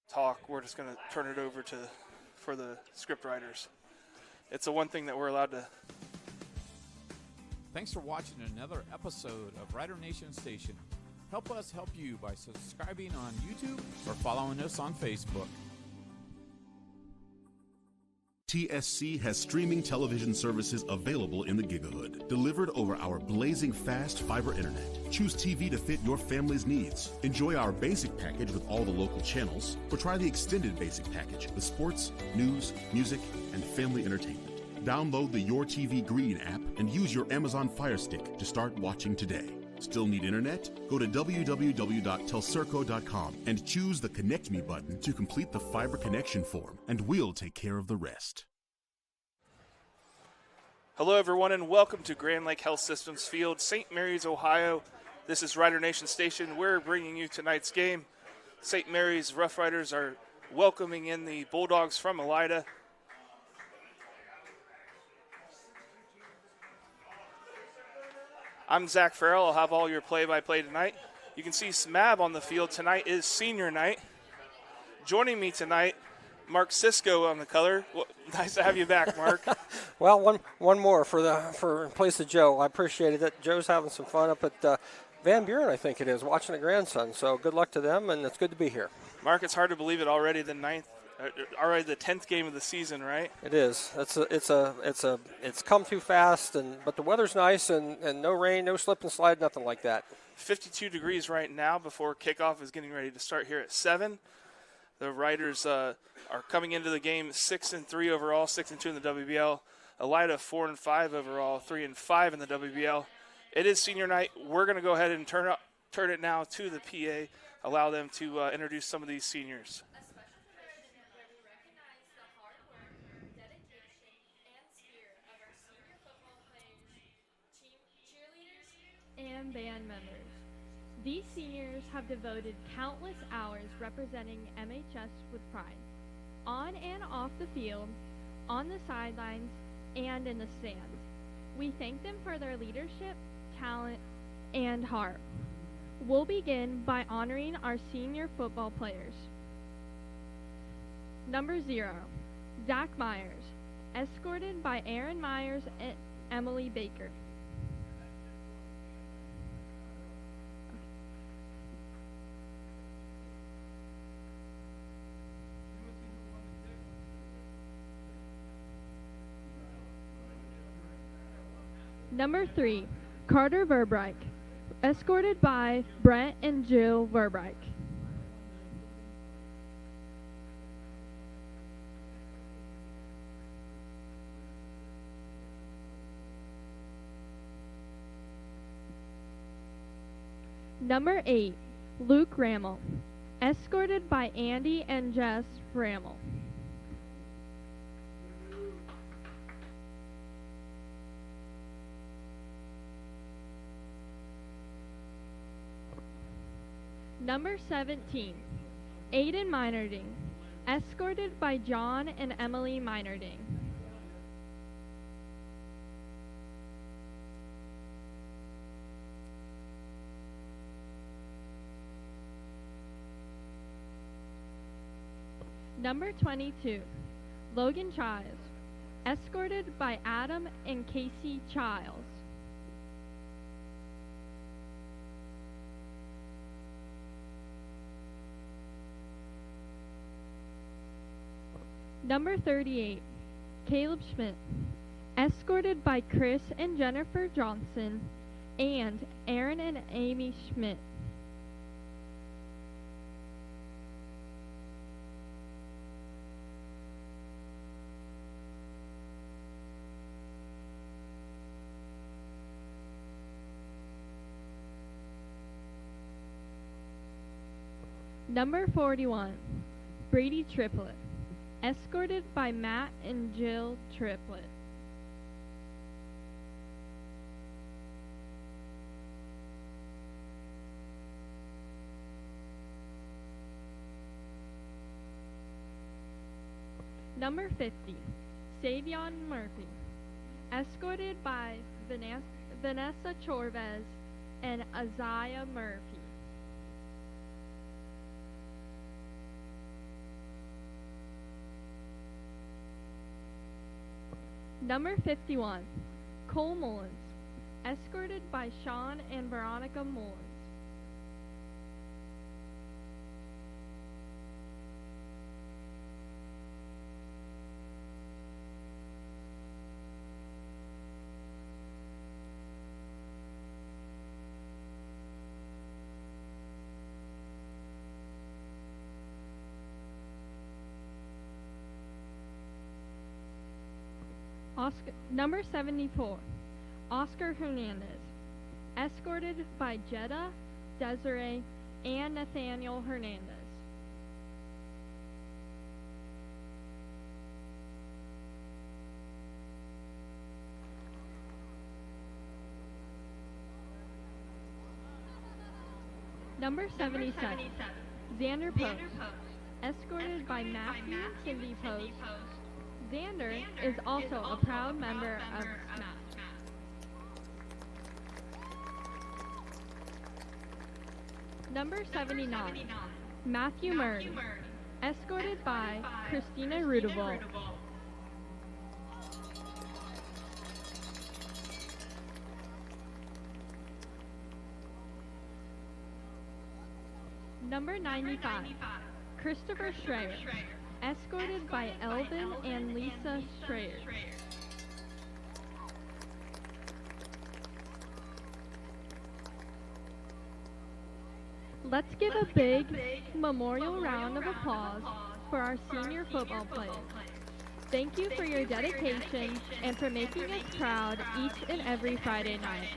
talk. We're just going to turn it over for the script writers. It's the one thing that we're allowed to. Thanks for watching another episode of Rider Nation Station. Help us help you by subscribing on YouTube or following us on Facebook. TSC has streaming television services available in the Gigahood, delivered over our blazing fast fiber internet. Choose TV to fit your family's needs. Enjoy our basic package with all the local channels, or try the extended basic package with sports, news, music, and family entertainment. Download the Your TV Green app and use your Amazon Fire Stick to start watching today. Still need internet? Go to www.telcirco.com and choose the Connect Me button to complete the fiber connection form, and we'll take care of the rest. Hello, everyone, and welcome to Grand Lake Health Systems Field, St. Mary's, Ohio. This is Rider Nation Station. We're bringing you tonight's game. St. Mary's Roughriders are welcoming in the Bulldogs from Alida. I'm Zach Farrell. I'll have all your play-by-play tonight. You can see Smab on the field. Tonight is senior night. Joining me tonight, Mark Sisko on the color. Well, nice to have you back, Mark. Well, one more for in place of Joe. I appreciated it. Joe's having some fun up at Van Buren, I think it is, watching a grandson. So good luck to them, and it's good to be here. Mark, it's hard to believe it already the 10th game of the season, right? It is. It's come too fast, but the weather's nice and no rain, no slip and slide, nothing like that. 52 degrees right now before kickoff is getting ready to start here at 7. The Riders are coming into the game 6-3 overall, 6-2 in the WBL. Alida 4-5 overall, 3-5 in the WBL. It is senior night. We're going to go ahead and turn it now to the PA, allow them to introduce some of these seniors. And band members. These seniors have devoted countless hours representing MHS with pride, on and off the field, on the sidelines, and in the stands. We thank them for their leadership, talent, and heart. We'll begin by honoring our senior football players. Number 0, Zach Myers, escorted by Aaron Myers and Emily Baker. Number 3, Carter Verbeek, escorted by Brent and Jill Verbeek. Number 8, Luke Rammel, escorted by Andy and Jess Rammel. Number 17, Aiden Minerding, escorted by John and Emily Minerding. Number 22, Logan Childs, escorted by Adam and Casey Childs. Number 38, Caleb Schmidt, escorted by Chris and Jennifer Johnson and Aaron and Amy Schmidt. Number 41, Brady Triplett, escorted by Matt and Jill Triplett. Number 50, Savion Murphy, escorted by Vanessa Chorvez and Isaiah Murphy. Number 51, Cole Mullins, escorted by Sean and Veronica Mullins. Number 74, Oscar Hernandez, escorted by Jetta, Desiree, and Nathaniel Hernandez. Number 77, Xander Post, escorted by Matthew and Cindy Post. Xander is also a proud member of SMAP. Number 79, Matthew Murray, escorted by Christina Rudevold. Number 95, Christopher Schreier, escorted by Elvin and Lisa Schreier. Let's give a big memorial round of applause for our senior football players. Thank you for your dedication and for making us proud each and every Friday night.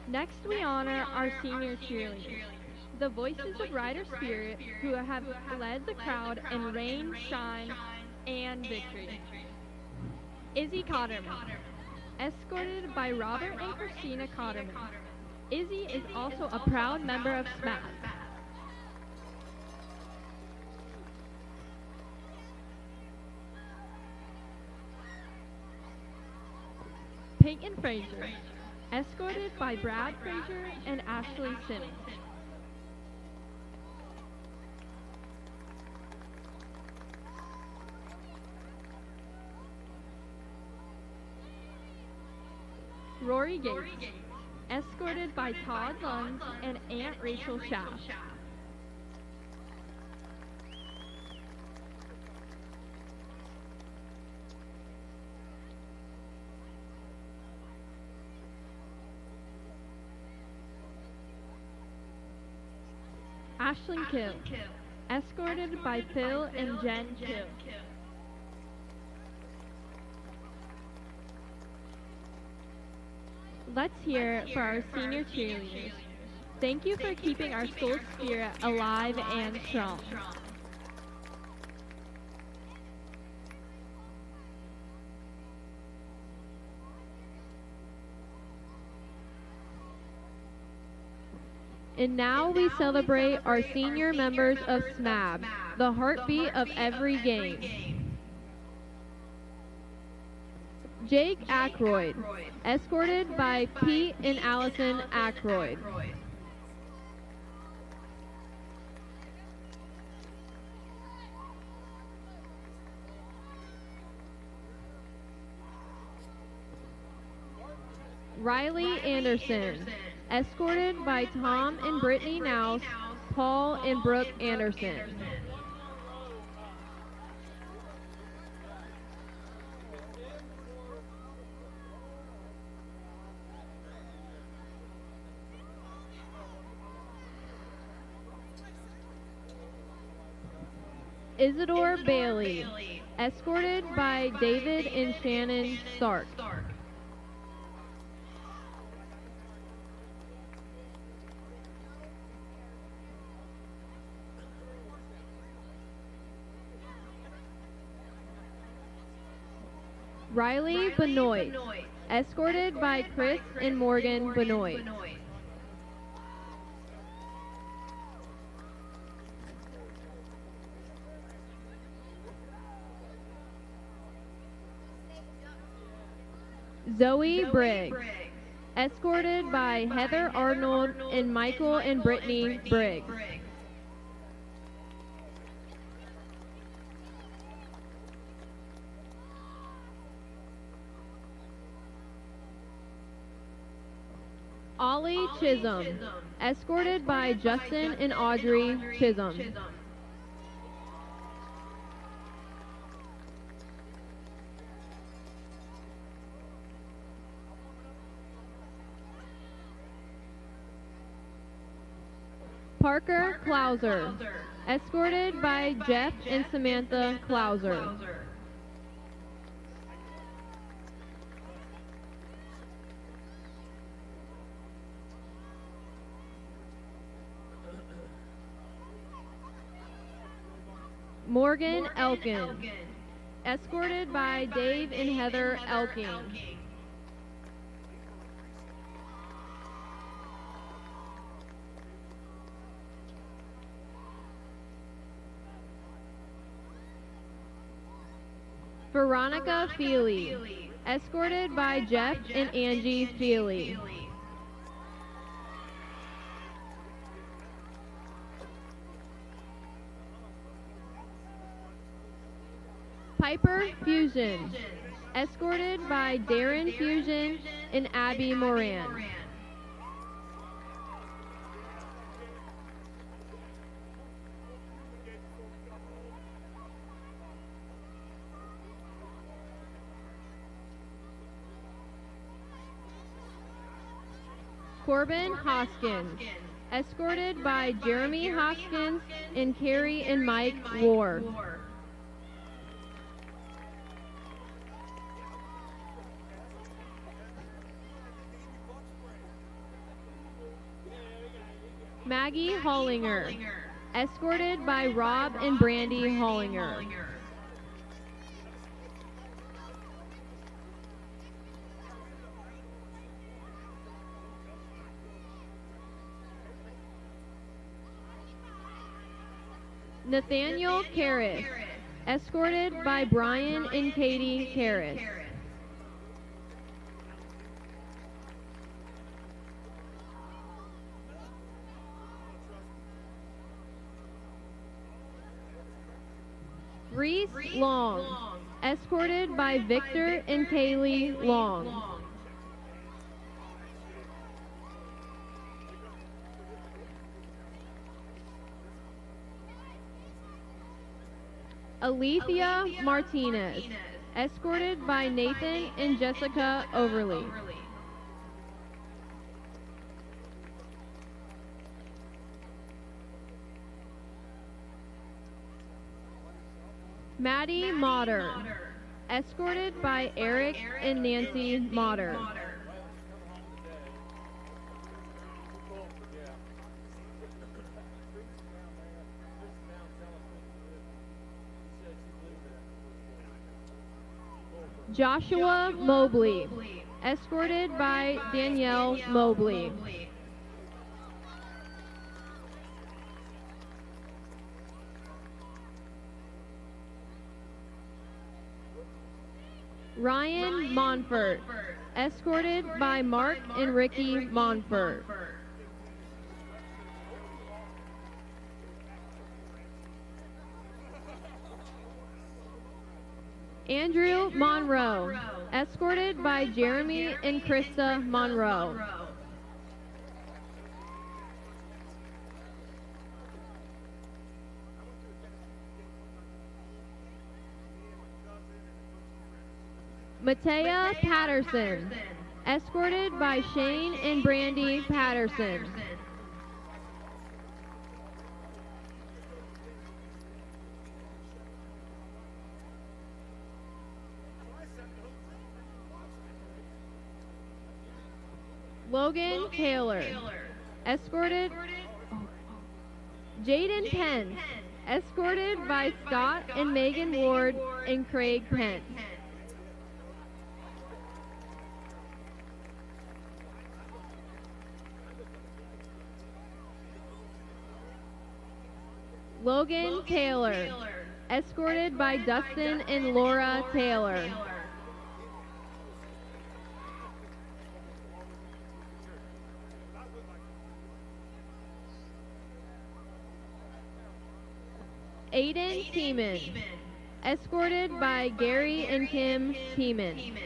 Next, we honor our senior cheerleaders, the voices of Rider Spirit, who have led the crowd in rain, shine, and victory. Izzy Cotterman, escorted by Robert and Christina Cotterman. Izzy is also a proud member of SMAP. Peyton Fraser, escorted by Brad Fraser and Ashley Simmons. Rory Gates, escorted by Todd Lund and Aunt Rachel Schaff. Ashlyn Kill, escorted by Phil and Jen Kill. Let's hear it for our senior cheerleaders. Thank you for keeping our school spirit alive and strong. And now we celebrate our senior members of SMAB, the heartbeat of every game. Jake Ackroyd, escorted by Pete and Allison Ackroyd. Riley Anderson, escorted by Tom and Brittany Nouse, Paul and Brooke Anderson. Isidore Bailey, escorted by David and Shannon Stark. Riley Benoit, escorted by Chris and Morgan Benoit. Zoe Briggs, escorted by Heather Arnold and Michael and Brittany Briggs. Holly Chisholm, escorted by Justin and Audrey Chisholm. Parker Klauser, escorted by Jeff and Samantha Klauser. Morgan Elkin, escorted by Dave and Heather Elking. Veronica Feely, escorted by Jeff and Angie Feely. Piper Fusion, escorted by Darren Fusion and Abby Moran. Corbin Hoskins, escorted by Jeremy Hoskins and Carrie and Mike War. Maggie Hollinger, escorted by Rob and Brandy Hollinger. Nathaniel Karras, escorted by Brian and Katie Karras. Reese Long, escorted by Victor and Kaylee Long. Alethea Martinez, escorted by Nathan and Jessica Overly. Maddie Motter, escorted by Eric and Nancy Motter. Joshua Mobley, escorted by Danielle Mobley. Ryan Monfort, escorted by Mark and Ricky Monfort. Andrew Monroe, escorted by Jeremy and Krista Monroe. Matea Patterson, escorted by Shane and Brandy Patterson. Logan Taylor, escorted Jaden Pence, escorted by Scott and Megan Ward and Craig Pence. Logan Taylor, escorted by Dustin and Laura Taylor. Aiden Tiemann, escorted by Gary and Kim Tiemann.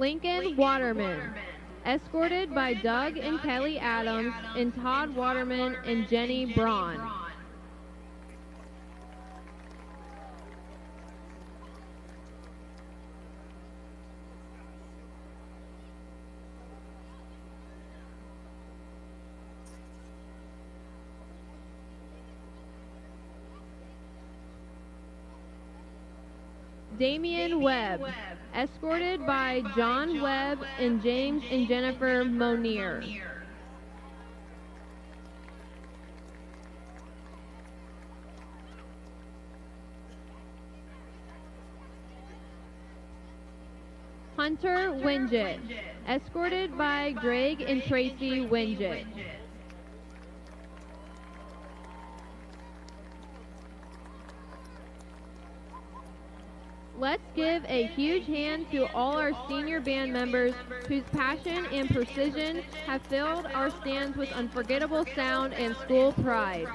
Lincoln Waterman, escorted by Doug and Kelly Adams and Todd Waterman and Jenny Braun. Damian Webb, escorted by John Webb and James and Jennifer Monier. Hunter Winget, escorted by Greg and Tracy Winget. Let's give a huge hand to all our senior band members whose passion and precision have filled our stands with unforgettable sound and school pride.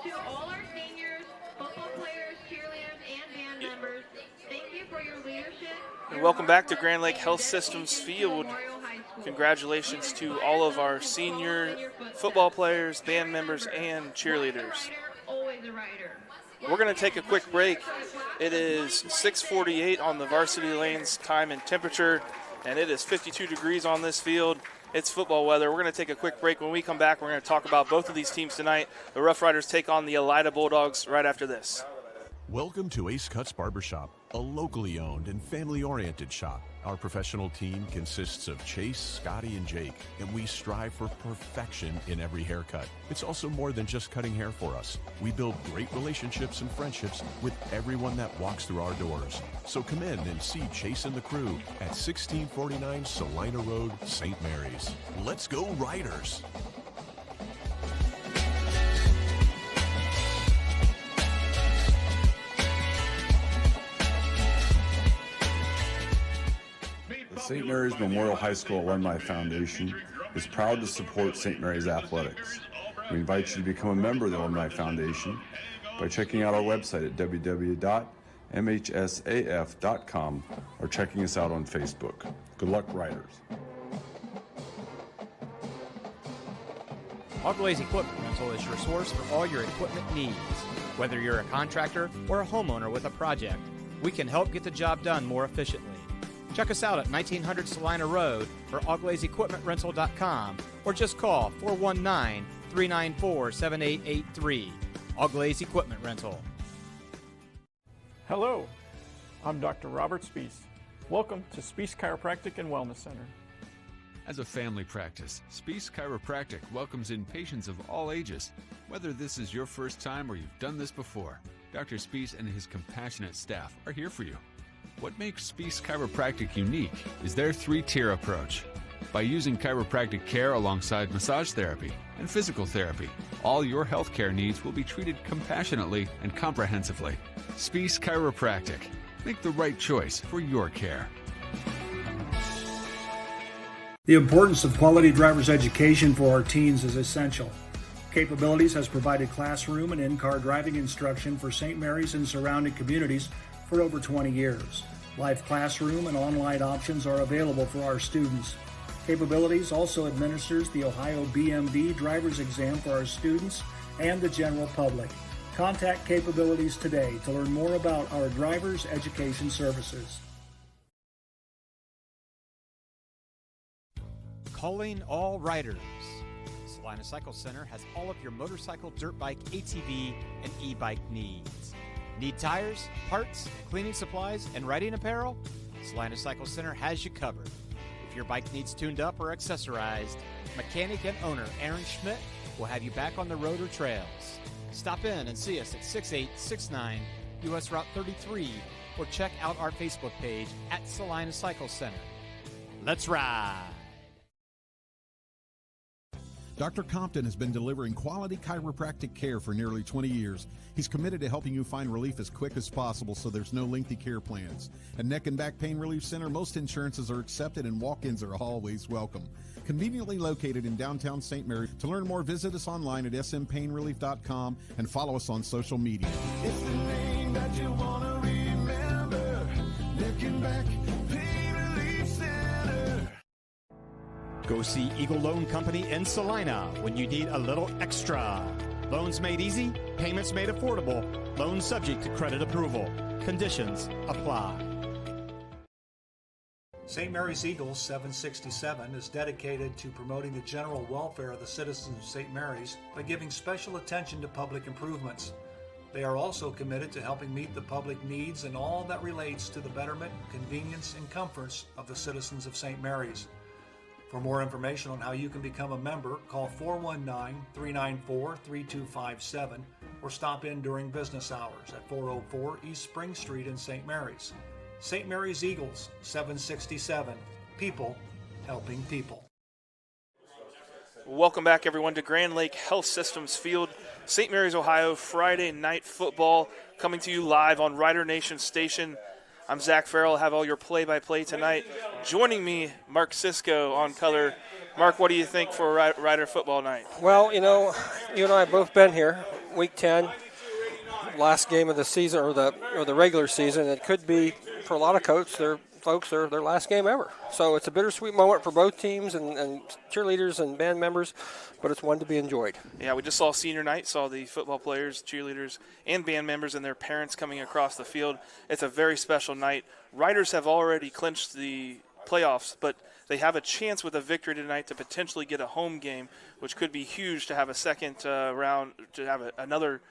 To all our seniors, football players, cheerleaders, and band members, thank you for your leadership. And welcome back to Grand Lake Health Systems Field. Congratulations to all of our senior football players, band members, and cheerleaders. We're going to take a quick break. It is 6:48 on the varsity lanes time and temperature, and it is 52 degrees on this field. It's football weather. We're going to take a quick break. When we come back, we're going to talk about both of these teams tonight. The Roughriders take on the Elida Bulldogs right after this. Welcome to Ace Cuts Barbershop, a locally owned and family-oriented shop. Our professional team consists of Chase, Scotty, and Jake, and we strive for perfection in every haircut. It's also more than just cutting hair for us. We build great relationships and friendships with everyone that walks through our doors. So come in and see Chase and the crew at 1649 Salina Road, St. Mary's. Let's go Riders! The St. Mary's Memorial High School Alumni Foundation is proud to support St. Mary's athletics. We invite you to become a member of the Alumni Foundation by checking out our website at www.mhsaf.com or checking us out on Facebook. Good luck, Riders. Auglaize Equipment Rental is your source for all your equipment needs. Whether you're a contractor or a homeowner with a project, we can help get the job done more efficiently. Check us out at 1900 Salina Road or AuglaizeEquipmentRental.com or just call 419-394-7883. Auglaize Equipment Rental. Hello, I'm Dr. Robert Spees. Welcome to Spees Chiropractic and Wellness Center. As a family practice, Spees Chiropractic welcomes in patients of all ages. Whether this is your first time or you've done this before, Dr. Spees and his compassionate staff are here for you. What makes Spees Chiropractic unique is their three-tier approach. By using chiropractic care alongside massage therapy and physical therapy, all your health care needs will be treated compassionately and comprehensively. Spees Chiropractic. Make the right choice for your care. The importance of quality driver's education for our teens is essential. Capabilities has provided classroom and in-car driving instruction for St. Mary's and surrounding communities for over 20 years. Live classroom and online options are available for our students. Capabilities also administers the Ohio BMV driver's exam for our students and the general public. Contact Capabilities today to learn more about our driver's education services. Calling all riders. Salina Cycle Center has all of your motorcycle, dirt bike, ATV, and e-bike needs. Need tires, parts, cleaning supplies, and riding apparel? Salina Cycle Center has you covered. If your bike needs tuned up or accessorized, mechanic and owner Aaron Schmidt will have you back on the road or trails. Stop in and see us at 6869 US Route 33 or check out our Facebook page at Salina Cycle Center. Let's ride! Dr. Compton has been delivering quality chiropractic care for nearly 20 years. He's committed to helping you find relief as quick as possible so there's no lengthy care plans. At Neck and Back Pain Relief Center, most insurances are accepted and walk-ins are always welcome. Conveniently located in downtown St. Mary. To learn more, visit us online at smpainrelief.com and follow us on social media. It's the name that you want to remember. Go see Eagle Loan Company in Salina when you need a little extra. Loans made easy, payments made affordable, loans subject to credit approval. Conditions apply. St. Mary's Eagles 767 is dedicated to promoting the general welfare of the citizens of St. Mary's by giving special attention to public improvements. They are also committed to helping meet the public needs and all that relates to the betterment, convenience, and comforts of the citizens of St. Mary's. For more information on how you can become a member, call 419-394-3257 or stop in during business hours at 404 East Spring Street in St. Mary's. St. Mary's Eagles, 767. People helping people. Welcome back, everyone, to Grand Lake Health Systems Field, St. Mary's, Ohio, Friday night football coming to you live on Rider Nation Station. I'm Zach Farrell. I have all your play-by-play tonight. Joining me, Mark Sisko on color. Mark, what do you think for Rider football night? Well, you know, you and I have both been here, Week 10, last game of the season or the regular season. It could be, for a lot of their last game ever. So it's a bittersweet moment for both teams and cheerleaders and band members, but it's one to be enjoyed. Yeah, we just saw senior night, saw the football players, cheerleaders, and band members and their parents coming across the field. It's a very special night. Riders have already clinched the playoffs, but they have a chance with a victory tonight to potentially get a home game, which could be huge to have a second round, to have another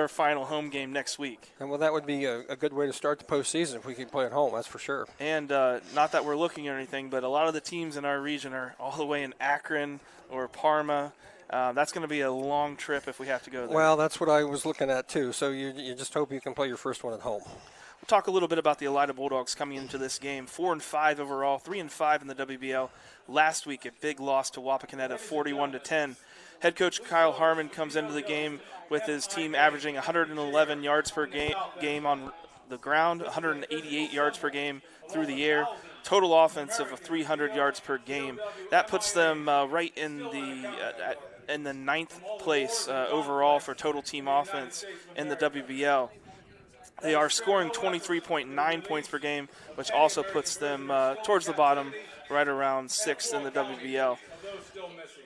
final home game next week. And well, that would be a good way to start the postseason if we could play at home, that's for sure. And not that we're looking at anything, but a lot of the teams in our region are all the way in Akron or Parma. That's going to be a long trip if we have to go there. Well, that's what I was looking at too. So you just hope you can play your first one at home. We'll talk a little bit about the Elida Bulldogs coming into this game. 4-5 overall, 3-5 in the WBL. Last week, a big loss to Wapakoneta, 41-10. Head coach Kyle Harmon comes into the game with his team averaging 111 yards per game on the ground, 188 yards per game through the air, total offense of 300 yards per game. That puts them right in the ninth place overall for total team offense in the WBL. They are scoring 23.9 points per game, which also puts them towards the bottom, right around sixth in the WBL.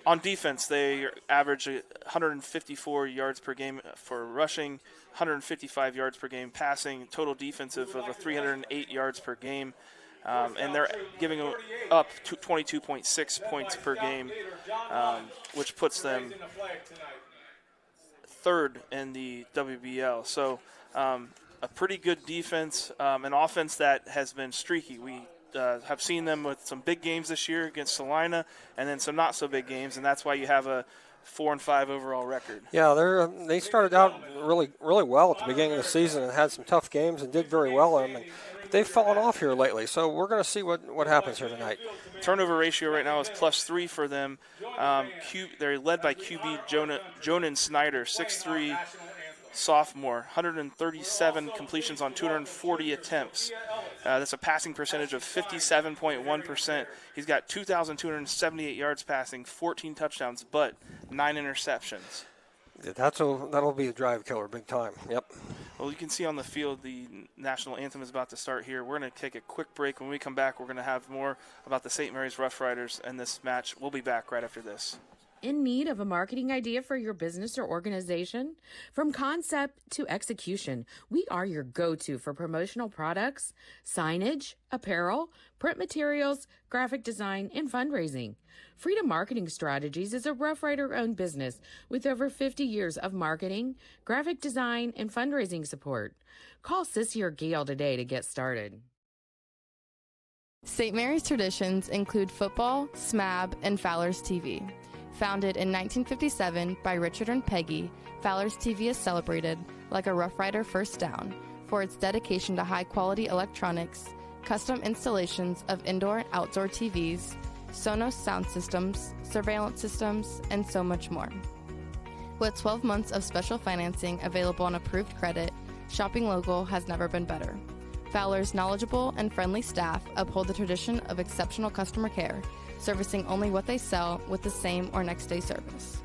On defense, they average 154 yards per game for rushing, 155 yards per game passing, total defensive of 308 yards per game, and they're giving up 22.6 points per game, which puts them third in the WBL. So a pretty good defense, an offense that has been streaky. We have seen them with some big games this year against Salina and then some not so big games, and that's why you have a 4-5 overall record. Yeah, they started out really well at the beginning of the season and had some tough games and did very well in them. But they've fallen off here lately, so we're going to see what happens here tonight. Turnover ratio right now is +3 for them. They're led by QB Jonan Snyder, 6'3", sophomore, 137 completions on 240 attempts. That's a passing percentage of 57.1%. He's got 2,278 yards passing, 14 touchdowns, but 9 interceptions. Yeah, that'll be a drive killer, big time. Yep. Well, you can see on the field the national anthem is about to start here. We're going to take a quick break. When we come back, we're going to have more about the St. Mary's Roughriders and this match. We'll be back right after this. In need of a marketing idea for your business or organization? From concept to execution, we are your go-to for promotional products, signage, apparel, print materials, graphic design, and fundraising. Freedom Marketing Strategies is a Roughrider-owned business with over 50 years of marketing, graphic design, and fundraising support. Call Sissy or Gail today to get started. St. Mary's traditions include football, SMAB, and Fowler's TV. Founded in 1957 by Richard and Peggy, Fowler's TV is celebrated, like a Roughrider first down, for its dedication to high-quality electronics, custom installations of indoor and outdoor TVs, Sonos sound systems, surveillance systems, and so much more. With 12 months of special financing available on approved credit, shopping local has never been better. Fowler's knowledgeable and friendly staff uphold the tradition of exceptional customer care, servicing only what they sell with the same or next day service.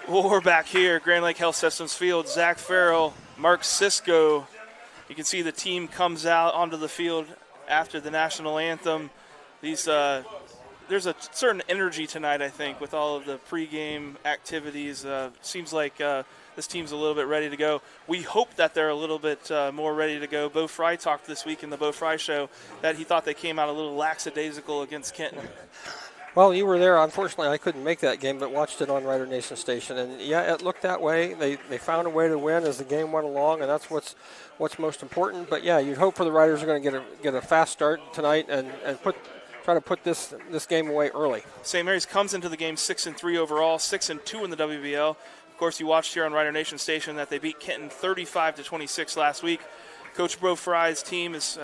Well, we're back here at Grand Lake Health Systems Field. Zach Farrell, Mark Sisko. You can see the team comes out onto the field after the national anthem. There's a certain energy tonight, I think, with all of the pregame activities. Seems like this team's a little bit ready to go. We hope that they're a little bit more ready to go. Bo Fry talked this week in the Bo Fry Show that he thought they came out a little lackadaisical against Kenton. Well, you were there. Unfortunately, I couldn't make that game, but watched it on Rider Nation Station. And, yeah, it looked that way. They found a way to win as the game went along, and that's what's most important. But, yeah, you'd hope for the Riders are going to get a fast start tonight and try to put this game away early. St. Mary's comes into the game 6-3 overall, 6-2 in the WBL. Of course, you watched here on Rider Nation Station that they beat Kenton 35-26 last week. Coach Bo Fry's team is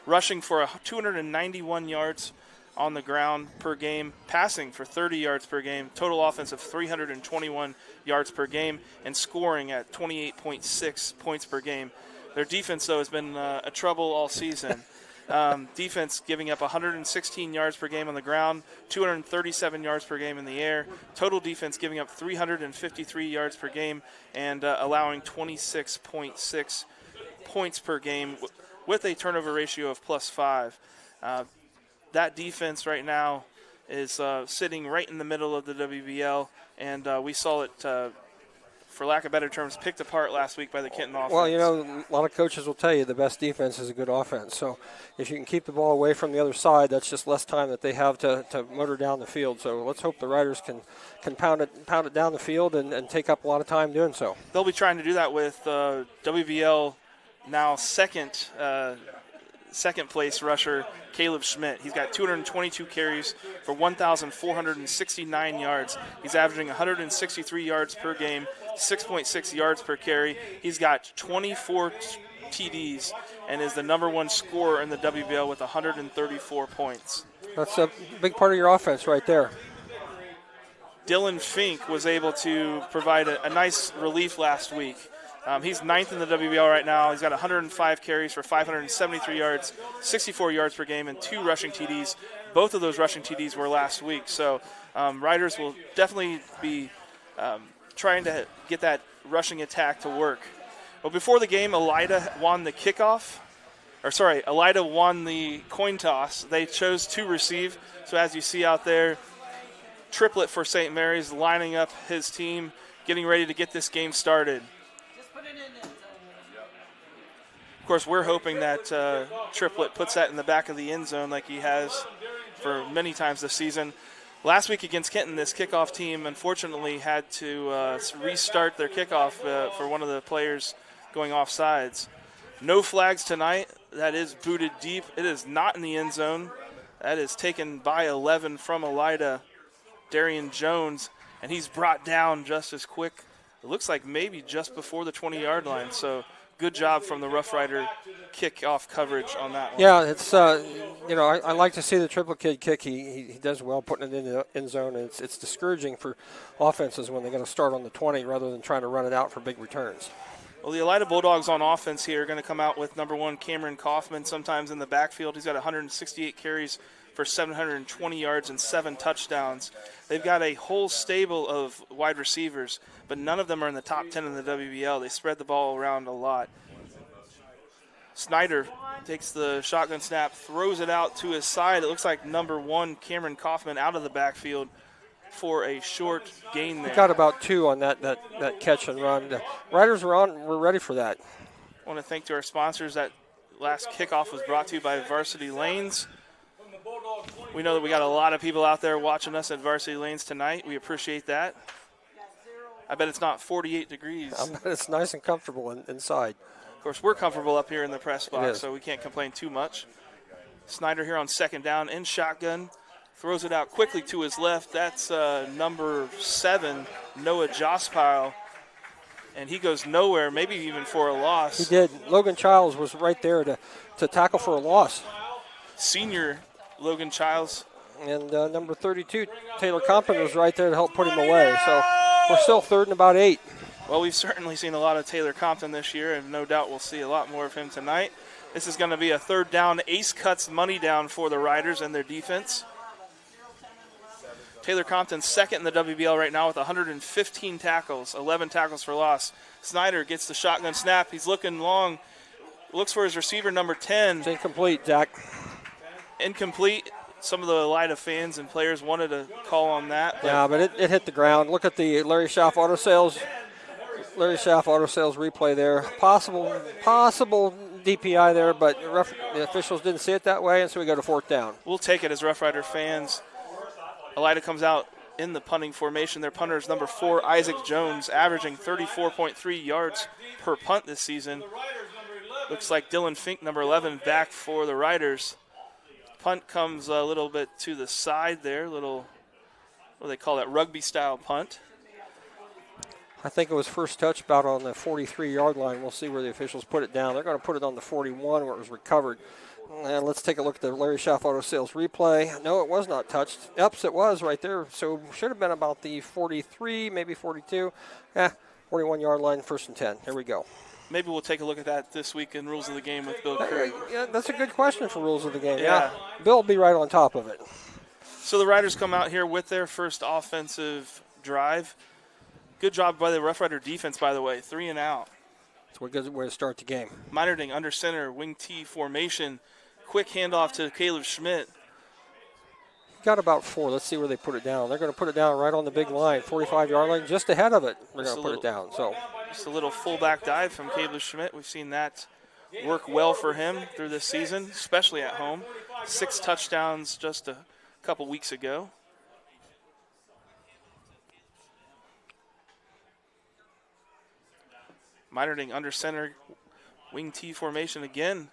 rushing for 291 yards on the ground per game, passing for 30 yards per game, total offense of 321 yards per game, and scoring at 28.6 points per game. Their defense, though, has been a trouble all season. Defense giving up 116 yards per game on the ground, 237 yards per game in the air. Total defense giving up 353 yards per game and allowing 26.6 points per game with a turnover ratio of +5. That defense right now is sitting right in the middle of the WBL, and we saw it, for lack of better terms, picked apart last week by the Kenton offense. Well, a lot of coaches will tell you the best defense is a good offense. So if you can keep the ball away from the other side, that's just less time that they have to motor down the field. So let's hope the Riders can pound it down the field and take up a lot of time doing so. They'll be trying to do that with WBL now second place rusher Caleb Schmidt. He's got 222 carries for 1,469 yards. He's averaging 163 yards per game, 6.6 yards per carry. He's got 24 TDs and is the number one scorer in the WBL with 134 points. That's a big part of your offense right there. Dylan Fink was able to provide a nice relief last week. He's ninth in the WBL right now. He's got 105 carries for 573 yards, 64 yards per game, and 2 rushing TDs. Both of those rushing TDs were last week. So Riders will definitely be trying to get that rushing attack to work. Well, before the game, Elida won the kickoff. Elida won the coin toss. They chose to receive. So as you see out there, Triplet for St. Mary's lining up his team, getting ready to get this game started. Of course, we're hoping that Triplet puts that in the back of the end zone like he has for many times this season. Last week against Kenton, this kickoff team unfortunately had to restart their kickoff for one of the players going off sides. No flags tonight. That is booted deep. It is not in the end zone. That is taken by 11 from Alida, Darian Jones, and he's brought down just as quick. It looks like maybe just before the 20-yard line. So good job from the Roughrider kickoff coverage on that one. Yeah, it's I like to see the Triplet kid kick. He does well putting it in the end zone, and it's discouraging for offenses when they're going to start on the 20 rather than trying to run it out for big returns. Well, the Elida Bulldogs on offense here are going to come out with number 1 Cameron Kaufman sometimes in the backfield. He's got 168 carries for 720 yards and 7 touchdowns. They've got a whole stable of wide receivers, but none of them are in the top 10 in the WBL. They spread the ball around a lot. Snyder takes the shotgun snap, throws it out to his side. It looks like number 1 Cameron Kaufman out of the backfield for a short gain there. He got about 2 on that catch and run. The Riders were ready for that. I want to thank to our sponsors. That last kickoff was brought to you by Varsity Lanes. We know that we got a lot of people out there watching us at Varsity Lanes tonight. We appreciate that. I bet it's not 48 degrees. I bet it's nice and comfortable inside. Of course, we're comfortable up here in the press box, so we can't complain too much. Snyder here on second down in shotgun. Throws it out quickly to his left. That's number 7, Noah Jospile. And he goes nowhere, maybe even for a loss. He did. Logan Childs was right there to tackle for a loss. Senior Logan Childs. And number 32, Taylor Compton, was right there to help put him away. So we're still 3rd and about 8. Well, we've certainly seen a lot of Taylor Compton this year, and no doubt we'll see a lot more of him tonight. This is going to be a 3rd down. Ace cuts money down for the Riders and their defense. Taylor Compton second in the WBL right now with 115 tackles, 11 tackles for loss. Snyder gets the shotgun snap. He's looking long. looks for his receiver, number 10. It's incomplete, Zach. Incomplete. Some of the Elida fans and players wanted to call on that. Yeah, but it hit the ground. Look at the Larry Schaff Auto Sales replay there. Possible DPI there, but the officials didn't see it that way, and so we go to 4th down. We'll take it as Rough Rider fans. Elida comes out in the punting formation. Their punter is number 4, Isaac Jones, averaging 34.3 yards per punt this season. Looks like Dylan Fink, number 11, back for the Riders. Punt comes a little bit to the side there, what do they call that, rugby-style punt. I think it was first touch about on the 43-yard line. We'll see where the officials put it down. They're going to put it on the 41 where it was recovered. And let's take a look at the Larry Schaff Auto Sales replay. No, it was not touched. Yep, it was right there. So should have been about the 43, maybe 42. 41-yard line, 1st and 10. Here we go. Maybe we'll take a look at that this week in Rules of the Game with Bill Craig. Yeah, that's a good question for Rules of the Game. Yeah. Bill will be right on top of it. So the Riders come out here with their first offensive drive. Good job by the Rough Rider defense, by the way. 3 and out. It's a good way to start the game. Minerding under center, wing T formation. Quick handoff to Caleb Schmidt. Got about 4. Let's see where they put it down. They're going to put it down right on the big line, 45-yard line, just ahead of it. They're going to put it down. So just a little fullback dive from Caleb Schmidt. We've seen that work well for him through this season, especially at home. 6 touchdowns just a couple weeks ago. Minerding under center, wing T formation again.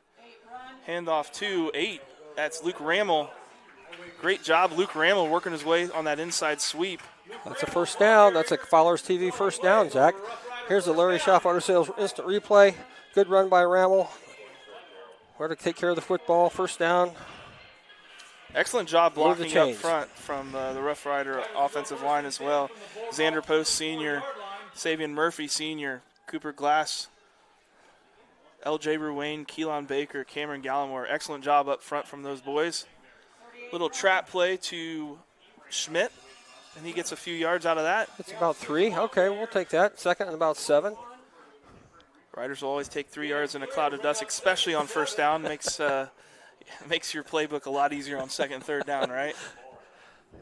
Handoff to 8. That's Luke Rammel. Great job, Luke Rammel, working his way on that inside sweep. That's a first down. That's a Fowler's TV first down, Zach. Here's the Larry Schaff Auto Sales instant replay. Good run by Rammel. Where to take care of the football. First down. Excellent job blocking up front from the Rough Rider offensive line as well. Xander Post Sr., Savion Murphy Sr., Cooper Glass, L.J. Ruane, Keelan Baker, Cameron Gallimore. Excellent job up front from those boys. Little trap play to Schmidt, and he gets a few yards out of that. It's about 3. Okay, we'll take that. 2nd and about 7. Riders will always take 3 yards in a cloud of dust, especially on first down. Makes your playbook a lot easier on 2nd and 3rd down, right?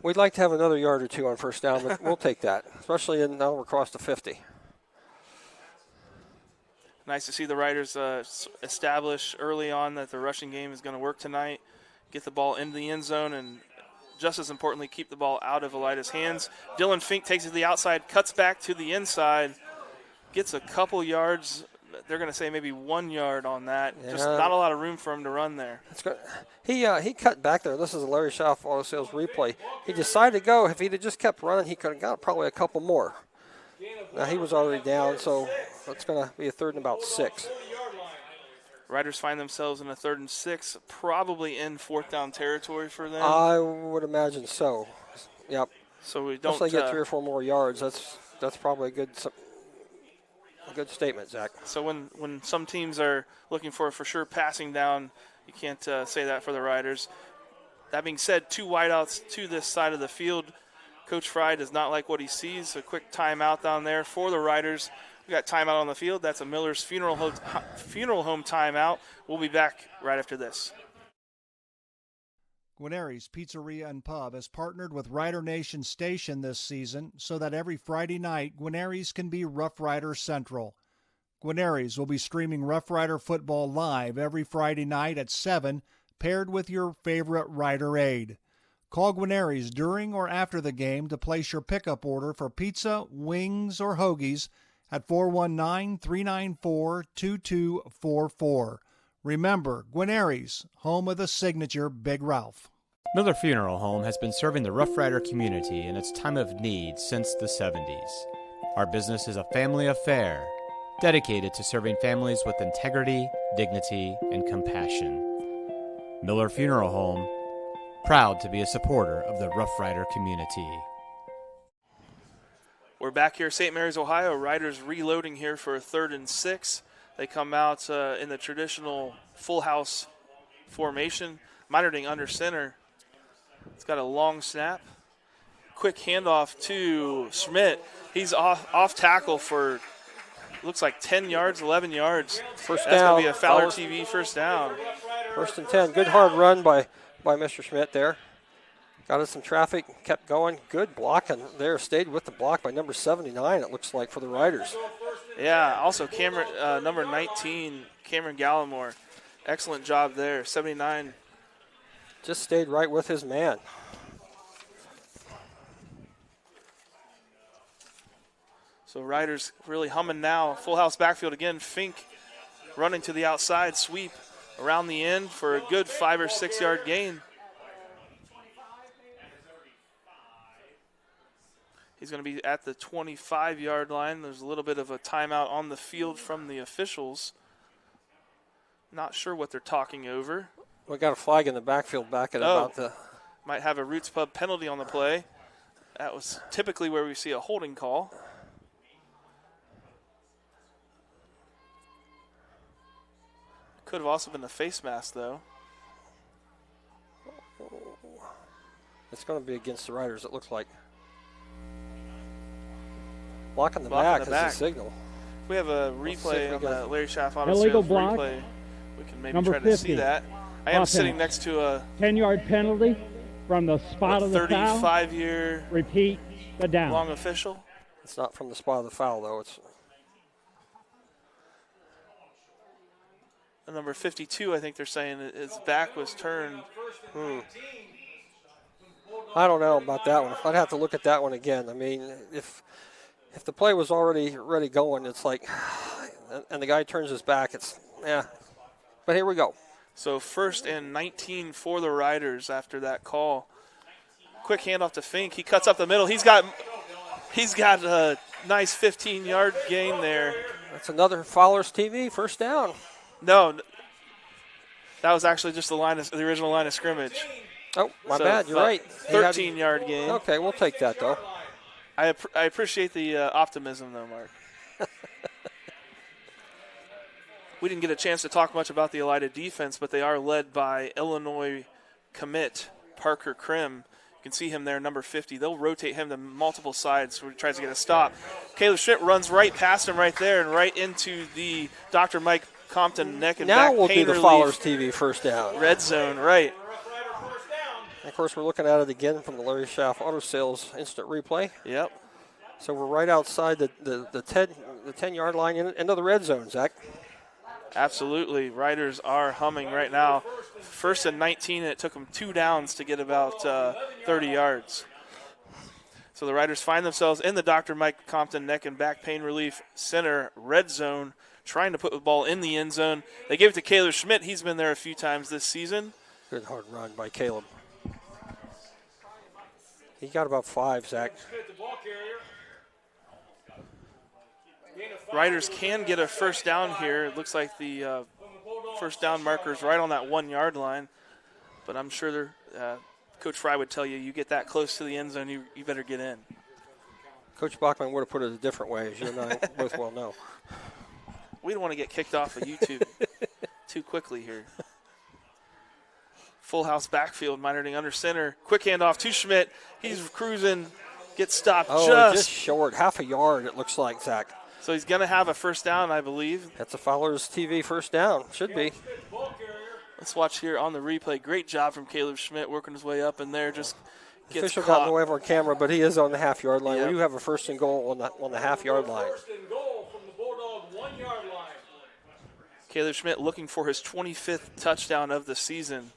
We'd like to have another yard or 2 on first down, but we'll take that, especially now we're across the 50. Nice to see the Riders establish early on that the rushing game is going to work tonight. Get the ball into the end zone, and just as importantly, keep the ball out of Elida's hands. Dylan Fink takes it to the outside, cuts back to the inside, gets a couple yards. They're going to say maybe 1 yard on that. Yeah. Just not a lot of room for him to run there. That's good. He cut back there. This is a Larry Schaff Auto Sales replay. He decided to go. If he'd have just kept running, he could have got probably a couple more. Now he was already down, so that's going to be a 3rd and about 6. Riders find themselves in a 3rd and 6, probably in 4th down territory for them. I would imagine so. Yep. So we don't. Once they get 3 or 4 more yards, that's probably a good statement, Zach. So when some teams are looking for sure passing down, you can't say that for the Riders. That being said, 2 wideouts to this side of the field. Coach Fry does not like what he sees. A quick timeout down there for the Riders. We got timeout on the field. That's a Miller's Funeral Home timeout. We'll be back right after this. Guarneri's Pizzeria and Pub has partnered with Rider Nation Station this season so that every Friday night, Guarneri's can be Rough Rider Central. Guarneri's will be streaming Rough Rider football live every Friday night at 7, paired with your favorite Rider aid. Call Guarneri's during or after the game to place your pickup order for pizza, wings, or hoagies at 419-394-2244. Remember, Guarneri's, home of the signature Big Ralph. Miller Funeral Home has been serving the Rough Rider community in its time of need since the 70s. Our business is a family affair, dedicated to serving families with integrity, dignity, and compassion. Miller Funeral Home, proud to be a supporter of the Rough Rider community. We're back here, St. Mary's, Ohio. Riders reloading here for a 3rd and 6. They come out in the traditional full house formation. Minerding under center. It's got a long snap. Quick handoff to Schmidt. He's off tackle for looks like 10 yards, 11 yards. First That's down. going to be a Fowler TV first down. 1st and 10. Good hard run by Mr. Schmidt there. Got us some traffic, kept going. Good blocking there. Stayed with the block by number 79, it looks like, for the Riders. Yeah, also Cameron, number 19, Cameron Gallimore. Excellent job there, 79. Just stayed right with his man. So Riders really humming now. Full house backfield again. Fink running to the outside, sweep around the end for a good 5 or 6 yard gain. He's going to be at the 25-yard line. There's a little bit of a timeout on the field from the officials. Not sure what they're talking over. We got a flag in the backfield back at about the... Might have a Roots Pub penalty on the play. That was typically where we see a holding call. Could have also been a face mask, though. It's going to be against the Riders, it looks like. Blocking the back is the signal. We have a replay on the Larry Schaff Auto Illegal Sales block. replay. We can maybe Number try 50. to see that. I am sitting next to a 10-yard penalty from the spot of the foul. 35-year Repeat the down. long official. It's not from the spot of the foul, though. It's Number 52, I think they're saying his back was turned. I don't know about that one. I'd have to look at that one again. I mean, if the play was already going, it's like, and the guy turns his back, it's, yeah. But here we go. So 1st and 19 for the Riders after that call. Quick handoff to Fink. He cuts up the middle. He's got a nice 15-yard gain there. That's another Fowler's TV first down. No, that was actually just the original line of scrimmage. Oh, my bad. You're right. 13-yard gain. Okay, we'll take that, though. I appreciate the optimism, though, Mark. We didn't get a chance to talk much about the Elida defense, but they are led by Illinois commit Parker Krim. You can see him there, number 50. They'll rotate him to multiple sides where he tries to get a stop. Caleb Schmidt runs right past him right there and right into the Dr. Mike Compton neck and now back we'll pain do the relief. Fowler's TV first down. Red zone, right. And of course, we're looking at it again from the Larry Schaff Auto Sales instant replay. Yep. So we're right outside the 10-yard line into the red zone, Zach. Absolutely. Riders are humming right now. 1st and 19, and it took them 2 downs to get about 30 yards. So the Riders find themselves in the Dr. Mike Compton neck and back pain relief center red zone, trying to put the ball in the end zone. They gave it to Caleb Schmidt. He's been there a few times this season. Good hard run by Caleb. He got about 5, Zach. Riders can get a first down here. It looks like the first down marker is right on that 1-yard line. But I'm sure Coach Fry would tell you get that close to the end zone, you better get in. Coach Bachman would have put it a different way, as you and I both well know. We don't want to get kicked off of YouTube too quickly here. Full house backfield, Meinerding under center. Quick handoff to Schmidt. He's cruising, gets stopped just short, half a yard it looks like, Zach. So he's going to have a first down, I believe. That's a Fowler's TV first down. Should be. Let's watch here on the replay. Great job from Caleb Schmidt working his way up in there. Just gets Official caught. got in the way of our camera, but he is on the half-yard line. Yep. We do have a first and goal on the half-yard line. Caleb Schmidt looking for his 25th touchdown of the season.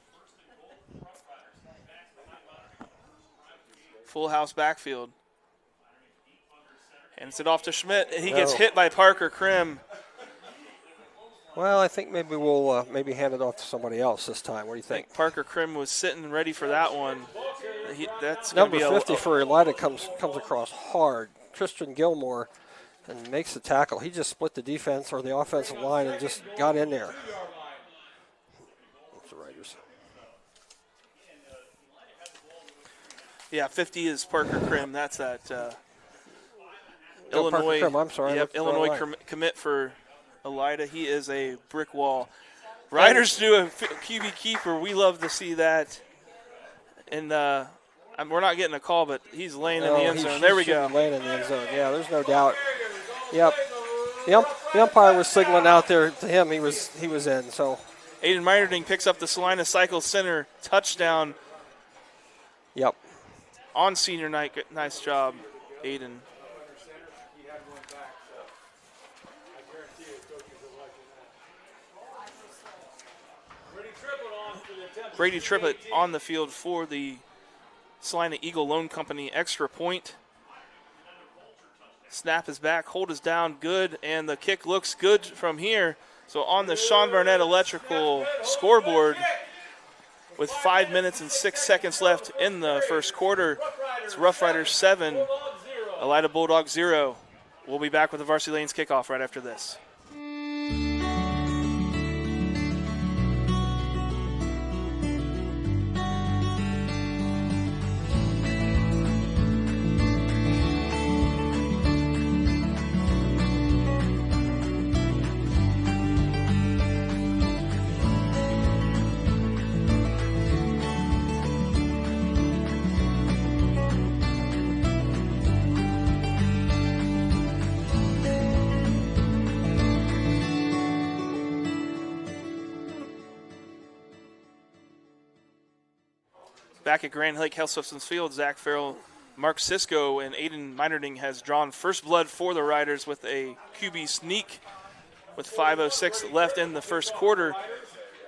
Full house backfield. Hands it off to Schmidt. He gets hit by Parker Krim. Well, I think maybe we'll hand it off to somebody else this time. What do you think? Parker Krim was sitting ready for that one. That's number 50 for Elida comes across hard. Tristan Gilmore and makes the tackle. He just split the defense or the offensive line and just got in there. That's the Riders. Yeah, 50 is Parker Krim. That's that Illinois. Krim, I'm sorry. Yep, Illinois commit for Alida. He is a brick wall. Riders do a QB keeper. We love to see that. And we're not getting a call, but he's laying in the end zone. There we go. Laying in the end zone. Yeah, there's no doubt. Yep. The umpire was signaling out there to him. He was in. So Aiden Meiterding picks up the Salina Cycle Center touchdown. Yep. On senior night. Nice job, Aiden. Brady Triplett on the field for the Salina Eagle Loan Company. Extra point. Snap is back, hold is down, good, and the kick looks good from here. So on the Sean Barnett Electrical scoreboard, with 5 minutes and 6 seconds left in the first quarter, it's Roughrider 7, Elida Bulldogs 0. We'll be back with the Varsity Lanes kickoff right after this. Back at Grand Lake Health Systems Field, Zach Farrell, Mark Sisko, and Aiden Meiterding has drawn first blood for the Riders with a QB sneak with 5:06 left in the first quarter.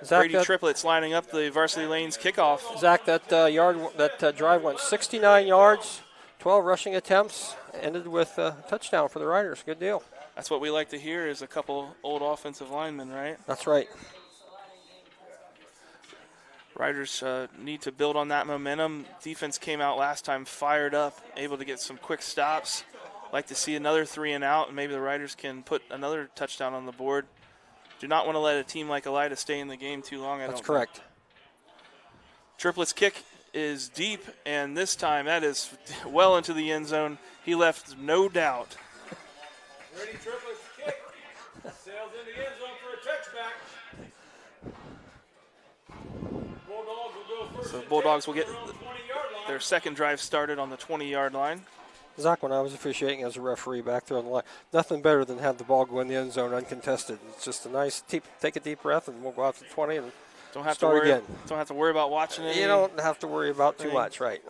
Zach, Brady Triplett's lining up the Varsity Lanes kickoff. Zach, that drive went 69 yards, 12 rushing attempts, ended with a touchdown for the Riders. Good deal. That's what we like to hear is a couple old offensive linemen, right? That's right. Riders need to build on that momentum. Defense came out last time fired up, able to get some quick stops. Like to see another 3 and out, and maybe the Riders can put another touchdown on the board. Do not want to let a team like Alida stay in the game too long. That's correct. Triplett's kick is deep, and this time that is well into the end zone. He left no doubt. Brady Triplett's kick sails into the end zone for a touchback. Bulldogs will go first. So Bulldogs will get their second drive started on the 20-yard line. Zach, when I was officiating as a referee back there on the line, nothing better than have the ball go in the end zone uncontested. It's just a nice, take a deep breath, and we'll go out to 20 and start again. Don't have to worry about watching it. You don't have to worry about too much, right?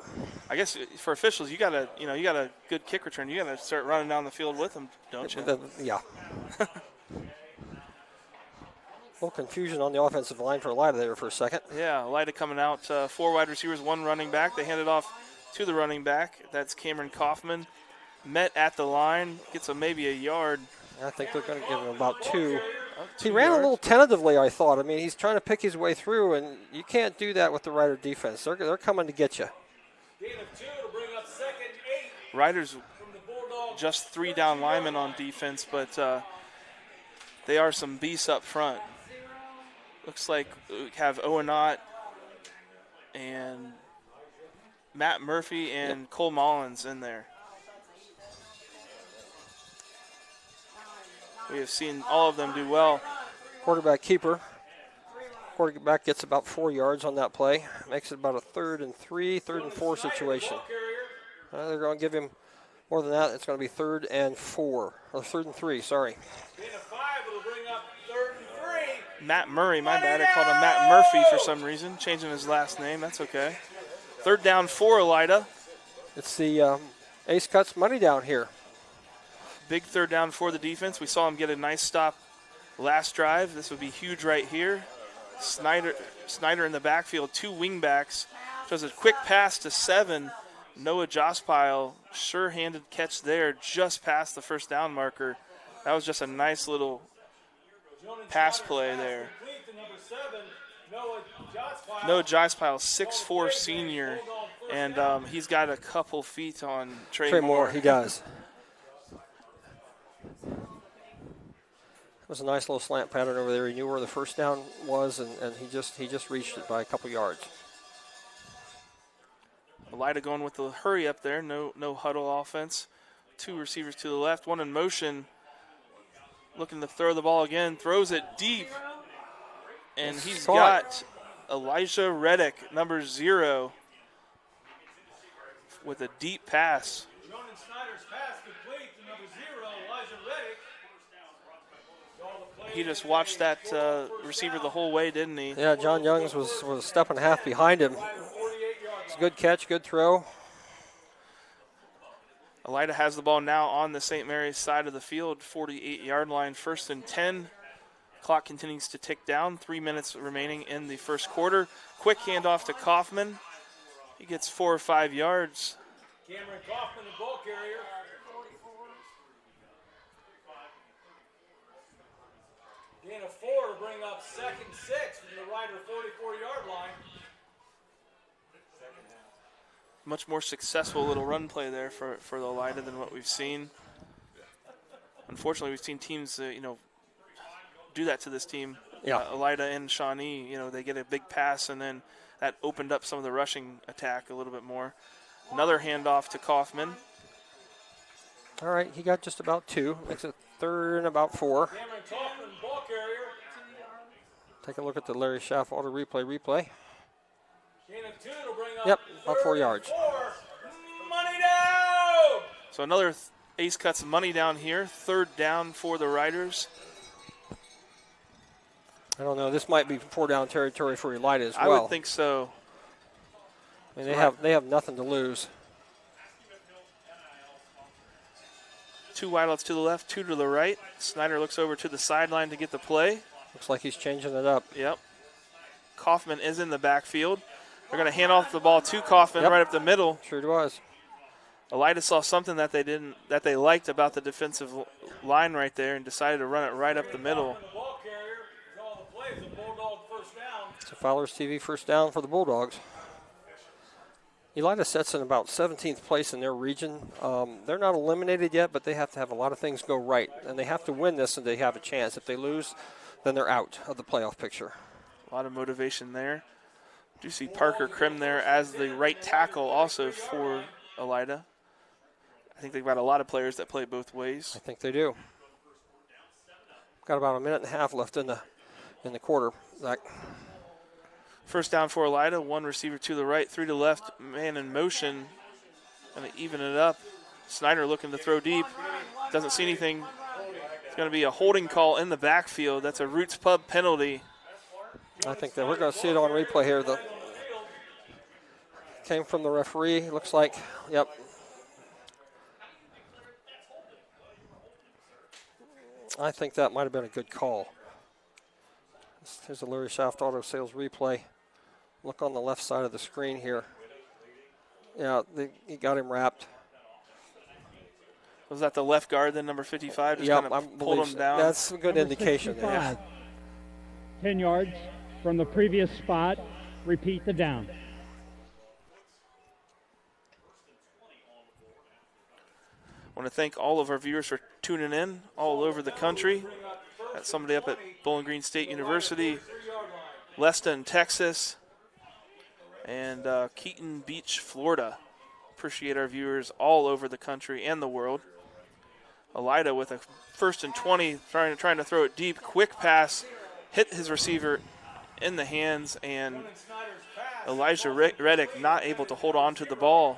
I guess for officials, you got a good kick return. You got to start running down the field with them, don't you? Yeah. A little confusion on the offensive line for Alida there for a second. Yeah, Alida coming out, 4 wide receivers, 1 running back. They hand it off to the running back. That's Cameron Kaufman. Met at the line, gets maybe a yard. I think they're going to give him about 2. He ran a little tentatively, I thought. I mean, he's trying to pick his way through, and you can't do that with the Rider defense. They're coming to get you. Gain of 2 to bring up 2nd and 8. Riders just 3 down linemen on defense, but they are some beasts up front. Looks like we have Owen Ott and Matt Murphy and Cole Mullins in there. We have seen all of them do well. Quarterback keeper. Quarterback gets about 4 yards on that play. Makes it about a 3rd and 3, 3rd and 4 situation. They're going to give him more than that. It's going to be 3rd and 4. Or 3rd and 3, sorry. Gain of 5 will bring up 3rd and 3. Matt Murray, my bad. I called him Matt Murphy for some reason. Changing his last name. That's okay. 3rd down for Alida. It's the Ace Cuts money down here. Big 3rd down for the defense. We saw him get a nice stop last drive. This would be huge right here. Snyder in the backfield, 2 wing backs. Does a quick pass to 7. Noah Jospile, sure-handed catch there just past the 1st down marker. That was just a nice little pass play there. Noah Jospile, 6'4" senior, and he's got a couple feet on Trey Moore. He does. It was a nice little slant pattern over there. He knew where the 1st down was, and he just reached it by a couple yards. Alida going with the hurry up there. No huddle offense. 2 receivers to the left, 1 in motion. Looking to throw the ball again. Throws it deep. And he's got Elijah Reddick, number 0, with a deep pass. Ronan Snyder's pass complete to number 0, Elijah Reddick. He just watched that receiver the whole way, didn't he? Yeah, John Youngs was a step and a half behind him. It's a good catch, good throw. Alida has the ball now on the St. Mary's side of the field, 48-yard line, 1st and 10. Clock continues to tick down. 3 minutes remaining in the first quarter. Quick handoff to Kaufman. He gets 4 or 5 yards. Cameron Kaufman, the ball carrier. Gain of 4 to bring up 2nd and 6 from the Rider 44-yard line. Much more successful little run play there for the Alida than what we've seen. Unfortunately, we've seen teams, do that to this team. Yeah. Alida and Shawnee, they get a big pass, and then that opened up some of the rushing attack a little bit more. Another handoff to Kaufman. All right, he got just about 2. Makes it 3rd and about 4. Cameron Kaufman, ball carrier. Take a look at the Larry Schaff auto replay. Gain of 2 to bring up Yep, about 4 yards. 4. Money down! So another Ace cuts money down here. 3rd down for the Riders. I don't know. This might be 4-down territory for Elida as well. I would think so. I mean, they have nothing to lose. 2 wideouts to the left, 2 to the right. Snyder looks over to the sideline to get the play. Looks like he's changing it up. Yep. Kaufman is in the backfield. They're going to hand off the ball to Kaufman right up the middle. Sure was. Elida saw something that they liked about the defensive line right there and decided to run it right up the middle. It's a Fowler's TV 1st down for the Bulldogs. Elida sets in about 17th place in their region. They're not eliminated yet, but they have to have a lot of things go right, and they have to win this and they have a chance. If they lose, then they're out of the playoff picture. A lot of motivation there. Do see Parker Krim there as the right tackle also for Elida. I think they've got a lot of players that play both ways. I think they do. Got about a minute and a half left in the quarter, Zach. 1st down for Elida. 1 receiver to the right, 3 to the left. Man in motion. Going to even it up. Snyder looking to throw deep. Doesn't see anything. It's going to be a holding call in the backfield. That's a Roots Pub penalty. I think that we're going to see it on replay here. Came from the referee. Looks like, yep. I think that might have been a good call. Here's a Larry Shaft Auto Sales replay. Look on the left side of the screen here. Yeah, he got him wrapped. Was that the left guard, then number 55? Just kind of pulled him down? That's a good indication there. 10 yards from the previous spot. Repeat the down. I want to thank all of our viewers for tuning in all over the country. Got somebody up at Bowling Green State University, Leston, Texas, and Keaton Beach, Florida. Appreciate our viewers all over the country and the world. Alida with a 1st and 20, trying to throw it deep. Quick pass, hit his receiver in the hands, and Elijah Reddick not able to hold on to the ball.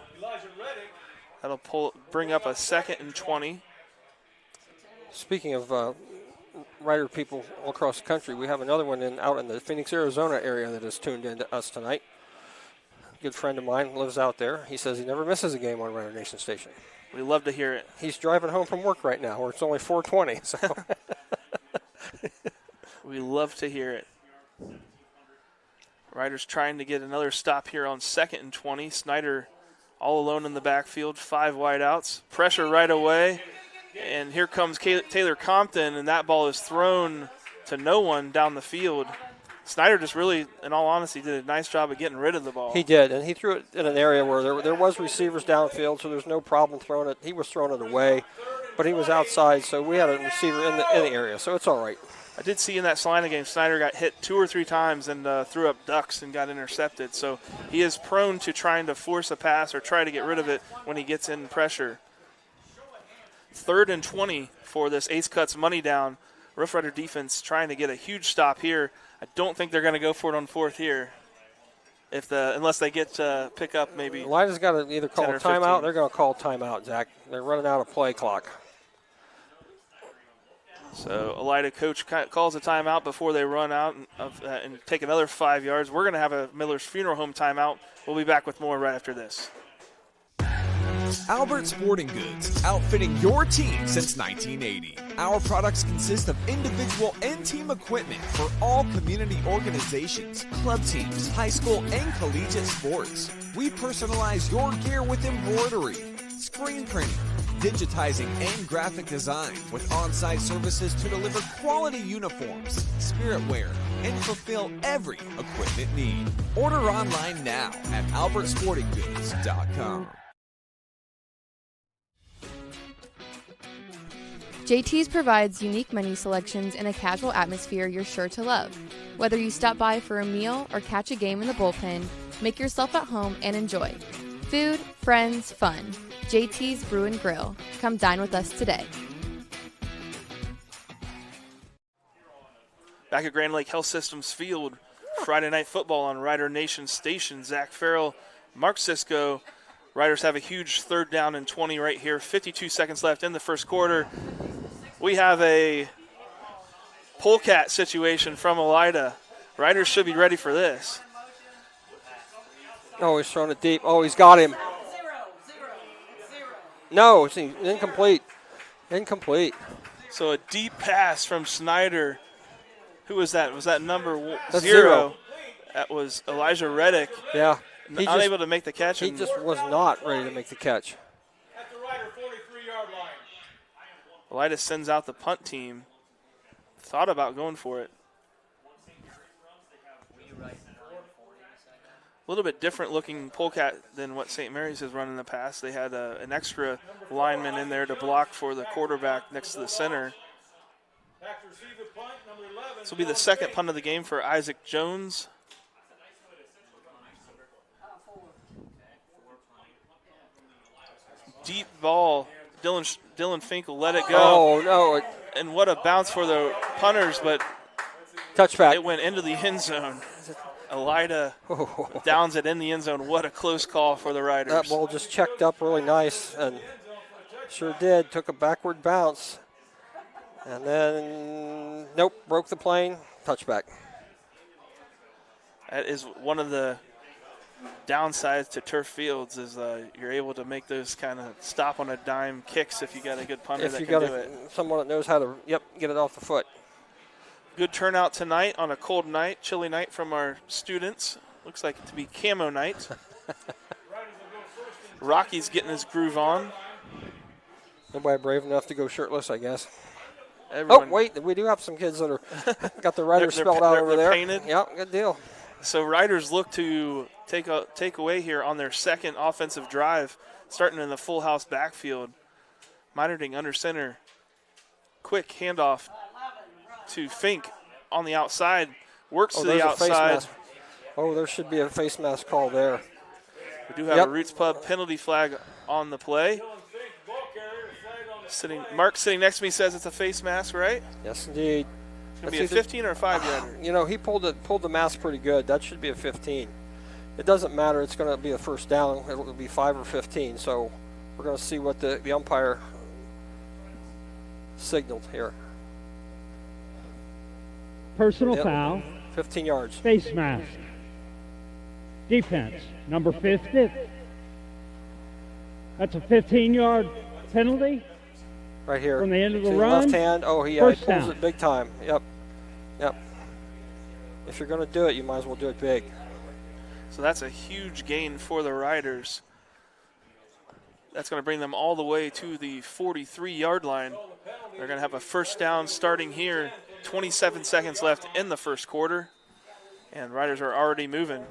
That'll bring up a 2nd and 20. Speaking of Rider people all across the country, we have another one out in the Phoenix, Arizona area that has tuned in to us tonight. A good friend of mine lives out there. He says he never misses a game on Rider Nation Station. We love to hear it. He's driving home from work right now, where it's only 4:20. So we love to hear it. Riders trying to get another stop here on 2nd and 20. Snyder all alone in the backfield, 5 wideouts. Pressure right away. And here comes Taylor Compton, and that ball is thrown to no one down the field. Snyder just really, in all honesty, did a nice job of getting rid of the ball. He did, and he threw it in an area where there was receivers downfield, so there's no problem throwing it. He was throwing it away, but he was outside, so we had a receiver in the area, so it's all right. I did see in that Salina game, Snyder got hit 2 or 3 times and threw up ducks and got intercepted. So he is prone to trying to force a pass or try to get rid of it when he gets in pressure. 3rd and 20 for this Ace Cuts money down. Roughrider defense trying to get a huge stop here. I don't think they're going to go for it on 4th here, unless they get to pick up maybe. Elida's got to either call a timeout. They're going to call timeout, Zach. They're running out of play clock. So Elida coach calls a timeout before they run out and take another 5 yards. We're going to have a Miller's Funeral Home timeout. We'll be back with more right after this. Albert Sporting Goods, outfitting your team since 1980. Our products consist of individual and team equipment for all community organizations, club teams, high school and collegiate sports. We personalize your gear with embroidery, screen printing, digitizing and graphic design with on-site services to deliver quality uniforms, spirit wear, and fulfill every equipment need. Order online now at albertsportinggoods.com. JT's provides unique menu selections in a casual atmosphere you're sure to love. Whether you stop by for a meal or catch a game in the bullpen, make yourself at home and enjoy. Food, friends, fun. JT's Brew and Grill. Come dine with us today. Back at Grand Lake Health Systems Field, Friday Night Football on Rider Nation Station. Zach Farrell, Mark Sisko. Riders have a huge 3rd down and 20 right here. 52 seconds left in the first quarter. We have a polecat situation from Elida. Riders should be ready for this. Oh, he's throwing it deep. Oh, he's got him. No, it's incomplete. Incomplete. So a deep pass from Snyder. Who was that? Was that number That's 0? That was Elijah Reddick. Yeah. Unable to make the catch. He just was not ready to make the catch. At the Rider 43-yard line. Elida sends out the punt team. Thought about going for it. A little bit different looking polecat than what St. Mary's has run in the past. They had an extra lineman in there to block for the quarterback next to the center. This will be the second punt of the game for Isaac Jones. Deep ball. Dylan Finkel let it go. Oh, no. And what a bounce for the punters, but touchback. It went into the end zone. Elida downs it in the end zone. What a close call for the Riders. That ball just checked up really nice, and sure did. Took a backward bounce. And then, nope, broke the plane. Touchback. That is one of the downsides to turf fields is you're able to make those kind of stop on a dime kicks if you got a good punter that can do it. Someone that knows how to, get it off the foot. Good turnout tonight on a cold night, chilly night from our students. Looks like it to be camo night. Rocky's getting his groove on. Nobody brave enough to go shirtless, I guess. Everyone. Oh, wait, we do have some kids that are got the Riders spelled out over there. Painted. Yeah, good deal. So Riders look to take away here on their second offensive drive, starting in the full house backfield. Meinerding under center. Quick handoff to Fink on the outside. Works to the outside. Oh, there should be a face mask call there. We do have a Roots Pub penalty flag on the play. Mark sitting next to me says it's a face mask, right? Yes, indeed. It's going to be a 15 or a 5-yarder? He pulled the mask pretty good. That should be a 15. It doesn't matter. It's going to be a first down. It'll be 5 or 15. So we're going to see what the umpire signaled here. Personal foul. 15 yards. Face mask. Defense, number 50. That's a 15-yard penalty. Right here. From the end of the to run. Left hand. Oh, he pulls it big time. Yep. If you're going to do it, you might as well do it big. So that's a huge gain for the Riders. That's going to bring them all the way to the 43-yard line. They're going to have a first down starting here. 27 seconds left in the first quarter. And Riders are already moving.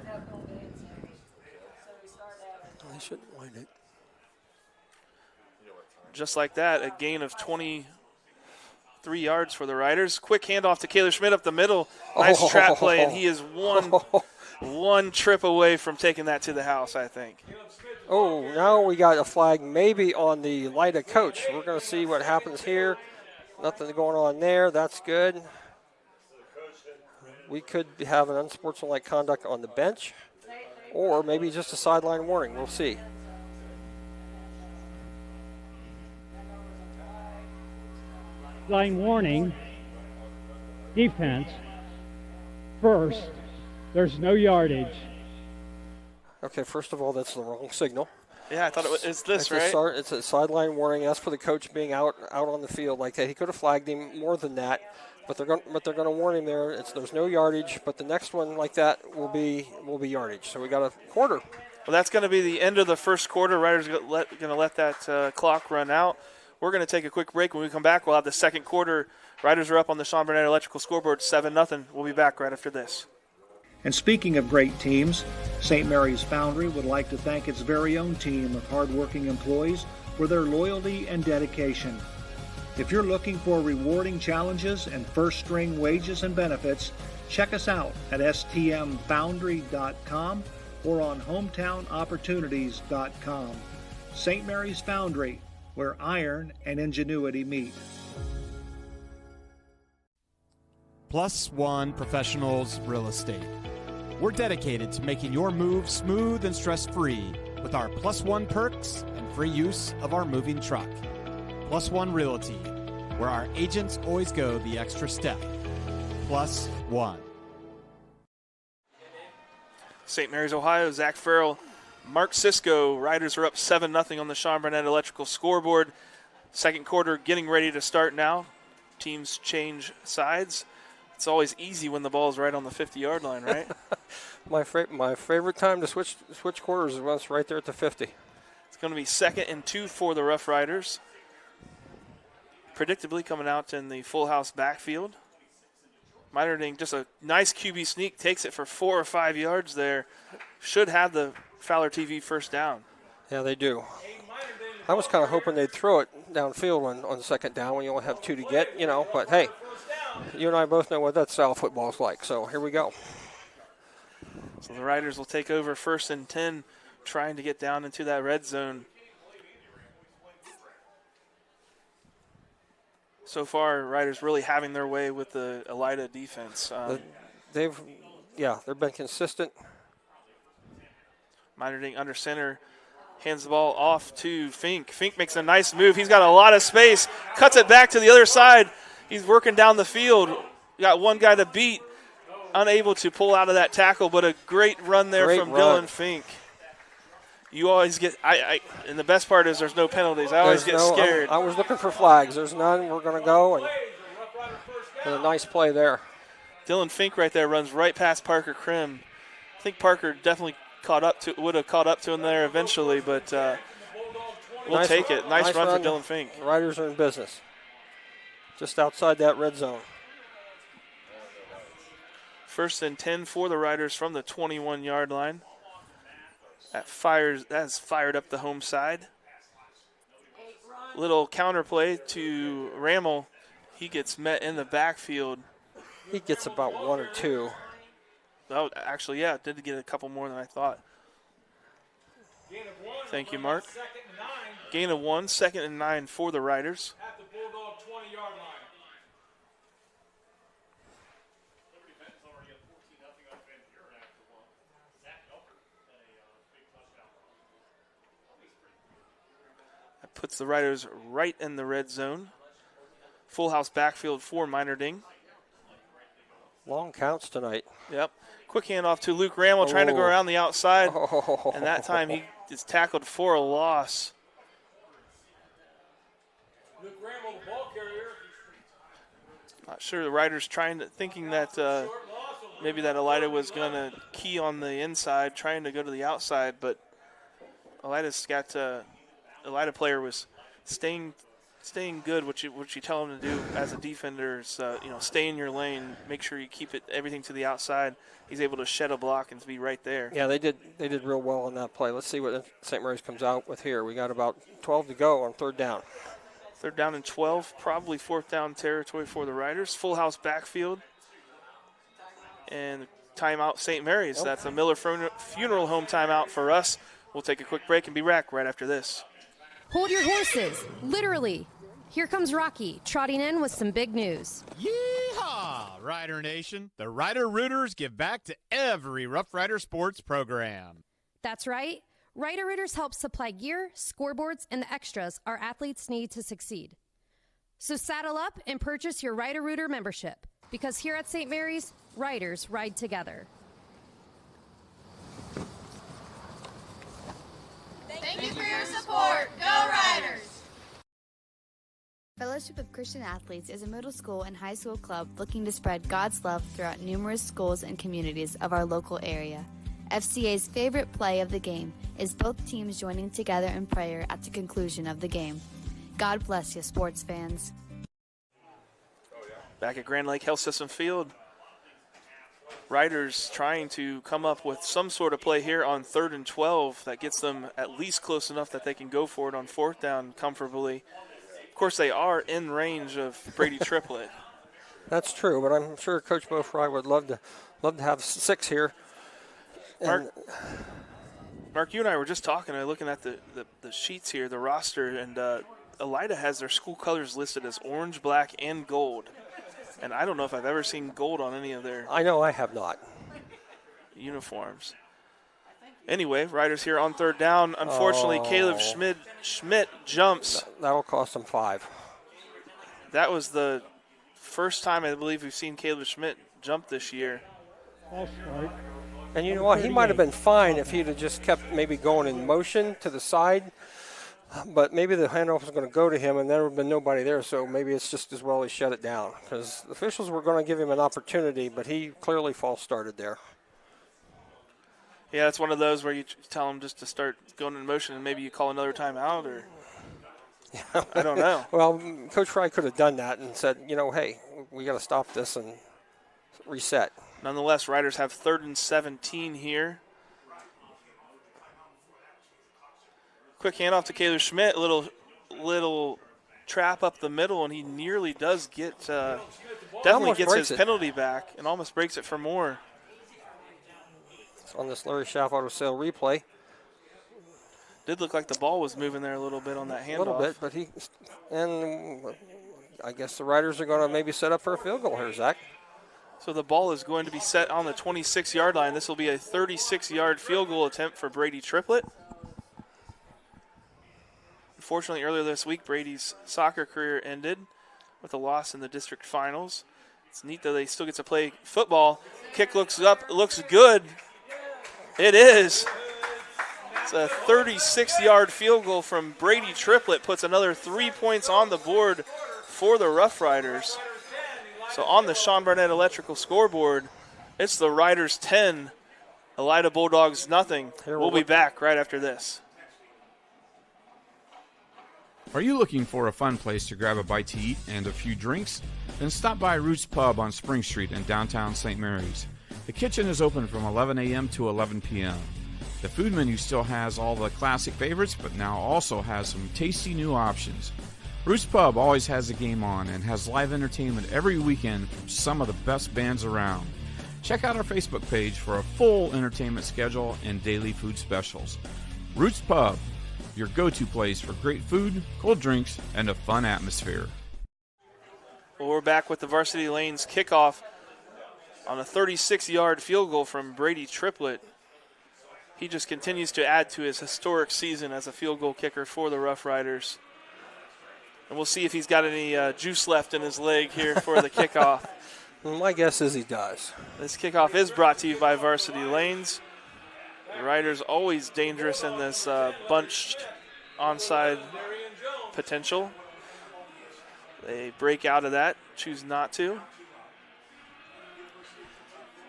They shouldn't wind it. Just like that, a gain of 23 yards for the Riders. Quick handoff to Kaler Schmidt up the middle. Nice trap play, and he is one trip away from taking that to the house, I think. Oh, now we got a flag maybe on the Elida coach. We're going to see what happens here. Nothing going on there. That's good. We could have an unsportsmanlike conduct on the bench, or maybe just a sideline warning. We'll see. line warning, defense, first, there's no yardage. Okay, first of all, that's the wrong signal. Yeah, I thought it's this, right? right? It's a sideline warning. That's for the coach being out on the field like that. He could have flagged him more than that, but they're going to warn him there. There's no yardage, but the next one like that will be yardage. So we got a quarter. Well, that's going to be the end of the first quarter. Riders going to let that clock run out. We're going to take a quick break. When we come back, we'll have the second quarter. Riders are up on the Sean Burnett Electrical scoreboard 7-0. We'll be back right after this. And speaking of great teams, St. Mary's Foundry would like to thank its very own team of hardworking employees for their loyalty and dedication. If you're looking for rewarding challenges and first-string wages and benefits, check us out at stmfoundry.com or on hometownopportunities.com. St. Mary's Foundry, where iron and ingenuity meet. Plus One Professionals Real Estate. We're dedicated to making your move smooth and stress-free with our Plus One perks and free use of our moving truck. Plus One Realty, where our agents always go the extra step. Plus One. St. Mary's, Ohio, Zach Farrell, Mark Cisco. Riders are up 7-0 on the Sean Burnett Electrical scoreboard. Second quarter getting ready to start now. Teams change sides. It's always easy when the ball's right on the 50-yard line, right? My favorite time to switch quarters is when it's right there at the 50. It's going to be 2nd and 2 for the Rough Riders. Predictably coming out in the full house backfield. Minerding, just a nice QB sneak, takes it for 4 or 5 yards there. Should have the Fowler TV first down. Yeah, they do. I was kind of hoping they'd throw it downfield on second down when you only have 2 to get, but hey, you and I both know what that style of football is like, so here we go. So the Riders will take over 1st and 10, trying to get down into that red zone. So far, Riders really having their way with the Alida defense. They've been consistent. Minerding under center, hands the ball off to Fink. Fink makes a nice move. He's got a lot of space, cuts it back to the other side. He's working down the field. Got one guy to beat, unable to pull out of that tackle, but a great run there from Dylan Fink. You always get, and the best part is there's no penalties. I always get scared. I was looking for flags. There's none. We're going to go, and a nice play there. Dylan Fink right there runs right past Parker Krim. I think Parker definitely would have caught up to him there eventually, but we'll take it. Nice run for Dylan Fink. The Riders are in business. Just outside that red zone. 1st and 10 for the Riders from the 21-yard line. That has fired up the home side. Little counter play to Rammel. He gets met in the backfield. He gets about 1 or 2. Oh, actually, yeah, did get a couple more than I thought. Thank you, Mark. Gain of 1, 2nd and 9 for the Riders. At the Bulldog 20-yard line. That puts the Riders right in the red zone. Full house backfield for Minerding. Long counts tonight. Yep. Quick handoff to Luke Rammel trying to go around the outside. And that time he is tackled for a loss. Luke Rammel, the ball carrier. Not sure the Riders thinking that maybe that Alida was going to key on the inside, trying to go to the outside, but Alida player was staying good. What you tell him to do as a defender is stay in your lane, make sure you keep everything to the outside. He's able to shed a block and to be right there. Yeah, they did real well on that play. Let's see what St. Mary's comes out with here. We got about 12 to go on 3rd down. 3rd down and 12, probably 4th down territory for the Riders. Full house backfield. And timeout St. Mary's. Nope. That's a Miller Funeral Home timeout for us. We'll take a quick break and be back right after this. Hold your horses, literally. Here comes Rocky, trotting in with some big news. Yeehaw, Rider Nation. The Rider Rooters give back to every Rough Rider sports program. That's right. Rider Rooters help supply gear, scoreboards, and the extras our athletes need to succeed. So saddle up and purchase your Rider-Rooter membership, because here at St. Mary's, riders ride together. Thank you for your support. Go Riders! Fellowship of Christian Athletes is a middle school and high school club looking to spread God's love throughout numerous schools and communities of our local area. FCA's favorite play of the game is both teams joining together in prayer at the conclusion of the game. God bless you, sports fans. Back at Grand Lake Health System Field, Riders trying to come up with some sort of play here on 3rd and 12 that gets them at least close enough that they can go for it on 4th down comfortably. Of course, they are in range of Brady Triplett. That's true, but I'm sure Coach Bo Fry would love to have 6 here. Mark, you and I were just talking, looking at the sheets here, the roster, and Elida has their school colors listed as orange, black, and gold. And I don't know if I've ever seen gold on any of their I know I have not. uniforms. Anyway, Riders here on 3rd down. Unfortunately, Caleb Schmidt jumps. That'll cost them 5. That was the first time I believe we've seen Caleb Schmidt jump this year. And you know what? He might have been fine if he'd have just kept maybe going in motion to the side. But maybe the handoff was going to go to him, and there would have been nobody there, so maybe it's just as well he shut it down. Because the officials were going to give him an opportunity, but he clearly false started there. Yeah, it's one of those where you tell him just to start going in motion, and maybe you call another timeout, or I don't know. Well, Coach Fry could have done that and said, hey, we got to stop this and reset. Nonetheless, Riders have 3rd and 17 here. Quick handoff to Caleb Schmidt, little trap up the middle, and he nearly does get, definitely gets his penalty back and almost breaks it for more. It's on this Larry Schaff auto sale replay. Did look like the ball was moving there a little bit on that handoff. A little bit, but and I guess the Riders are going to maybe set up for a field goal here, Zach. So the ball is going to be set on the 26-yard line. This will be a 36-yard field goal attempt for Brady Triplett. Unfortunately, earlier this week, Brady's soccer career ended with a loss in the district finals. It's neat that they still get to play football. Kick looks up, looks good. It is. It's a 36-yard field goal from Brady Triplett, puts another 3 points on the board for the Roughriders. So on the Sean Barnett Electrical scoreboard, it's the Riders 10, Elida Bulldogs nothing. We'll be back right after this. Are you looking for a fun place to grab a bite to eat and a few drinks? Then stop by Roots Pub on Spring Street in downtown St. Mary's. The kitchen is open from 11 a.m. to 11 p.m. The food menu still has all the classic favorites, but now also has some tasty new options. Roots Pub always has a game on and has live entertainment every weekend from some of the best bands around. Check out our Facebook page for a full entertainment schedule and daily food specials. Roots Pub, your go-to place for great food, cold drinks, and a fun atmosphere. Well, we're back with the Varsity Lanes kickoff on a 36-yard field goal from Brady Triplett. He just continues to add to his historic season as a field goal kicker for the Roughriders. And we'll see if he's got any juice left in his leg here for the kickoff. My guess is he does. This kickoff is brought to you by Varsity Lanes. The Riders always dangerous in this bunched onside potential. They break out of that, choose not to.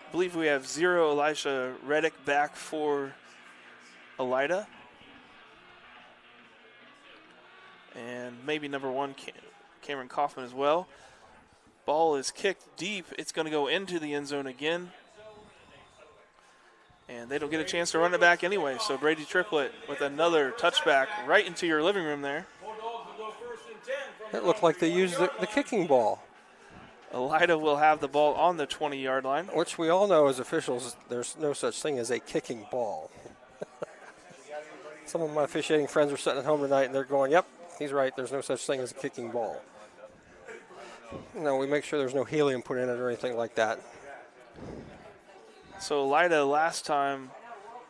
I believe we have 0 Elisha Reddick back for Alida. And maybe number 1, Cameron Kaufman as well. Ball is kicked deep. It's going to go into the end zone again. And they don't get a chance to run it back anyway. So Brady Triplett with another touchback right into your living room there. It looked like they used the kicking ball. Elida will have the ball on the 20-yard line. Which we all know as officials, there's no such thing as a kicking ball. Some of my officiating friends are sitting at home tonight and they're going, yep, he's right, there's no such thing as a kicking ball. We make sure there's no helium put in it or anything like that. So Elida last time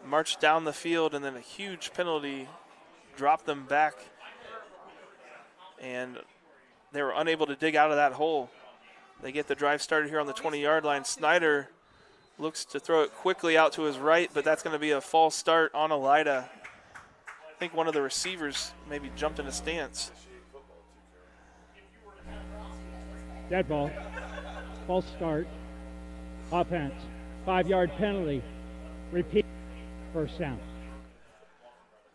marched down the field and then a huge penalty dropped them back. And they were unable to dig out of that hole. They get the drive started here on the 20-yard line. Snyder looks to throw it quickly out to his right, but that's going to be a false start on Alida. I think one of the receivers maybe jumped in a stance. Dead ball. False start. Offense. 5-yard penalty. Repeat. First down.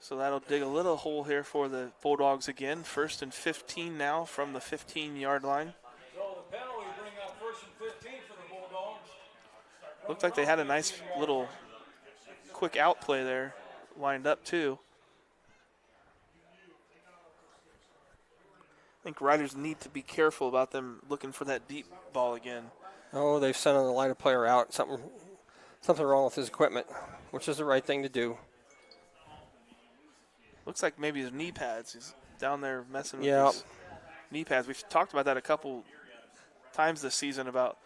So that'll dig a little hole here for the Bulldogs again. 1st and 15 now from the 15-yard line. So the penalty bring up 1st and 15 for the Bulldogs. Looked like they had a nice little quick out play there lined up too. I think Riders need to be careful about them looking for that deep ball again. Oh, they've sent an Alida player out. Something wrong with his equipment, which is the right thing to do. Looks like maybe his knee pads. He's down there messing with Yeah. his knee pads. We've talked about that a couple times this season about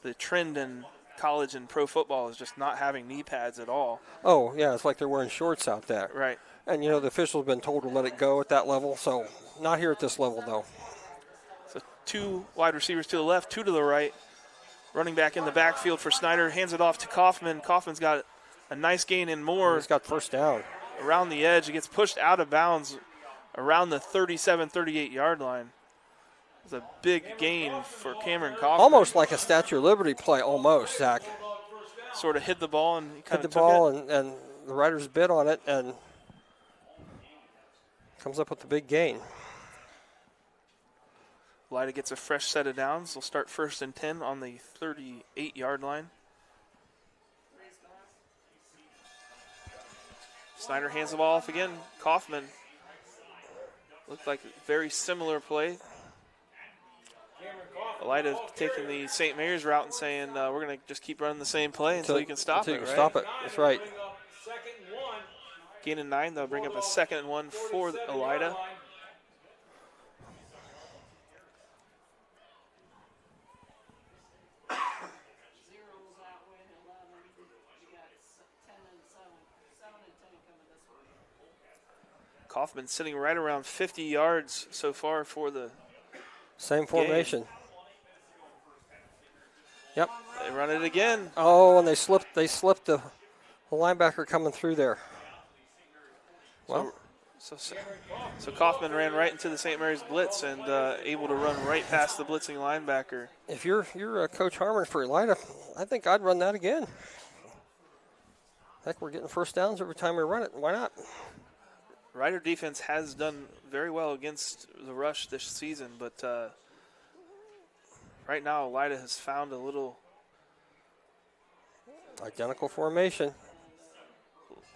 the trend in college and pro football is just not having knee pads at all. Oh, yeah, it's like they're wearing shorts out there. Right. And, the officials have been told to let it go at that level, so not here at this level, though. So 2 wide receivers to the left, 2 to the right. Running back in the backfield for Snyder, hands it off to Kaufman. Kaufman's got a nice gain and more. He's got first down. Around the edge. It gets pushed out of bounds around the 37, 38-yard line. It's a big gain for Cameron Kaufman. Almost like a Statue of Liberty play, almost, Zach. Sort of hit the ball and he kind Hit of the ball, and the Riders bid on it, and comes up with the big gain. Alida gets a fresh set of downs. They'll start 1st and 10 on the 38-yard line. Snyder hands the ball off again. Kaufman. Looked like a very similar play. Alida taking the St. Mary's route and saying, we're going to just keep running the same play until you can stop it, right? Stop it. That's right. Gain of 9. They'll bring up a 2nd and 1 for Alida. Kaufman sitting right around 50 yards so far for the same formation. Yep. They run it again. Oh, and they slipped the linebacker coming through there. Well, so Kaufman ran right into the St. Mary's blitz and able to run right past the blitzing linebacker. If you're Coach Harmon for Elida, I think I'd run that again. Heck, we're getting first downs every time we run it. Why not? Rider defense has done very well against the rush this season, but right now Alida has found a little identical formation.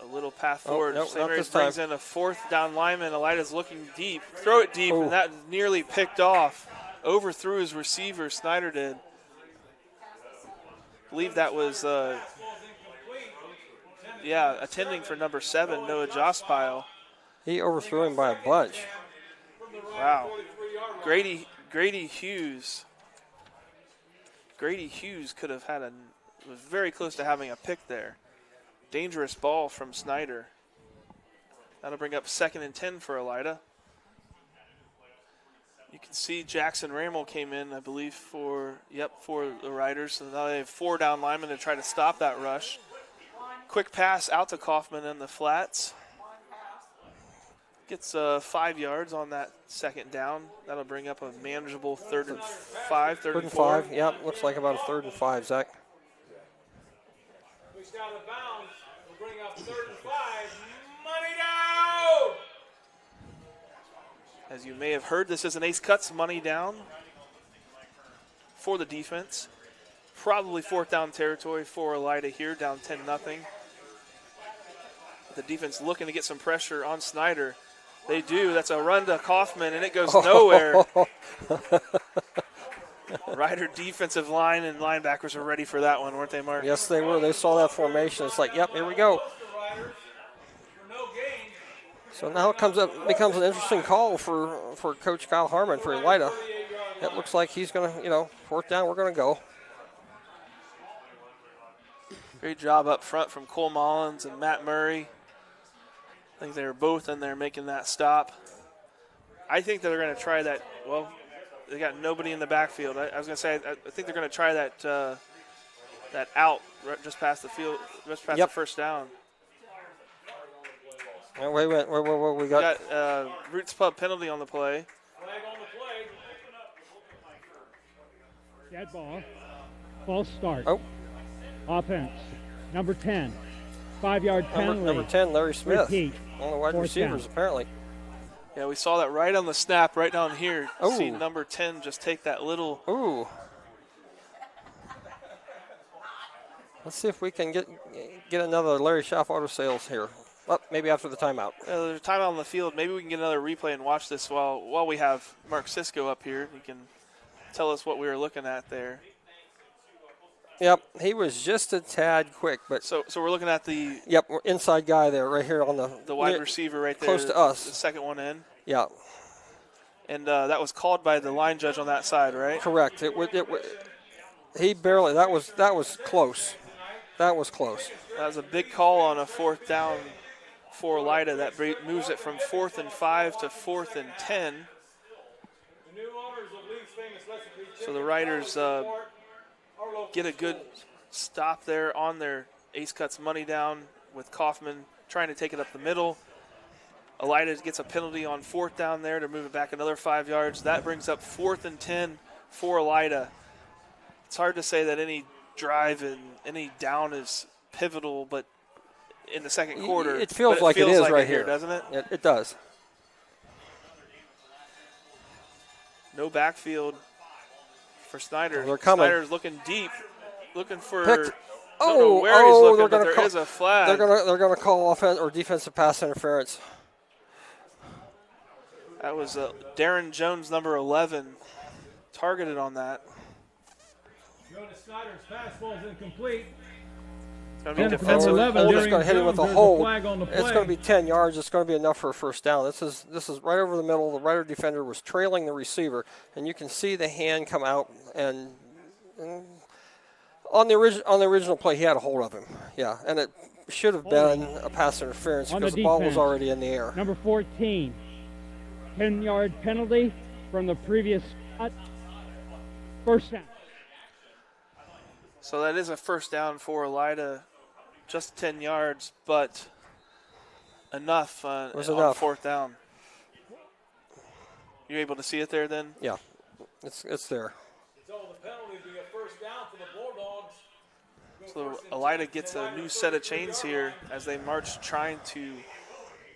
A little path forward. Nope, St. Mary's brings in a 4th down lineman. Alida's looking deep. Throw it deep, and that nearly picked off. Overthrew his receiver, Snyder did. I believe that was, attending for number 7, Noah Jospile. He overthrew him by a bunch. Wow. Grady Hughes. Grady Hughes could have was very close to having a pick there. Dangerous ball from Snyder. That'll bring up 2nd and 10 for Alida. You can see Jackson Ramel came in, I believe, for the Riders. So now they have 4 down linemen to try to stop that rush. Quick pass out to Kaufman in the flats. Gets 5 yards on that 2nd down. That'll bring up a manageable 3rd and 5, 3rd and 4. Yep, looks like about a 3rd and 5, Zach. Pushed out of bounds. We'll bring up 3rd and 5. Money down! As you may have heard, this is an Ace Cuts money down for the defense. Probably 4th down territory for Alida here, down 10-0. The defense looking to get some pressure on Snyder. They do. That's a run to Kaufman, and it goes nowhere. Rider defensive line and linebackers are ready for that one, weren't they, Mark? Yes, they were. They saw that formation. It's like, yep, here we go. So now it becomes an interesting call for Coach Kyle Harmon for Elida. It looks like he's going to, 4th down, we're going to go. Great job up front from Cole Mullins and Matt Murray. I think they were both in there making that stop. I think that they're going to try that. Well, They got nobody in the backfield. I was going to say, I think they're going to try that that out right just past the field, just past the first down. Oh, wait, we got Roots Pub penalty on the play. Dead ball. False start. Oh. Offense. Number 10. 5-yard penalty. Number 10, Larry Smith. Repeat. One of the wide receivers, apparently. Yeah, we saw that right on the snap, right down here. Oh. See number 10 just take that little. Ooh. Let's see if we can get another Larry Schaff Auto Sales here. Well, maybe after the timeout. There's a timeout on the field. Maybe we can get another replay and watch this while we have Mark Sisko up here. He can tell us what we were looking at there. Yep, he was just a tad quick, but so we're looking at the inside guy there, right here on the wide receiver right there, close to us, the second one in. Yeah, and that was called by the line judge on that side, right? Correct. He barely. That was close. That was close. That was a big call on a 4th down for Alida. That moves it from 4th and 5 to 4th and 10. So the Riders get a good stop there on their Ace Cuts money down with Kaufman trying to take it up the middle. Alida gets a penalty on 4th down there to move it back another 5 yards. That brings up 4th and 10 for Alida. It's hard to say that any drive and any down is pivotal, but in the second quarter, it feels like it is right here, doesn't it? It does. No backfield for Snyder. They're coming. Snyder's looking deep, looking for. Picked. I don't know where he's looking, but there is a flag. They're gonna call offense or defensive pass interference. That was Darren Jones, number 11, targeted on that. Jonas Snyder's pass ball is incomplete. It's going to be defensive. It's going to hit him with a hold. It's going to be 10 yards. It's going to be enough for a first down. This is right over the middle. The Rider defender was trailing the receiver, and you can see the hand come out. And on the original play, he had a hold of him. Yeah, and it should have been a pass interference because the ball was already in the air. Number 14, 10-yard penalty from the previous spot. First down. So that is a first down for Alida, just 10 yards, but enough on 4th down. You able to see it there then? Yeah, it's there. So the penalty be a first down for the Bulldogs. So Alida gets a new set of chains here as they march trying to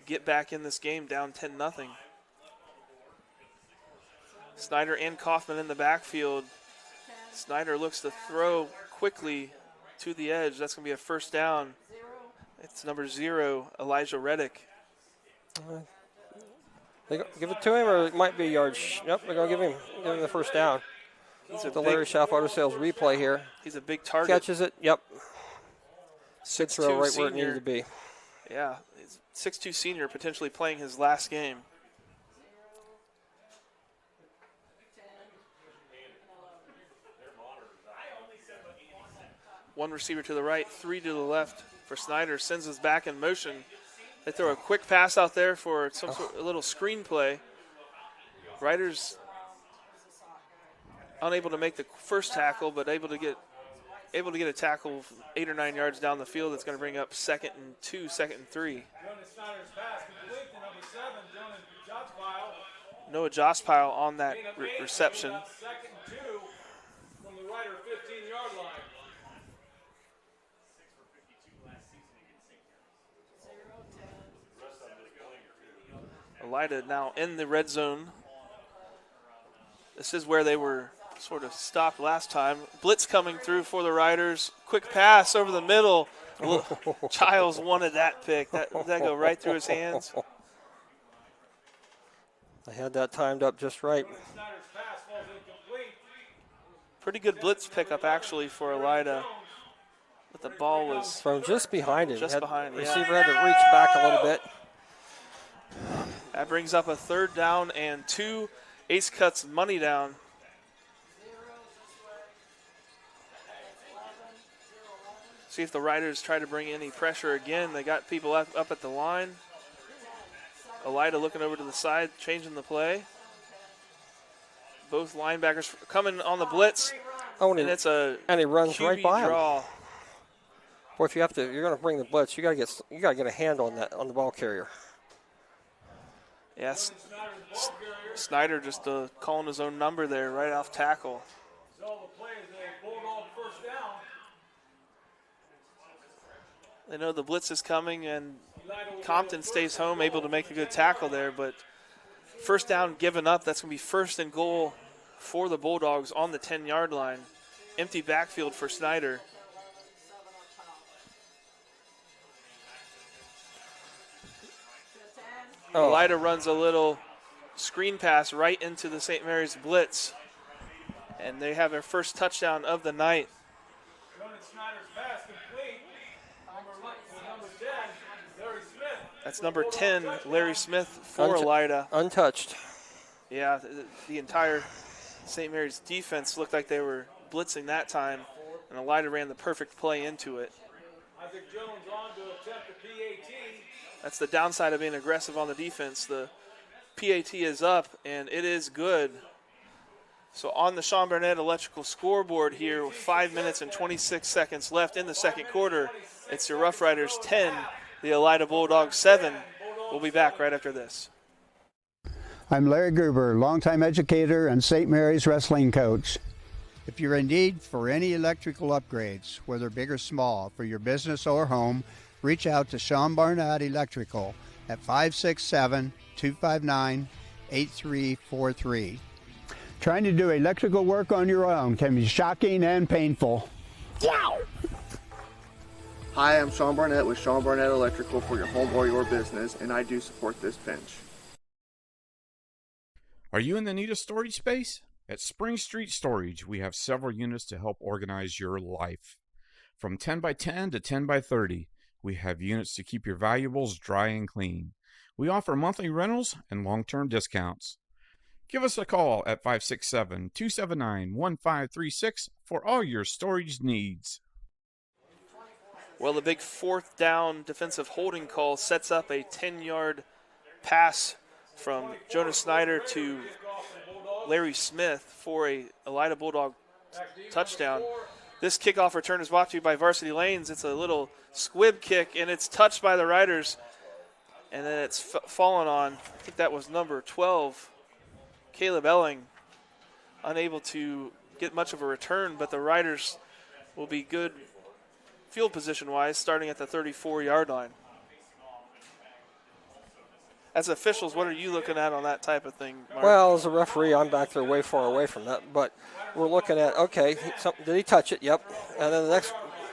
get back in this game down 10-0. Snyder and Kaufman in the backfield. Snyder looks to throw quickly to the edge. That's going to be a first down. It's number 0, Elijah Reddick. They give it to him, or it might be a yard. Yep, they're going to give him the first down. He's the Larry Schaff Auto Sales replay here. He's a big target. Catches it. Yep. 6'2" right where it needed to be. Yeah, he's 6'2" senior, potentially playing his last game. One receiver to the right, 3 to the left for Snyder. Sends us back in motion. They throw a quick pass out there for some sort of a little screen play. Riders unable to make the first tackle, but able to get a tackle 8 or 9 yards down the field. That's going to bring up 2nd and 2, 2nd and 3. Noah Jospile on that reception. 2nd and 2 from the Rider 15-yard line. Alida now in the red zone. This is where they were sort of stopped last time. Blitz coming through for the Riders. Quick pass over the middle. Childs wanted that pick. That go right through his hands. They had that timed up just right. Pretty good blitz pickup actually for Alida. But the ball was from just behind him. Receiver had to reach back a little bit. That brings up a 3rd down and 2. Ace Cuts money down. See if the Riders try to bring any pressure again. They got people up at the line. Alida looking over to the side, changing the play. Both linebackers coming on the blitz. Oh, and it's a he runs QB right by draw. him. Boy, if you're going to bring the blitz, you got to get a hand on that, on the ball carrier. Yes, Snyder just calling his own number there right off tackle. They know the blitz is coming, and Compton stays home, able to make a good tackle there, but first down given up. That's going to be first and goal for the Bulldogs on the 10-yard line. Empty backfield for Snyder. Alida runs a little screen pass right into the St. Mary's blitz, and they have their first touchdown of the night. That's number 10, Larry Smith for Alida. Untouched. Yeah, the entire St. Mary's defense looked like they were blitzing that time, and Alida ran the perfect play into it. Isaac Jones on to attempt the PAT. That's the downside of being aggressive on the defense. The PAT is up, and it is good. So on the Sean Burnett Electrical scoreboard here with 5 minutes and 26 seconds left in the second quarter, it's your Rough Riders 10, the Alida Bulldogs 7. We'll be back right after this. I'm Larry Gruber, longtime educator and St. Mary's wrestling coach. If you're in need for any electrical upgrades, whether big or small, for your business or home, reach out to Sean Barnett Electrical at 567-259-8343. Trying to do electrical work on your own can be shocking and painful. Wow! Hi, I'm Sean Barnett with Sean Barnett Electrical for your home or your business, and I do support this bench. Are you in the need of storage space? At Spring Street Storage, we have several units to help organize your life. From 10 by 10 to 10 by 30, we have units to keep your valuables dry and clean. We offer monthly rentals and long-term discounts. Give us a call at 567-279-1536 for all your storage needs. Well, the big fourth down defensive holding call sets up a 10-yard pass from Jonas Snyder to Larry Smith for a Alida Bulldog touchdown. This kickoff return is brought to you by Varsity Lanes. It's a little squib kick, and it's touched by the Riders, and then it's fallen on. I think that was number 12, Caleb Elling, unable to get much of a return, but the Riders will be good field position-wise, starting at the 34-yard line. As officials, what are you looking at on that type of thing, Mark? Well, as a referee, I'm back there way far away from that, but we're looking at, okay, did he touch it? Yep. And then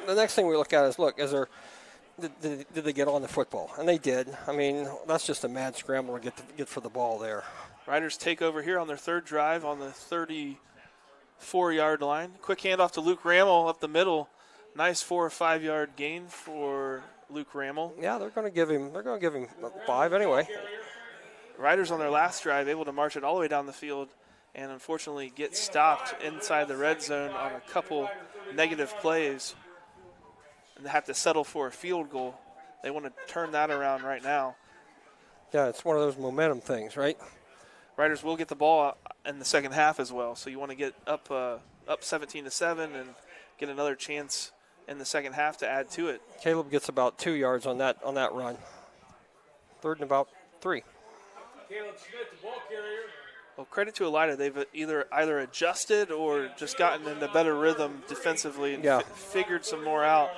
the next thing we look at is, look, did they get on the football? And they did. I mean, that's just a mad scramble to get for the ball there. Riders take over here on their third drive on the 34-yard line. Quick handoff to Luke Rammel up the middle. Nice 4 or 5 yard gain for Luke Rammel. Yeah, they're going to give him 5 anyway. Riders on their last drive able to march it all the way down the field and unfortunately get stopped inside the red zone on a couple negative plays and they have to settle for a field goal. They want to turn that around right now. Yeah, it's one of those momentum things, right? Riders will get the ball in the second half as well, so you want to get up 17-7 and get another chance in the second half to add to it. Caleb gets about 2 yards on that run. Third and about 3. Caleb Smith, the ball carrier. Well, credit to Alida. They've either adjusted or just gotten into better rhythm defensively and figured some more out.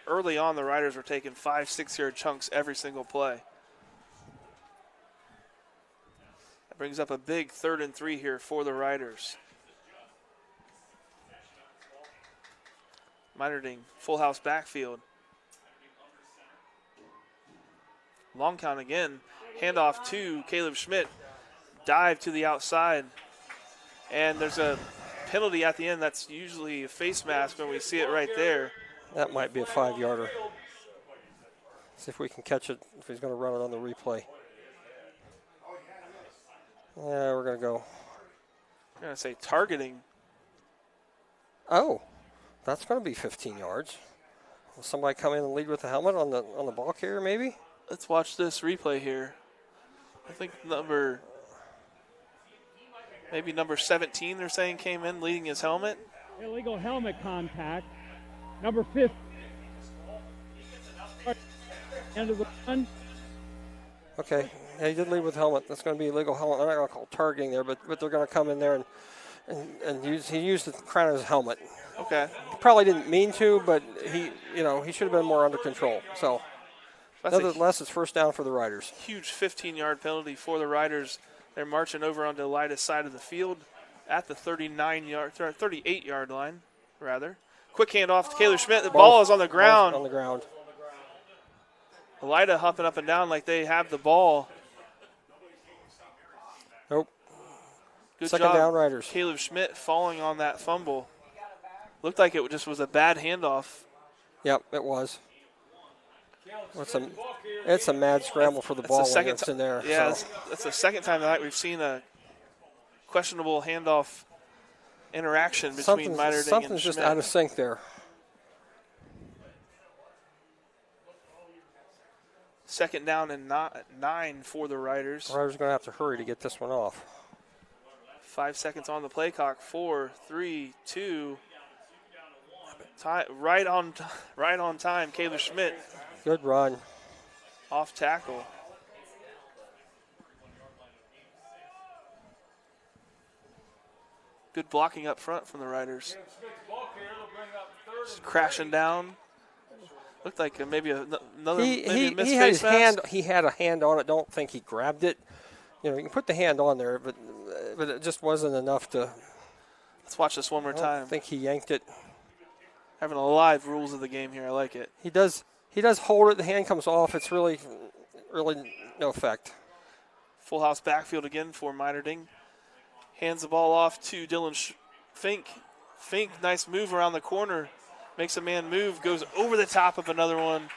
Early on, the Riders were taking 5-6 yard chunks every single play. That brings up a big 3rd and 3 here for the Riders. Minerding, full house backfield. Long count again. Handoff to Caleb Schmidt. Dive to the outside. And there's a penalty at the end. That's usually a face mask when we see it right there. That might be a 5-yarder. See if we can catch it, if he's going to run it on the replay. Yeah, we're going to go. I'm going to say targeting. Oh. That's going to be 15 yards. Will somebody come in and lead with the helmet on the ball carrier, maybe? Let's watch this replay here. I think number Maybe number 17, they're saying, came in leading his helmet. Illegal helmet contact. Number 50. End of the run. Okay, yeah, he did lead with helmet. That's going to be illegal helmet. I'm not going to call targeting there, but they're going to come in there and he used the crown of his helmet. Okay. Probably didn't mean to, but he should have been more under control. So, nevertheless, it's first down for the Riders. Huge 15-yard penalty for the Riders. They're marching over onto Elida's side of the field at the 38-yard line, rather. Quick handoff to Caleb Schmidt. The ball is on the ground. On the ground. Elida hopping up and down like they have the ball. Nope. Good Second job, down, Riders. Caleb Schmidt falling on that fumble. Looked like it just was a bad handoff. Yep, it was. It's a mad scramble for the ball when it's in there. Yeah, so. that's the second time tonight we've seen a questionable handoff interaction between Meiterding and Schmidt. Something's just out of sync there. Second down and 9 for the Riders. The Riders are going to have to hurry to get this one off. 5 seconds on the play clock. 4, 3, 2. Right on time. Caleb Schmidt. Good run. Off tackle. Good blocking up front from the Riders. Just crashing down. Looked like maybe another he missed had face his mask. hand. He had a hand on it. Don't think he grabbed it. You know, you can put the hand on there, but it just wasn't enough to. Let's watch this one more time. I think he yanked it. Having a live rules of the game here. I like it. He does hold it. The hand comes off. It's really no effect. Full house backfield again for Meiterding. Hands the ball off to Dylan Fink. Fink, nice move around the corner. Makes a man move, goes over the top of another one.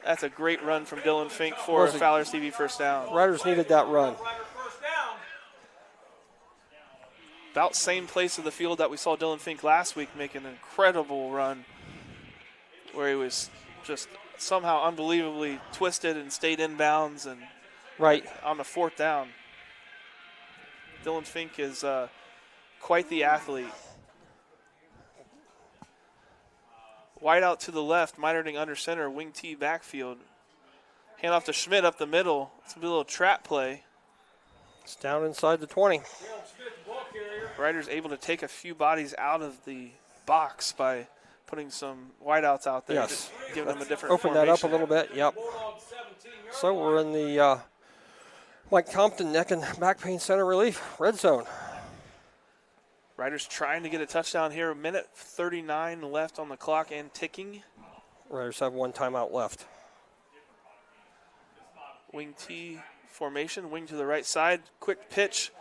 That's a great run from Dylan Fink for a Fowler's TV first down. Riders needed that run. About same place of the field that we saw Dylan Fink last week make an incredible run where he was just somehow unbelievably twisted and stayed in bounds and right on the fourth down. Dylan Fink is quite the athlete. Wide out to the left, Meiterding under center, wing T backfield. Hand off to Schmidt up the middle. It's a little trap play. It's down inside the 20. Riders able to take a few bodies out of the box by putting some wideouts out there. Yes. Giving them a different Open formation. that up a little bit, yep. So we're in the Mike Compton neck and back pain center relief, red zone. Riders trying to get a touchdown here. 1:39 left on the clock and ticking. Riders have one timeout left. Wing T formation, wing to the right side. Quick pitch.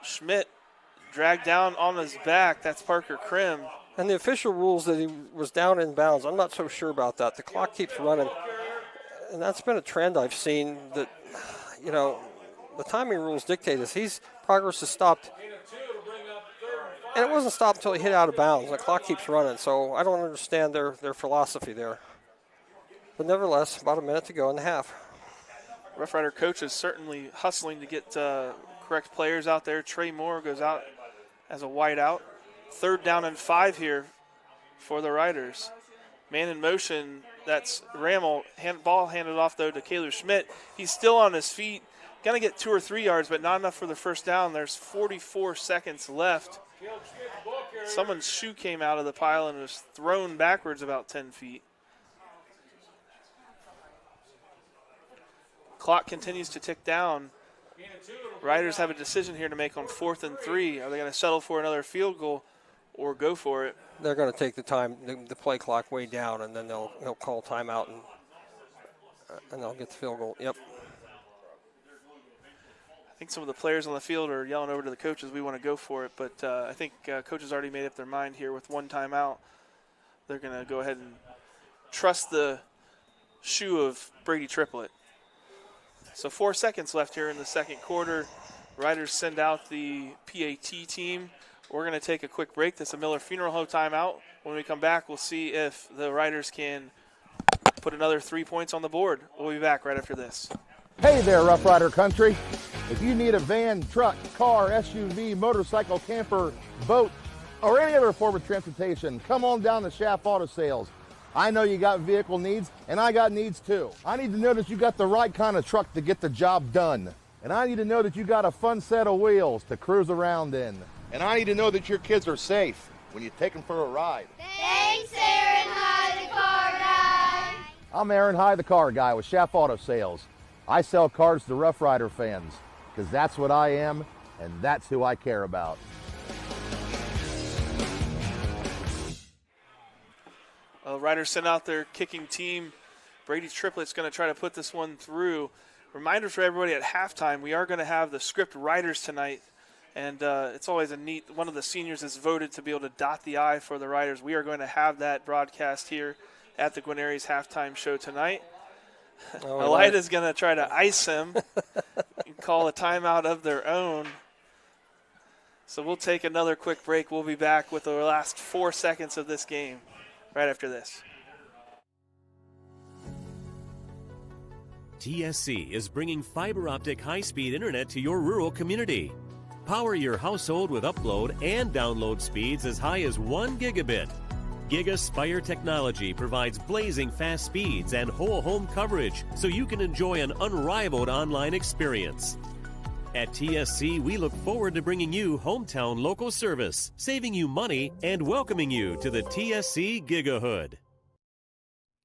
Schmidt dragged down on his back. That's Parker Krim. And the official rules that he was down in bounds, I'm not so sure about that. The clock keeps running. And that's been a trend I've seen that, the timing rules dictate this. Progress is stopped. And it wasn't stopped until he hit out of bounds. The clock keeps running, so I don't understand their philosophy there. But nevertheless, about a minute to go in the half. Rough Rider coach is certainly hustling to get correct players out there. Trey Moore goes out as a wide out. 3rd down and 5 here for the Riders. Man in motion, that's Rammel. Ball handed off, though, to Caleb Schmidt. He's still on his feet. Going to get 2 or 3 yards, but not enough for the first down. There's 44 seconds left. Someone's shoe came out of the pile and was thrown backwards about 10 feet. Clock continues to tick down. Riders have a decision here to make on 4th and 3. Are they going to settle for another field goal or go for it? They're going to take the time, the play clock way down, and then they'll call timeout and they'll get the field goal. Yep. I think some of the players on the field are yelling over to the coaches, we want to go for it, but I think coaches already made up their mind here with one timeout. They're going to go ahead and trust the shoe of Brady Triplett. So 4 seconds left here in the second quarter. Riders send out the PAT team. We're going to take a quick break. That's a Miller Funeral Home timeout. When we come back, we'll see if the Riders can put another 3 points on the board. We'll be back right after this. Hey there, Rough Rider Country. If you need a van, truck, car, SUV, motorcycle, camper, boat, or any other form of transportation, come on down to Schaff Auto Sales. I know you got vehicle needs, and I got needs too. I need to know that you got the right kind of truck to get the job done. And I need to know that you got a fun set of wheels to cruise around in. And I need to know that your kids are safe when you take them for a ride. Thanks, Aaron High, the car guy. I'm Aaron High, the car guy with Schaff Auto Sales. I sell cars to Roughrider fans, because that's what I am, and that's who I care about. Riders sent out their kicking team. Brady Triplett's going to try to put this one through. Reminder for everybody at halftime, we are going to have the script writers tonight. And it's always a neat, one of the seniors is voted to be able to dot the I for the Riders. We are going to have that broadcast here at the Guarneri's halftime show tonight. Elida's going to try to ice him and call a timeout of their own. So we'll take another quick break. We'll be back with the last 4 seconds of this game right after this. TSC is bringing fiber optic high-speed internet to your rural community. Power your household with upload and download speeds as high as 1 gigabit. GigaSpire technology provides blazing fast speeds and whole home coverage so you can enjoy an unrivaled online experience. At TSC, we look forward to bringing you hometown local service, saving you money, and welcoming you to the TSC Gigahood.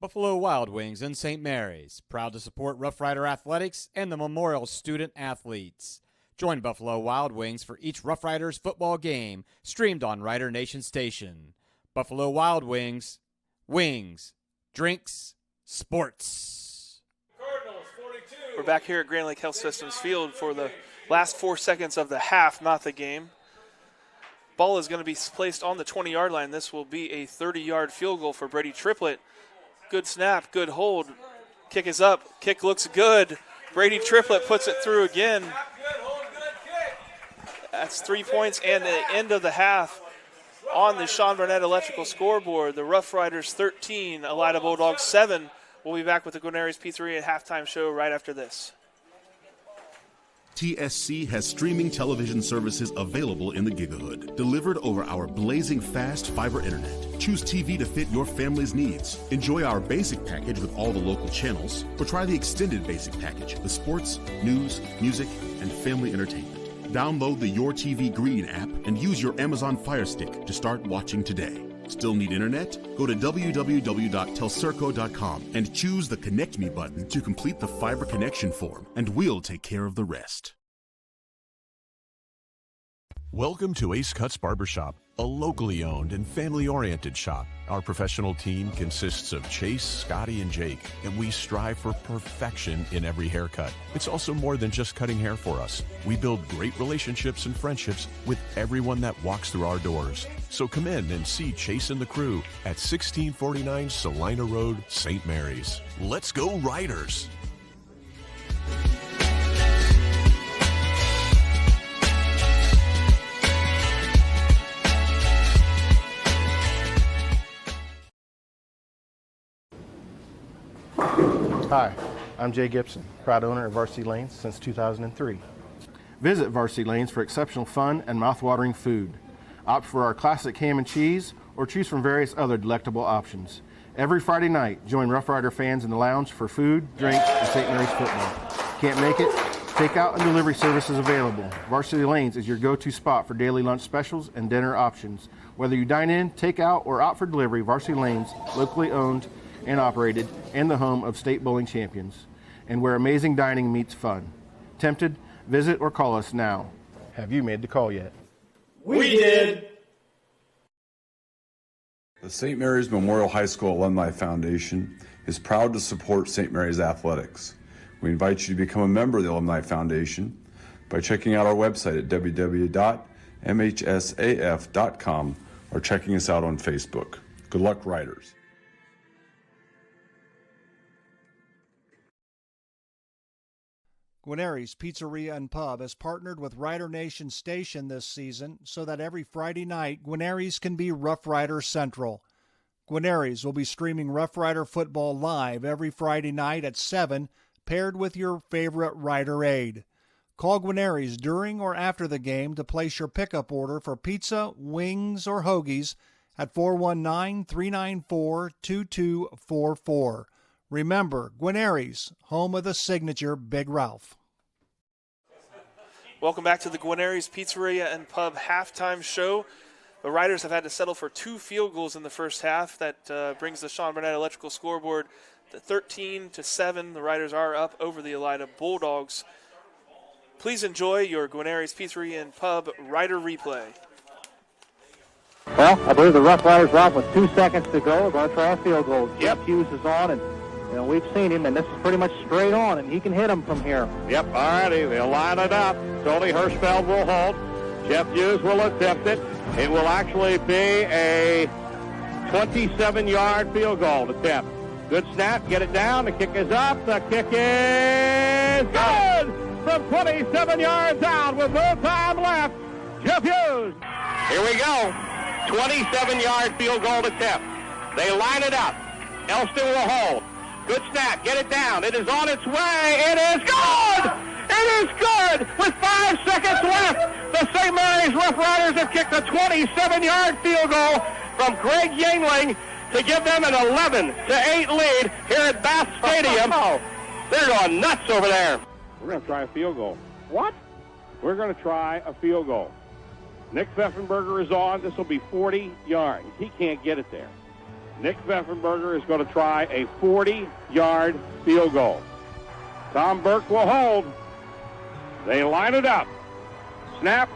Buffalo Wild Wings in St. Mary's, proud to support Roughrider Athletics and the Memorial Student Athletes. Join Buffalo Wild Wings for each Roughriders football game, streamed on Rider Nation Station. Buffalo Wild Wings, wings, drinks, sports. We're back here at Grand Lake Health Systems Field for the last 4 seconds of the half, not the game. Ball is going to be placed on the 20-yard line. This will be a 30-yard field goal for Brady Triplett. Good snap, good hold. Kick is up. Kick looks good. Brady Triplett puts it through again. That's 3 points and the end of the half on the Sean Burnett Electrical scoreboard. The Rough Riders 13, Alida Bulldogs 7. We'll be back with the Guarneri's Pizzeria halftime show right after this. TSC has streaming television services available in the Gigahood, delivered over our blazing fast fiber internet. Choose TV to fit your family's needs. Enjoy our basic package with all the local channels, or try the extended basic package with sports, news, music, and family entertainment. Download the Your TV Green app and use your Amazon Fire Stick to start watching today. Still need internet? Go to www.telcirco.com and choose the Connect Me button to complete the fiber connection form, and we'll take care of the rest. Welcome to Ace Cuts Barbershop, a locally owned and family-oriented shop. Our professional team consists of Chase, Scotty, and Jake, and we strive for perfection in every haircut. It's also more than just cutting hair for us. We build great relationships and friendships with everyone that walks through our doors. So come in and see Chase and the crew at 1649 Salina Road, St. Mary's. Let's go Riders! Hi, I'm Jay Gibson, proud owner of Varsity Lanes since 2003. Visit Varsity Lanes for exceptional fun and mouth-watering food. Opt for our classic ham and cheese or choose from various other delectable options. Every Friday night, join Rough Rider fans in the lounge for food, drinks, and St. Mary's football. Can't make it? Takeout and delivery services available. Varsity Lanes is your go-to spot for daily lunch specials and dinner options. Whether you dine in, take out, or opt for delivery, Varsity Lanes, locally owned and operated, and the home of state bowling champions, and where amazing dining meets fun. Tempted? Visit or call us now. Have you made the call yet? We did! The St. Mary's Memorial High School Alumni Foundation is proud to support St. Mary's athletics. We invite you to become a member of the Alumni Foundation by checking out our website at www.mhsaf.com or checking us out on Facebook. Good luck, Riders. Guarneri's Pizzeria and Pub has partnered with Rider Nation Station this season so that every Friday night, Guarneri's can be Rough Rider Central. Guarneri's will be streaming Rough Rider football live every Friday night at 7, paired with your favorite Rider aid. Call Guarneri's during or after the game to place your pickup order for pizza, wings, or hoagies at 419-394-2244. Remember, Guarneri's, home of the signature Big Ralph. Welcome back to the Guarneri's Pizzeria and Pub halftime show. The Riders have had to settle for 2 field goals in the first half. That brings the Sean Burnett Electrical scoreboard to 13-7. The Riders are up over the Elida Bulldogs. Please enjoy your Guarneri's Pizzeria and Pub Rider replay. Well, I believe the Rough Riders are off with 2 seconds to go. We're going to try a field goal. Jeff Hughes is on, and we've seen him, and this is pretty much straight on, and he can hit them from here. Yep, all righty. They'll line it up. Tony Hirschfeld will hold. Jeff Hughes will attempt it. It will actually be a 27-yard field goal attempt. Good snap. Get it down. The kick is up. The kick is good from 27 yards out with no time left. Jeff Hughes. Here we go. 27-yard field goal attempt. They line it up. Elston will hold. Good snap. Get it down. It is on its way. It is good! It is good! With 5 seconds left, the St. Mary's Rough Riders have kicked a 27-yard field goal from Greg Yingling to give them an 11-8 lead here at Bath Stadium. They're going nuts over there. We're going to try a field goal. What? We're going to try a field goal. Nick Pfeffenberger is on. This will be 40 yards. He can't get it there. Nick Pfeffenberger is going to try a 40-yard field goal. Tom Burke will hold. They line it up. Snap.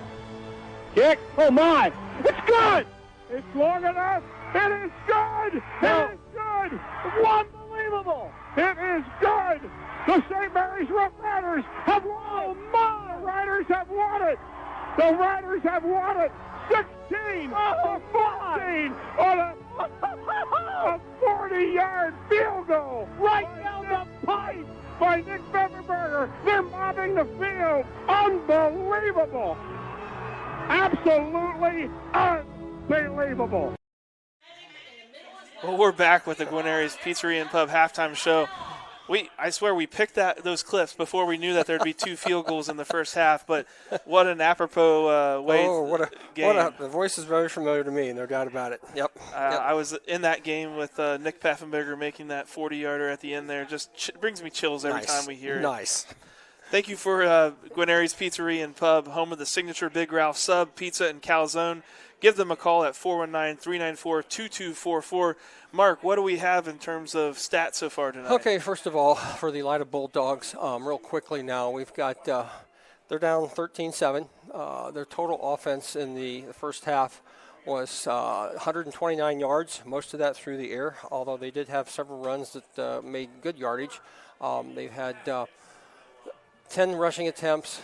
Kick. Oh, my. It's good. It's long enough. It is good. It is good. Unbelievable. It is good. The St. Mary's Rough Riders have won. Oh, my. The Riders have won it. The Riders have won it. 16 to 14 on a 40-yard field goal. Right down the pipe by Nick Pfeffenberger. They're mobbing the field. Unbelievable. Absolutely unbelievable. Well, we're back with the Guarneri's Pizzeria and Pub halftime show. I swear we picked those clips before we knew that there'd be 2 field goals in the first half, but what an apropos way game. The voice is very familiar to me, no doubt about it. Yep. I was in that game with Nick Pfeffenberger making that 40-yarder at the end there. Just brings me chills every time we hear it. Nice. Thank you for Guarneri's Pizzeria and Pub, home of the signature Big Ralph sub, pizza, and calzone. Give them a call at 419-394-2244. Mark, what do we have in terms of stats so far tonight? Okay, first of all, for the Elida Bulldogs, real quickly now, we've got they're down 13-7. Their total offense in the first half was 129 yards, most of that through the air, although they did have several runs that made good yardage. They've had 10 rushing attempts,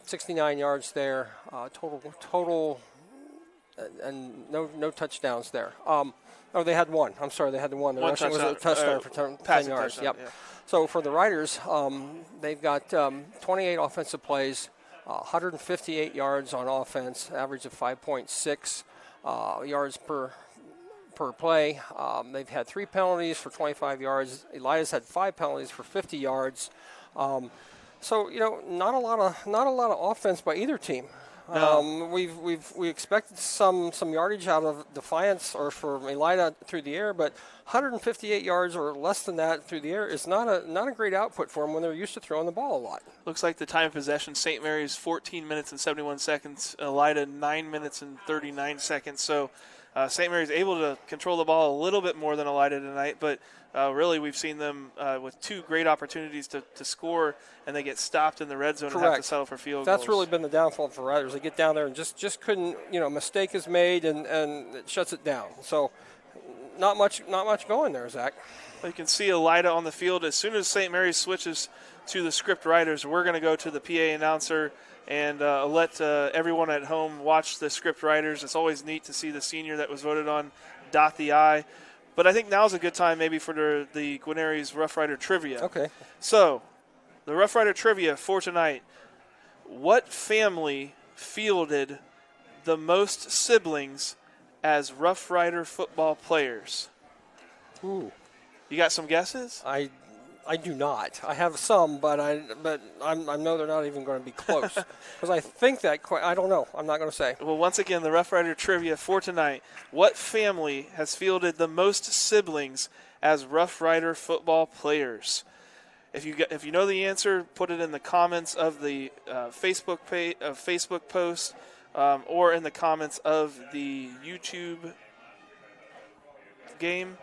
69 yards there, total, and no touchdowns there. They had one. I'm sorry, they had the one. The rushing was a touchdown for 10 yards. Touchdown, yep. Yeah. So for the Riders, they've got 28 offensive plays, 158 yards on offense, average of 5.6 yards per play. They've had 3 penalties for 25 yards. Elida's had 5 penalties for 50 yards. So not a lot of offense by either team. No. We expected some yardage out of Defiance or for Elida through the air, but 158 yards or less than that through the air is not a great output for them when they're used to throwing the ball a lot. Looks like the time of possession, St. Mary's 14 minutes and 71 seconds, Elida 9 minutes and 39 seconds. So St. Mary's able to control the ball a little bit more than Elida tonight, but really we've seen them with 2 great opportunities to score, and they get stopped in the red zone. Correct. And have to settle for field goals. That's really been the downfall for Riders. They get down there and just couldn't, mistake is made and it shuts it down. So not much going there, Zach. You can see Elida on the field. As soon as St. Mary's switches to the script writers, we're going to go to the PA announcer and let everyone at home watch the script writers. It's always neat to see the senior that was voted on dot the I. But I think now's a good time maybe for the Guarneri's Rough Rider trivia. Okay. So, the Rough Rider trivia for tonight. What family fielded the most siblings as Rough Rider football players? Ooh. You got some guesses? I I do not. I have some, but I know they're not even going to be close. Because I think that I don't know. I'm not going to say. Well, once again, the Roughrider trivia for tonight. What family has fielded the most siblings as Roughrider football players? If you know the answer, put it in the comments of the Facebook post or in the comments of the YouTube game.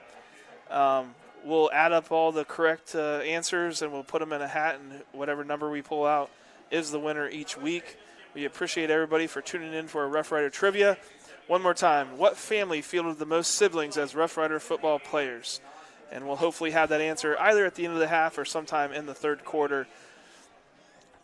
We'll add up all the correct answers, and we'll put them in a hat, and whatever number we pull out is the winner each week. We appreciate everybody for tuning in for a Roughrider trivia. One more time, what family fielded the most siblings as Roughrider football players? And we'll hopefully have that answer either at the end of the half or sometime in the third quarter.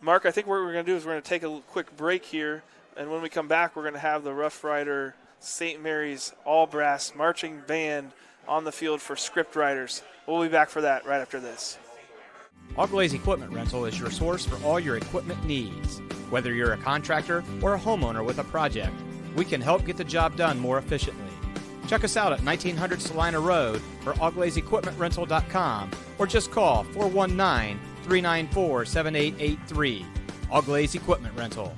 Mark, I think what we're going to do is we're going to take a quick break here, and when we come back, we're going to have the Roughrider St. Mary's All-Brass Marching Band on the field for script writers. We'll be back for that right after this. Auglaize Equipment Rental is your source for all your equipment needs. Whether you're a contractor or a homeowner with a project, we can help get the job done more efficiently. Check us out at 1900 Salina Road or auglaizeequipmentrental.com or just call 419-394-7883. Auglaize Equipment Rental.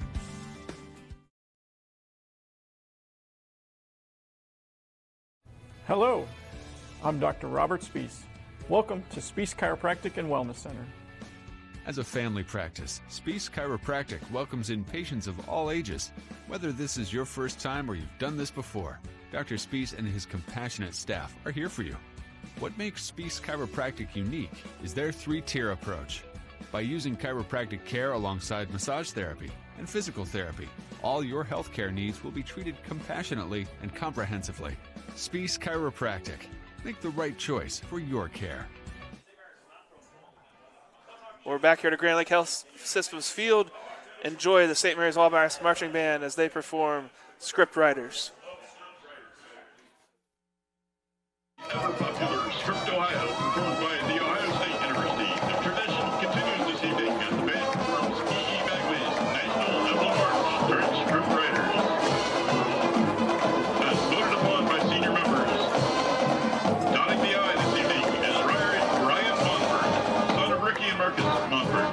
Hello, I'm Dr. Robert Spees. Welcome to Spees Chiropractic and Wellness Center. As a family practice, Spees Chiropractic welcomes in patients of all ages. Whether this is your first time or you've done this before, Dr. Spees and his compassionate staff are here for you. What makes Spees Chiropractic unique is their three-tier approach. By using chiropractic care alongside massage therapy and physical therapy, all your healthcare needs will be treated compassionately and comprehensively. Spees Chiropractic. Make the right choice for your care. We're back here to Grand Lake Health Systems Field. Enjoy the St. Mary's All-Brass Marching Band as they perform Script Writers. Ever popular Script Ohio, performed by the Ohio State University. The tradition continues this evening as the band performs E.E. Bagley's National Emblem March during Script Writers. As voted upon by senior members, dotting the I this evening is Ryan Montford, son of Ricky and Marcus Montford.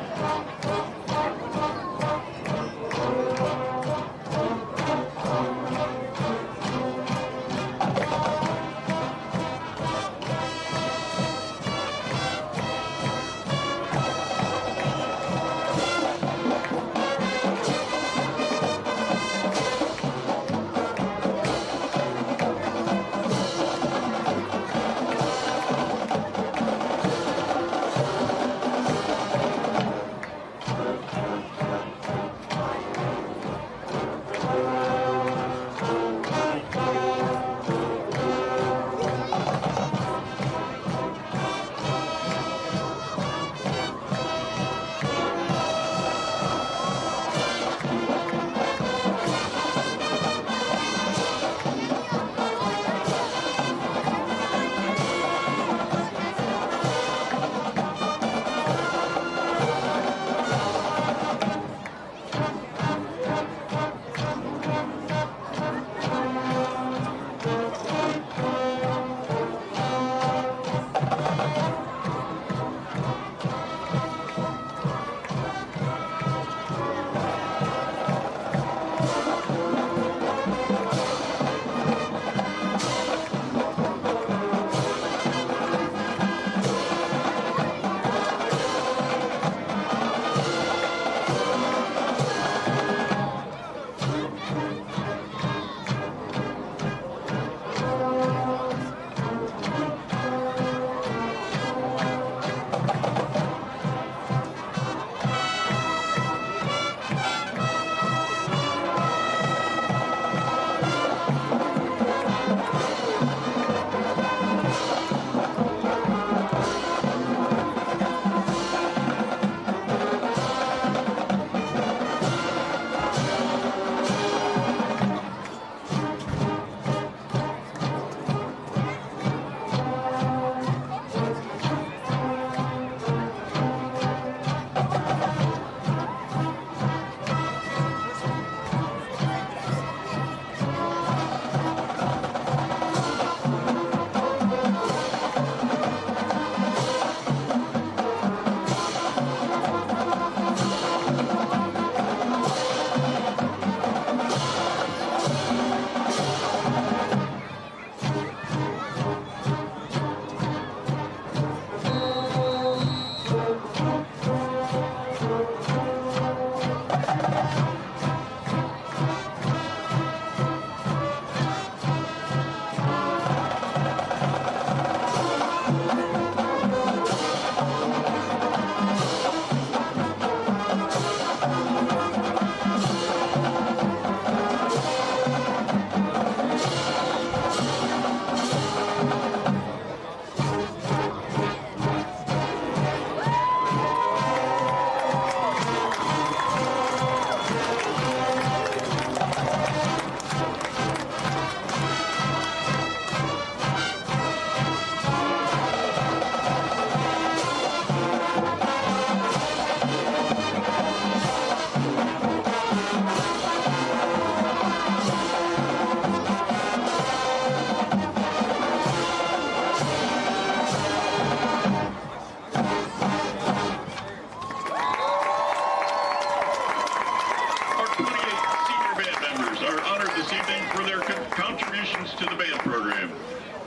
congratulations to the band program.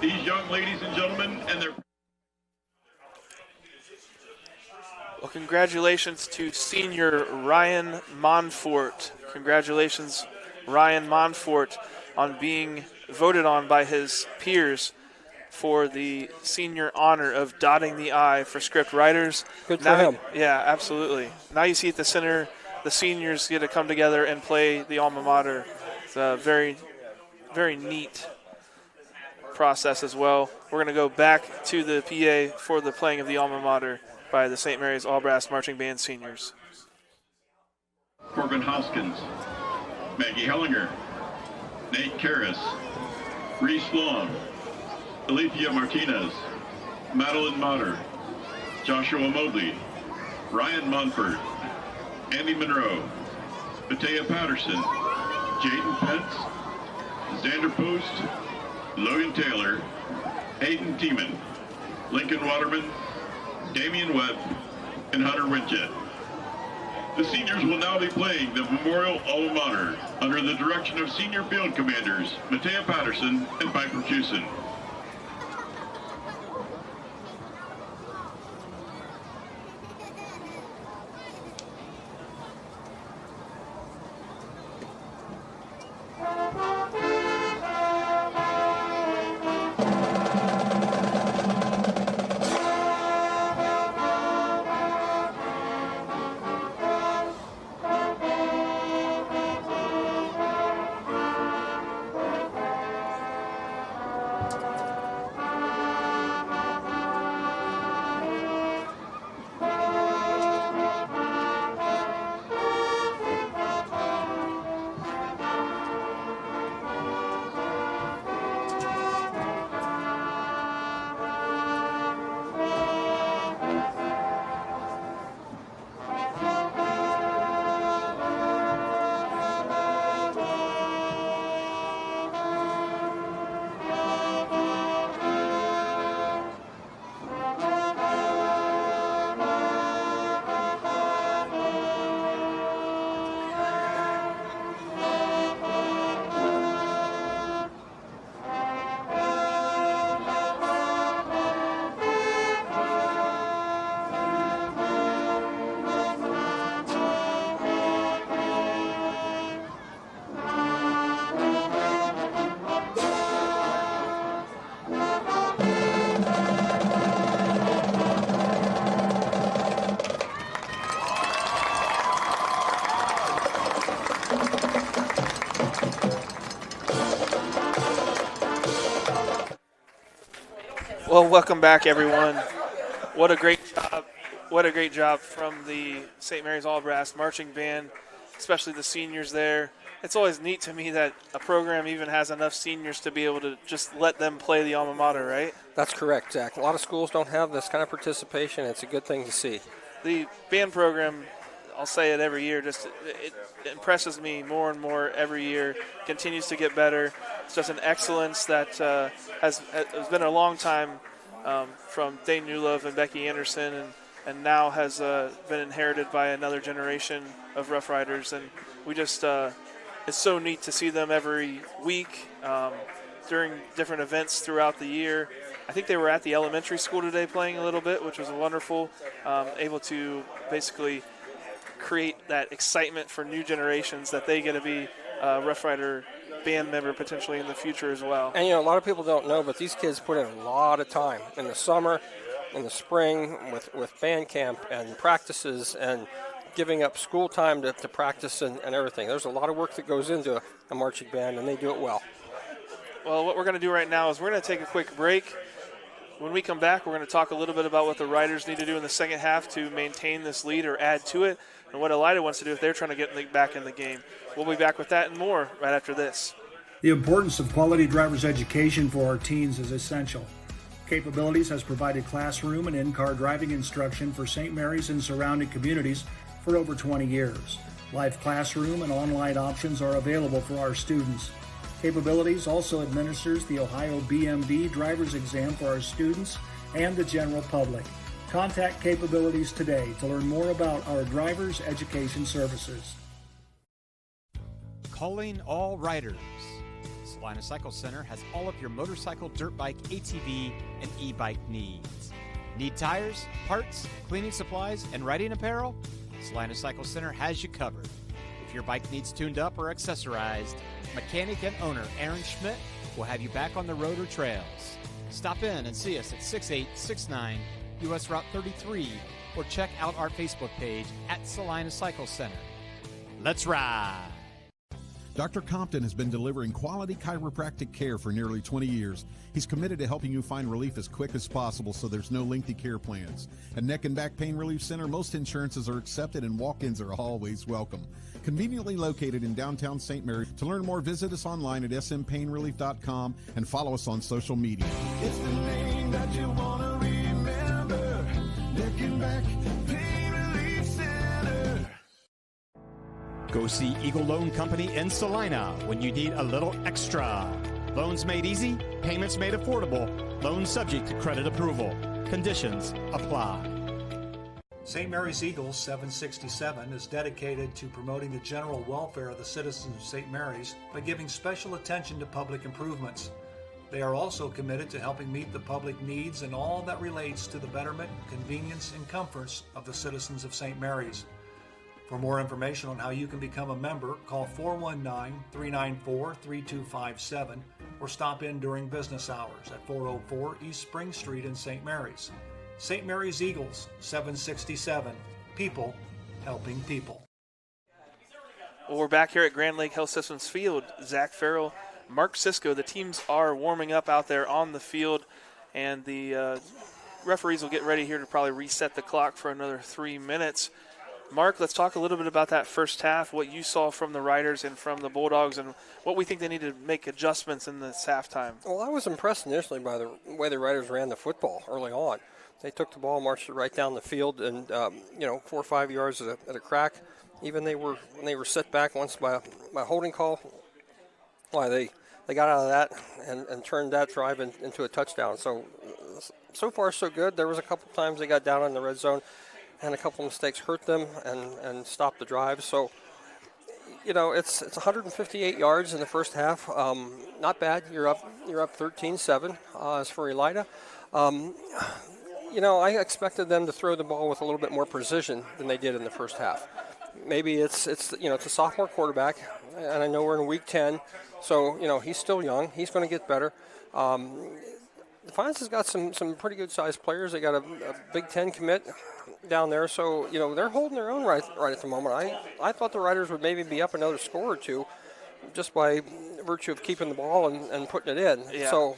These young ladies and gentlemen and their... Well, congratulations to senior Ryan Monfort. Congratulations, Ryan Monfort, on being voted on by his peers for the senior honor of dotting the I for script writers. Good for him. Yeah, absolutely. Now you see at the center, the seniors get to come together and play the alma mater. It's a very, very neat process as well. We're going to go back to the PA for the playing of the alma mater by the St. Mary's All Brass Marching Band seniors. Corbin Hoskins, Maggie Hellinger, Nate Karras, Reese Long, Alethea Martinez, Madeline Motter, Joshua Mobley, Ryan Monfort, Andy Monroe, Matea Patterson, Jaden Pence, Xander Post, Logan Taylor, Hayden Tiemann, Lincoln Waterman, Damian Webb, and Hunter Winchett. The seniors will now be playing the Memorial Alma Mater under the direction of Senior Field Commanders Matea Patterson and Piper Cusin. Well, welcome back, everyone. What a great job. What a great job from the St. Mary's All Brass Marching Band, especially the seniors there. It's always neat to me that a program even has enough seniors to be able to just let them play the alma mater, right? That's correct, Zach. A lot of schools don't have this kind of participation. It's a good thing to see. The band program, I'll say it every year, just it impresses me more and more every year, continues to get better. It's just an excellence that has been a long time from Dane Newlove and Becky Anderson, and now has been inherited by another generation of Roughriders. And we just, it's so neat to see them every week during different events throughout the year. I think they were at the elementary school today playing a little bit, which was wonderful, able to basically create that excitement for new generations that they get to be a Roughrider band member potentially in the future as well. And, a lot of people don't know, but these kids put in a lot of time in the summer, in the spring, with band camp and practices and giving up school time to practice and everything. There's a lot of work that goes into a marching band, and they do it well. Well, what we're going to do right now is we're going to take a quick break. When we come back, we're going to talk a little bit about what the Riders need to do in the second half to maintain this lead or add to it, and what Elida wants to do if they're trying to get back in the game. We'll be back with that and more right after this. The importance of quality driver's education for our teens is essential. Capabilities has provided classroom and in-car driving instruction for St. Mary's and surrounding communities for over 20 years. Live classroom and online options are available for our students. Capabilities also administers the Ohio BMV driver's exam for our students and the general public. Contact Capabilities today to learn more about our driver's education services. Calling all riders. Salina Cycle Center has all of your motorcycle, dirt bike, ATV, and e-bike needs. Need tires, parts, cleaning supplies, and riding apparel? Salina Cycle Center has you covered. If your bike needs tuned up or accessorized, mechanic and owner Aaron Schmidt will have you back on the road or trails. Stop in and see us at 6869 US Route 33 or check out our Facebook page at Salina Cycle Center. Let's ride! Dr. Compton has been delivering quality chiropractic care for nearly 20 years. He's committed to helping you find relief as quick as possible so there's no lengthy care plans. At Neck and Back Pain Relief Center, most insurances are accepted and walk-ins are always welcome. Conveniently located in downtown St. Mary. To learn more, visit us online at smpainrelief.com and follow us on social media. It's the name that you want to remember. Neck and Back Pain Relief Center. Go see Eagle Loan Company in Salina when you need a little extra. Loans made easy, payments made affordable, loans subject to credit approval. Conditions apply. St. Mary's Eagles 767 is dedicated to promoting the general welfare of the citizens of St. Mary's by giving special attention to public improvements. They are also committed to helping meet the public needs and all that relates to the betterment, convenience, and comforts of the citizens of St. Mary's. For more information on how you can become a member, call 419-394-3257 or stop in during business hours at 404 East Spring Street in St. Mary's. St. Mary's Eagles, 767. People helping people. Well, we're back here at Grand Lake Health Systems Field. Zach Farrell, Mark Sisko, the teams are warming up out there on the field, and the referees will get ready here to probably reset the clock for another 3 minutes. Mark, let's talk a little bit about that first half, what you saw from the Riders and from the Bulldogs, and what we think they need to make adjustments in this halftime. Well, I was impressed initially by the way the Riders ran the football early on. They took the ball, marched it right down the field, and 4 or 5 yards at a crack. Even they were set back once by a holding call. Why they got out of that and turned that drive into a touchdown. So far so good. There was a couple times they got down in the red zone, and a couple of mistakes hurt them and stopped the drive. So, it's 158 yards in the first half. Not bad. You're up 13-7 as for Elida. I expected them to throw the ball with a little bit more precision than they did in the first half. Maybe it's a sophomore quarterback, and I know we're in week 10, so he's still young. He's going to get better. Defiance has got some pretty good sized players. They got a Big Ten commit down there, so they're holding their own right at the moment. I thought the Riders would maybe be up another score or two, just by virtue of keeping the ball and putting it in. Yeah. So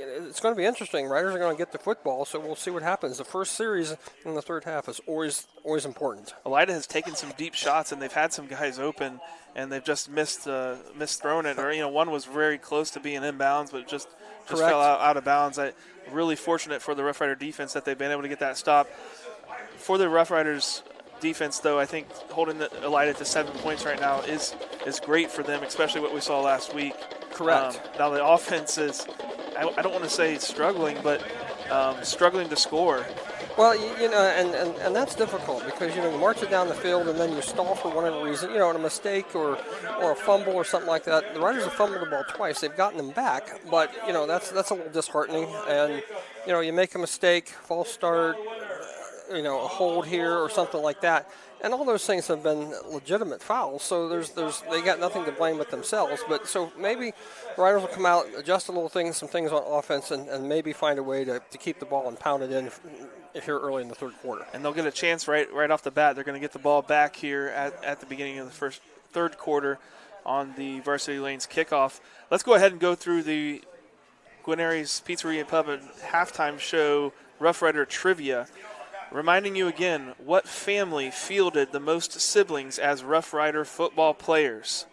it's going to be interesting. Riders are going to get the football, so we'll see what happens. The first series in the third half is always important. Elida has taken some deep shots, and they've had some guys open, and they've just misthrown it. Or one was very close to being inbounds, but just fell out of bounds. Really fortunate for the Roughrider defense that they've been able to get that stop. For the Roughriders defense, though, I think holding Elida to 7 points right now is great for them, especially what we saw last week. Correct. Now the offense is, I don't want to say struggling, but struggling to score. Well, and that's difficult because, you march it down the field and then you stall for whatever reason, a mistake or a fumble or something like that. The Riders have fumbled the ball twice. They've gotten them back, but, that's a little disheartening. And, you make a mistake, false start, a hold here or something like that. And all those things have been legitimate fouls, so they got nothing to blame but themselves. But so maybe the Riders will come out, adjust some things on offense, and maybe find a way to keep the ball and pound it in here early in the third quarter. And they'll get a chance right off the bat. They're going to get the ball back here at the beginning of the third quarter on the Varsity Lanes kickoff. Let's go ahead and go through the Guarneri's Pizzeria and Pub and halftime show Roughrider trivia. Reminding you again, what family fielded the most siblings as Roughrider football players?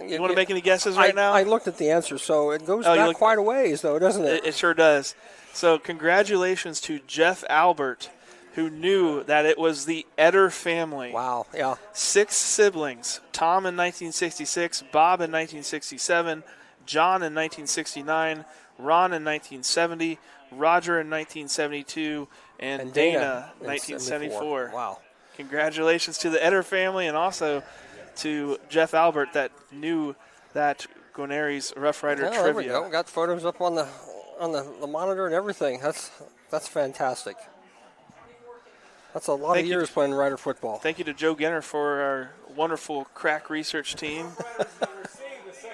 You want to make any guesses right now? I looked at the answer, so it goes back quite a ways, though, doesn't it? It sure does. So congratulations to Jeff Albert, who knew that it was the Eder family. Wow, yeah. 6 siblings, Tom in 1966, Bob in 1967, John in 1969, Ron in 1970, Roger in 1972, and Dana in 1974. Wow. Congratulations to the Eder family and also to Jeff Albert that knew that Gwinneri's Roughrider There we trivia. go. Got photos up on the monitor and everything. That's fantastic. That's a lot of years playing Rider football. Thank you to Joe Genner for our wonderful crack research team.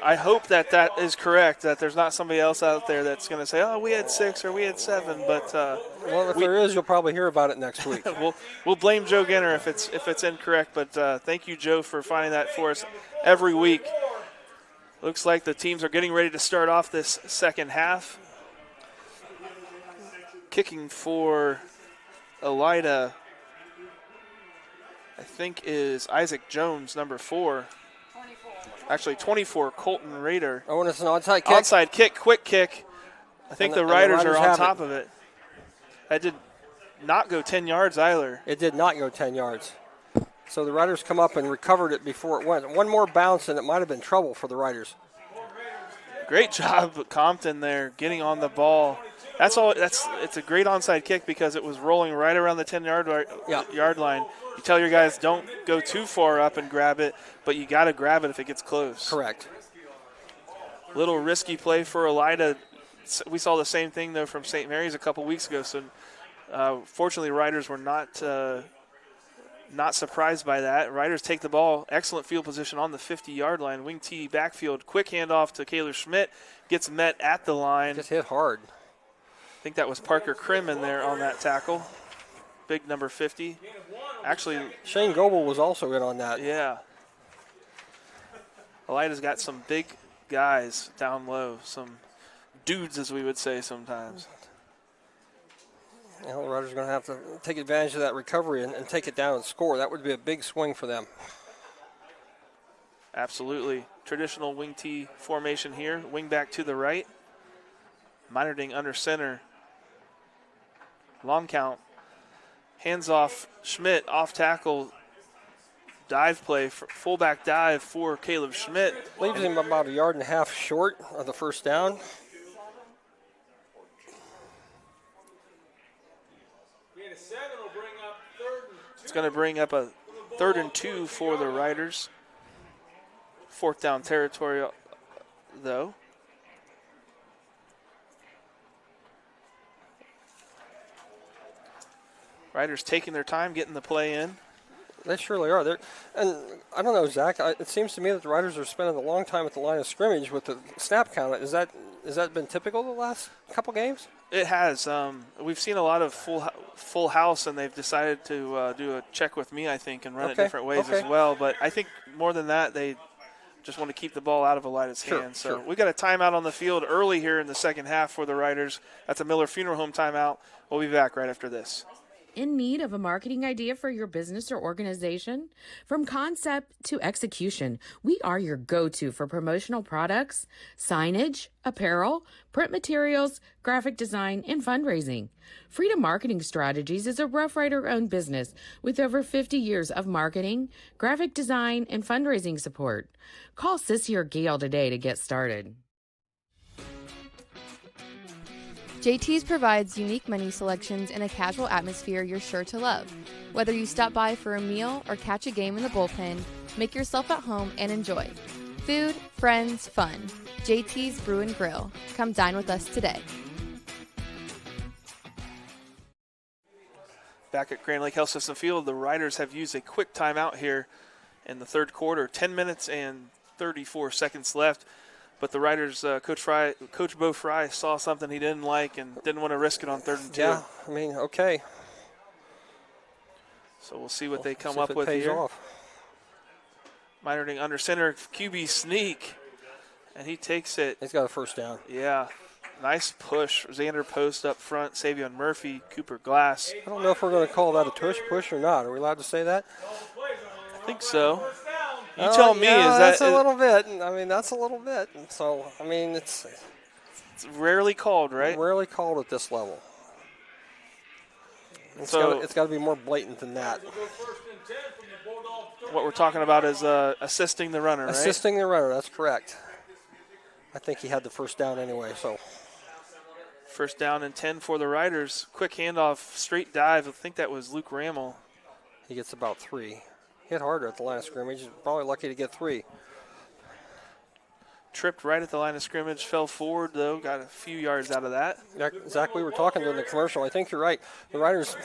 I hope that is correct, that there's not somebody else out there that's going to say, oh, we had 6 or we had 7. But well, if there is, you'll probably hear about it next week. we'll blame Joe Genner if it's incorrect. But thank you, Joe, for finding that for us every week. Looks like the teams are getting ready to start off this second half. Kicking for Elida, I think, is Isaac Jones, number 4. Actually, 24, Colton Rader. Oh, and it's an onside kick. Onside kick, quick kick. I think the Riders are on top of it. That did not go 10 yards either. It did not go 10 yards. So the Riders come up and recovered it before it went. One more bounce, and it might have been trouble for the Riders. Great job, Compton, there, getting on the ball. It's a great onside kick because it was rolling right around the 10-yard line. You tell your guys don't go too far up and grab it, but you got to grab it if it gets close. Correct. Little risky play for Alida. We saw the same thing, though, from St. Mary's a couple weeks ago. So, fortunately, Riders were not surprised by that. Riders take the ball. Excellent field position on the 50-yard line. Wing T backfield. Quick handoff to Kaylor Schmidt. Gets met at the line. Just hit hard. I think that was Parker Krim in there on that tackle. Big number 50. Actually, Shane Goebel was also in on that. Yeah. Alida's got some big guys down low. Some dudes, as we would say sometimes. The Riders are going to have to take advantage of that recovery and take it down and score. That would be a big swing for them. Absolutely. Traditional wing T formation here. Wing back to the right. Meinerding under center. Long count. Hands off Schmidt, off tackle. Dive play, fullback dive for Caleb Schmidt. Leaves him about 1.5 yards short of the first down. It's going to bring up a 3rd and 2 for the Riders. 4th down territory, though. Riders taking their time, getting the play in. They surely are. And I don't know, Zach. It seems to me that the Riders are spending a long time at the line of scrimmage with the snap count. Has that been typical the last couple games? It has. We've seen a lot of full house, and they've decided to do a check with me, I think, and run it different ways as well. But I think more than that, they just want to keep the ball out of Alida's hands. So we got a timeout on the field early here in the second half for the Riders. That's a Miller Funeral Home timeout. We'll be back right after this. In need of a marketing idea for your business or organization? From concept to execution, we are your go-to for promotional products, signage, apparel, print materials, graphic design, and fundraising. Freedom Marketing Strategies is a Roughrider-owned business with over 50 years of marketing, graphic design, and fundraising support. Call Sissy or Gail today to get started. JT's provides unique menu selections in a casual atmosphere you're sure to love. Whether you stop by for a meal or catch a game in the bullpen, make yourself at home and enjoy. Food, friends, fun. JT's Brew and Grill. Come dine with us today. Back at Grand Lake Health System Field, the Riders have used a quick timeout here in the third quarter. 10 minutes and 34 seconds left. But the Riders, Coach Bo Fry saw something he didn't like and didn't want to risk it on 3rd and 2. Yeah, I mean, okay. So we'll see what they come up with here. Meinerding under center, QB sneak, and he takes it. He's got a first down. Yeah, nice push. Xander Post up front, Savion Murphy, Cooper Glass. I don't know if we're going to call that a push or not. Are we allowed to say that? I think so. You tell me. Yeah, that's a little bit. I mean, that's a little bit. So, I mean, it's rarely called, right? Rarely called at this level. It's got to be more blatant than that. What we're talking about is assisting the runner, right? Assisting the runner, that's correct. I think he had the first down anyway, so. First down and 10 for the Riders. Quick handoff, straight dive. I think that was Luke Rammel. He gets about 3. Hit harder at the line of scrimmage. He's probably lucky to get 3. tripped right at the line of scrimmage, fell forward, though, got a few yards out of that. Zach, we were talking during the commercial. I think you're right. The Riders'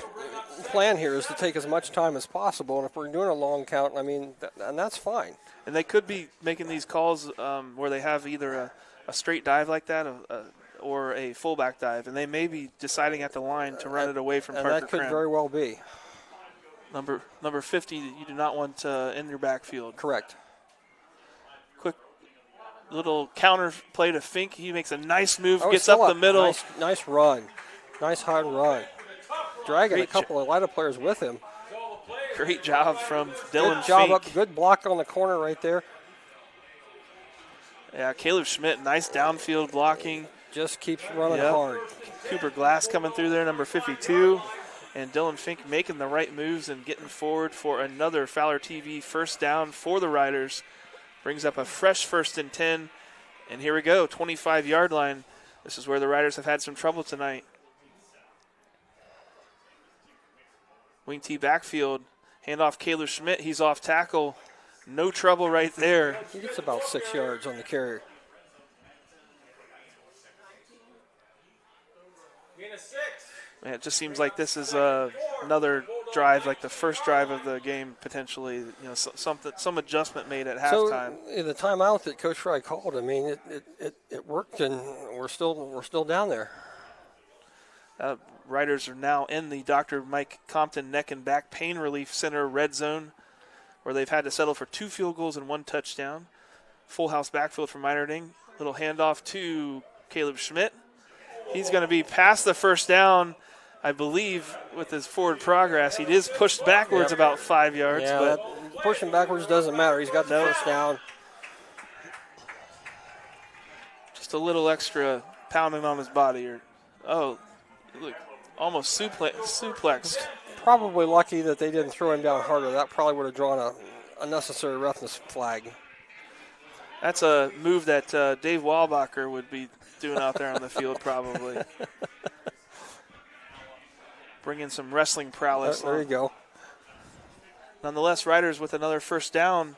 plan here is to take as much time as possible, and if we're doing a long count, I mean, and that's fine. And they could be making these calls where they have either a straight dive like that or a fullback dive, and they may be deciding at the line to run it away from Parker that could Krim. very well be. Number 50, you do not want in your backfield. Correct. Quick little counter play to Fink. He makes a nice move, gets up the middle. Nice run. Nice hard run. Dragging a couple of Elida players with him. Great job from Dylan Good job Fink. up. Good block on the corner right there. Yeah, Caleb Schmidt, nice downfield blocking. Just keeps running hard. Cooper Glass coming through there, number 52. And Dylan Fink making the right moves and getting forward for another Fowler TV first down for the Riders. Brings up a fresh 1st and 10. And here we go, 25-yard line. This is where the Riders have had some trouble tonight. Wing T backfield. Handoff Caleb Schmidt. He's off tackle. No trouble right there. He gets about 6 yards on the carry. Man, it just seems like this is another drive, like the first drive of the game potentially. You know, some adjustment made at halftime. So the timeout that Coach Fry called, I mean, it worked, and we're still down there. Riders are now in the Dr. Mike Compton Neck and Back Pain Relief Center red zone, where they've had to settle for 2 field goals and 1 touchdown. Full house backfield for Minerding. Little handoff to Caleb Schmidt. He's going to be past the first down, I believe, with his forward progress. He is pushed backwards about 5 yards. Yeah, but pushing backwards doesn't matter. He's got the first down. Just a little extra pounding on his body. Look, almost suplexed. Probably lucky that they didn't throw him down harder. That probably would have drawn a unnecessary roughness flag. That's a move that Dave Walbacher would be doing out there on the field probably. Bring in some wrestling prowess. There you go. Nonetheless, Riders with another first down.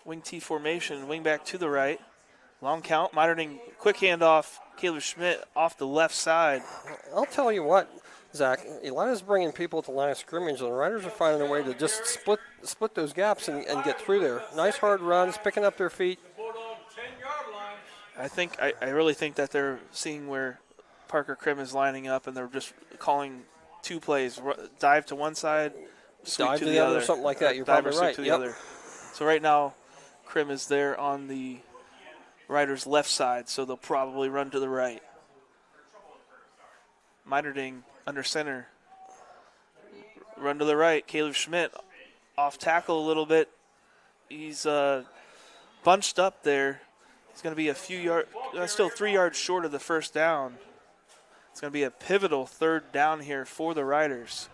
Wing T formation, wing back to the right. Long count, Minerding, quick handoff. Caleb Schmidt off the left side. I'll tell you what, Zach, Elida's bringing people to line of scrimmage, and the Riders are finding a way to just split those gaps and get through there. Nice hard runs, picking up their feet. I really think that they're seeing where Parker Krim is lining up, and they're just calling 2 plays: dive to one side, sweep dive to the other, something like that. You're dive probably or right. to the other. So right now, Krim is there on the Riders' left side, so they'll probably run to the right. Minerding under center. Run to the right. Caleb Schmidt off tackle a little bit. He's bunched up there. It's going to be a few yards, still 3 yards short of the first down. It's going to be a pivotal 3rd down here for the Riders.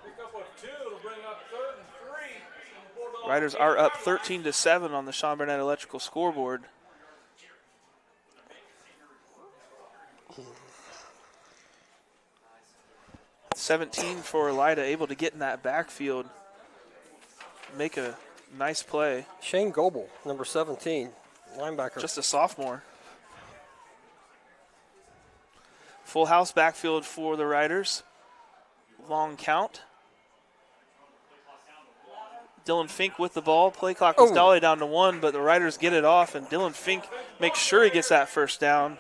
Riders are up 13-7 on the Sean Burnett Electrical scoreboard. $17 for Alida, able to get in that backfield, make a nice play. Shane Goebel, number 17, linebacker. Just a sophomore. Full house backfield for the Riders. Long count. Dylan Fink with the ball. Play clock was dolly down to 1, but the Riders get it off, and Dylan Fink makes sure he gets that first down.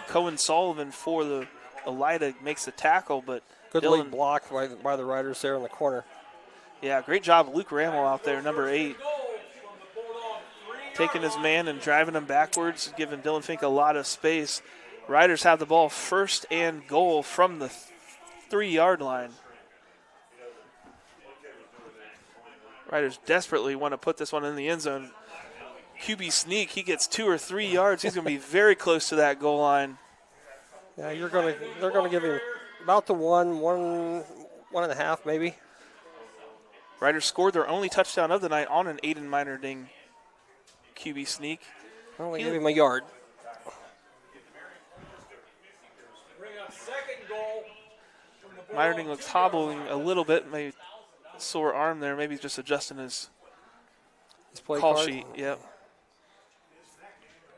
Cohen Sullivan for the Alida makes the tackle, but good Dylan, lead block by the Riders there in the corner. Yeah, great job, Luke Rammel out there, number 8. Taking his man and driving him backwards, giving Dylan Fink a lot of space. Riders have the ball 1st and goal from the 3-yard line. Riders desperately want to put this one in the end zone. QB sneak, he gets 2 or 3 yards. He's going to be very close to that goal line. Yeah, they're going to give him about the 1.5 maybe. Riders scored their only touchdown of the night on an Aiden Minerding QB sneak. Well, they give him a yard. Minerding looks hobbling a little bit, maybe sore arm there. Maybe he's just adjusting his His play call card. sheet. Yep.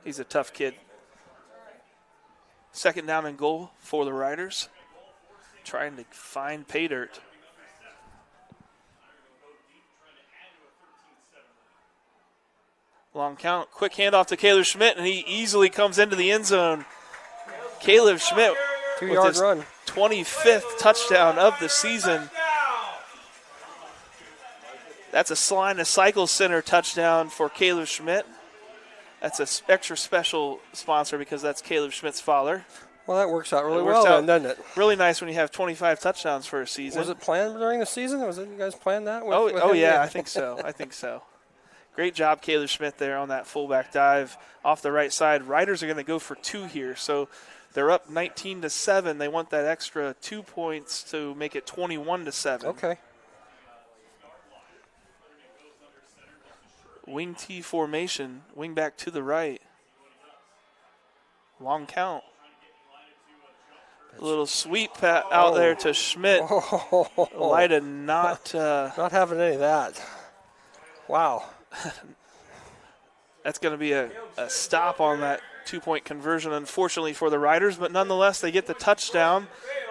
He's a tough kid. Second down and goal for the Riders. Trying to find pay dirt. Long count. Quick handoff to Caleb Schmidt, and he easily comes into the end zone. Caleb Schmidt with 2-yard his run. 25th touchdown of the season. That's a Salina Cycle Center touchdown for Caleb Schmidt. That's an extra special sponsor because that's Caleb Schmidt's father. Well, that works out really It works well, out then, doesn't it? Really nice when you have 25 touchdowns for a season. Was it planned during the season? Was it you guys planned that? With Oh him? yeah, I think so. I think so. Great job, Caleb Schmidt, there on that fullback dive off the right side. Riders are going to go for 2 here, so they're up 19-7. They want that extra 2 points to make it 21-7. Okay. Wing T formation, wing back to the right. Long count. A little sweep out there to Schmidt. Elida not having any of that. Wow. That's going to be a stop on that 2-point conversion, unfortunately, for the Riders. But nonetheless, they get the touchdown,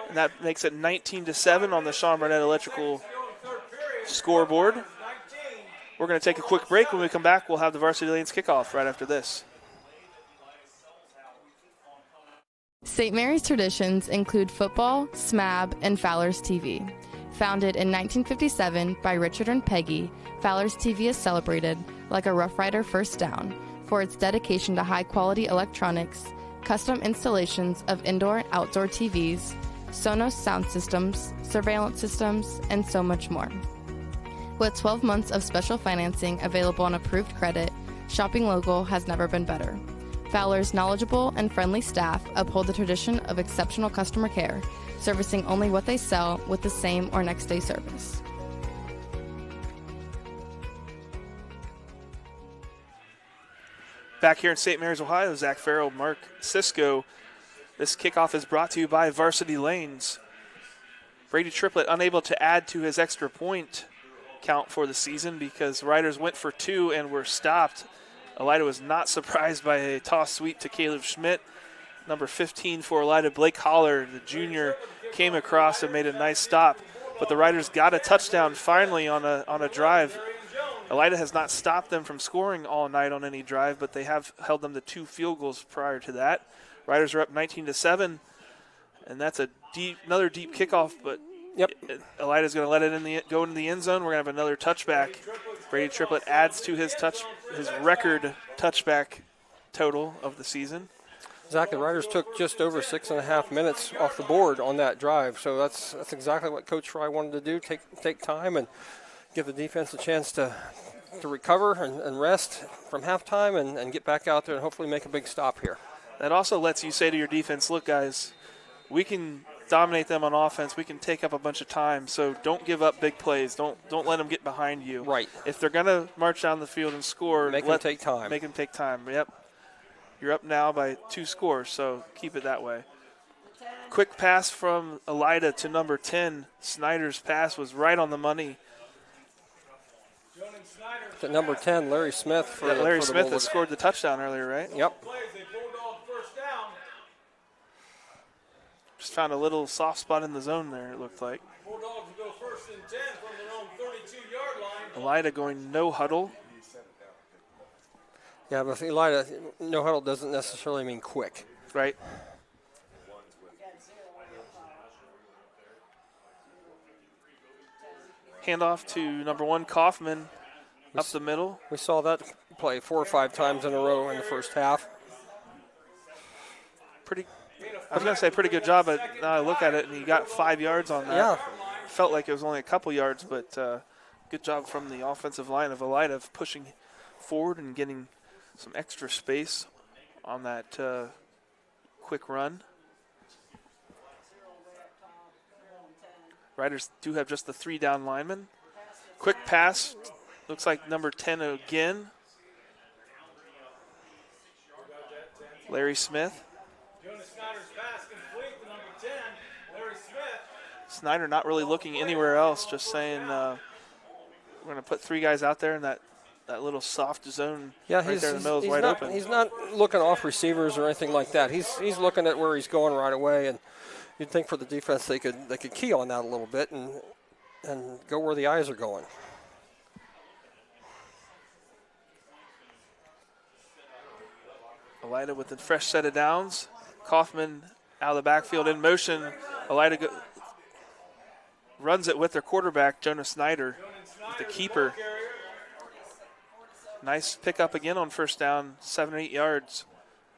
and that makes it 19-7 on the Sean Burnett Electrical scoreboard. We're going to take a quick break. When we come back, we'll have the Varsity Lanes kickoff right after this. St. Mary's traditions include football, SMAB, and Fowler's TV. Founded in 1957 by Richard and Peggy, Fowler's TV is celebrated, like a Roughrider first down, for its dedication to high-quality electronics, custom installations of indoor and outdoor TVs, Sonos sound systems, surveillance systems, and so much more. With 12 months of special financing available on approved credit, shopping local has never been better. Fowler's knowledgeable and friendly staff uphold the tradition of exceptional customer care, servicing only what they sell with the same or next day service. Back here in St. Mary's, Ohio, Zach Farrell, Mark Cisco. This kickoff is brought to you by Varsity Lanes. Brady Triplett unable to add to his extra point count for the season because Riders went for 2 and were stopped. Elida was not surprised by a toss sweep to Caleb Schmidt. Number 15 for Elida, Blake Holler, the junior, came across and made a nice stop. But the Riders got a touchdown finally on a drive. Elida has not stopped them from scoring all night on any drive, but they have held them to 2 field goals prior to that. Riders are up 19-7, and that's another deep kickoff, but Elida's going to let it go into the end zone. We're going to have another touchback. Brady Triplett adds to his record touchback total of the season. Zach, the Riders took just over 6.5 minutes off the board on that drive, so that's exactly what Coach Fry wanted to do, take time and give the defense a chance to recover and rest from halftime and get back out there and hopefully make a big stop here. That also lets you say to your defense, look, guys, we can dominate them on offense. We can take up a bunch of time, so don't give up big plays. Don't let them get behind you. Right. If they're going to march down the field and score, Make them take time. Make them take time, yep. You're up now by 2 scores, so keep it that way. Quick pass from Elida to number 10. Snyder's pass was right on the money. To number 10, Larry Smith. Larry Smith that scored the touchdown earlier, right? Yep. Just found a little soft spot in the zone there, it looked like. Bulldogs will go first and 10 from their own 32-yard line. Elida going no huddle. Yeah, but Elida, no huddle doesn't necessarily mean quick. Right. Handoff to number 1, Kaufman, up the middle. We saw that play 4 or 5 times in a row in the first half. I was going to say pretty good job, but now I look at it and he got 5 yards on that. Yeah. Felt like it was only a couple yards, but good job from the offensive line of Elida of pushing forward and getting some extra space on that quick run. Riders do have just the 3 down linemen. Quick pass, looks like number 10 again. Larry Smith. Snyder not really looking anywhere else, just saying we're going to put 3 guys out there in that that little soft zone Yeah, right there in the middle is wide open. He's not looking off receivers or anything like that. He's looking at where he's going right away, and you'd think for the defense they could key on that a little bit and go where the eyes are going. Alida with a fresh set of downs. Kaufman out of the backfield in motion. Alida runs it with their quarterback, Jonah Snyder, with the keeper. Nice pickup again on first down, 7 or 8 yards.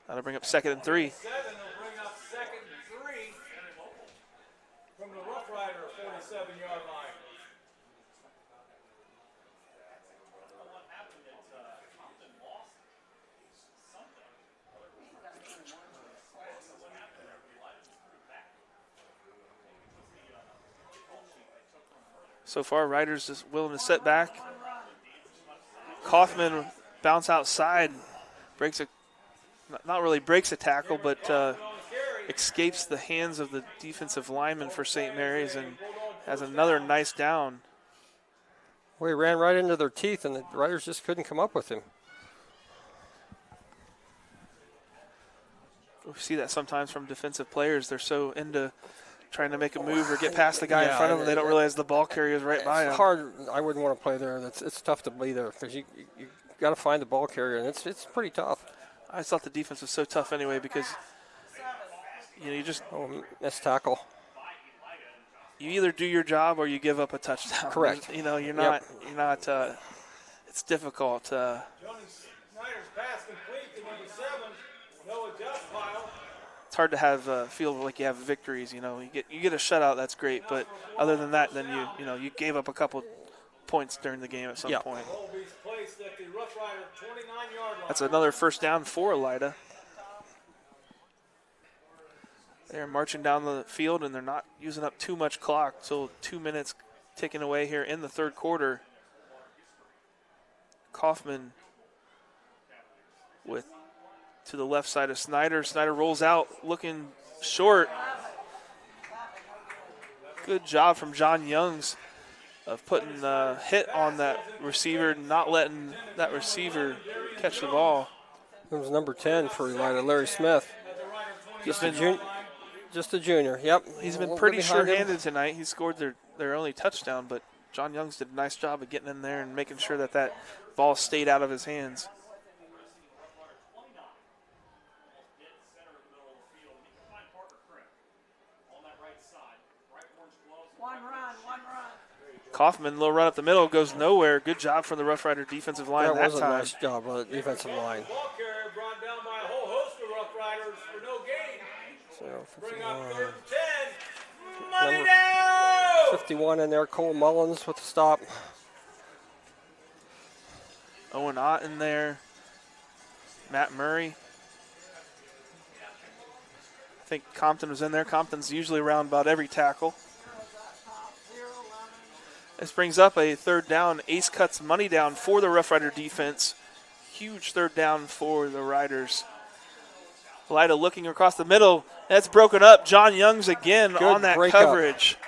That'll bring up 2nd and 3. From the Roughrider 47-yard line. So far, Riders is willing to set back. Kaufman bounce outside, not really breaks a tackle, but escapes the hands of the defensive lineman for St. Mary's and has another nice down. Well, he ran right into their teeth, and the Riders just couldn't come up with him. We see that sometimes from defensive players. They're so into trying to make a move or get past the guy in front of them, they don't realize the ball carrier is right by them. It's hard. I wouldn't want to play there. It's tough to be there because you got to find the ball carrier, and it's pretty tough. I thought the defense was so tough anyway because you just missed tackle. You either do your job or you give up a touchdown. Correct. You're not. It's difficult. Johnny Snyder's pass complete to number 7, Noah Justpile. It's hard to have feel like you have victories. You get a shutout, that's great, but other than that, then you gave up a couple points during the game at some point. That's another first down for Alida. They're marching down the field, and they're not using up too much clock, so 2 minutes ticking away here in the third quarter. Kaufman to the left side of Snyder. Snyder rolls out, looking short. Good job from John Youngs of putting a hit on that receiver, not letting that receiver catch the ball. It was number 10 for Alida, Larry Smith. Just a junior, yep. He's been pretty sure-handed tonight. He scored their only touchdown, but John Youngs did a nice job of getting in there and making sure that ball stayed out of his hands. Kaufman, little run up the middle, goes nowhere. Good job from the Roughrider defensive line that was time. A nice job on the defensive line. Ball carrier brought down by a whole host of Roughriders for no gain. Bring up 3rd and 10. Money down! 51 in there, Cole Mullins with the stop. Owen Ott in there. Matt Murray. I think Compton was in there. Compton's usually around about every tackle. This brings up a 3rd down. Ace cuts money down for the Roughrider defense. Huge 3rd down for the Riders. Alida looking across the middle. That's broken up. John Youngs again Good on that coverage.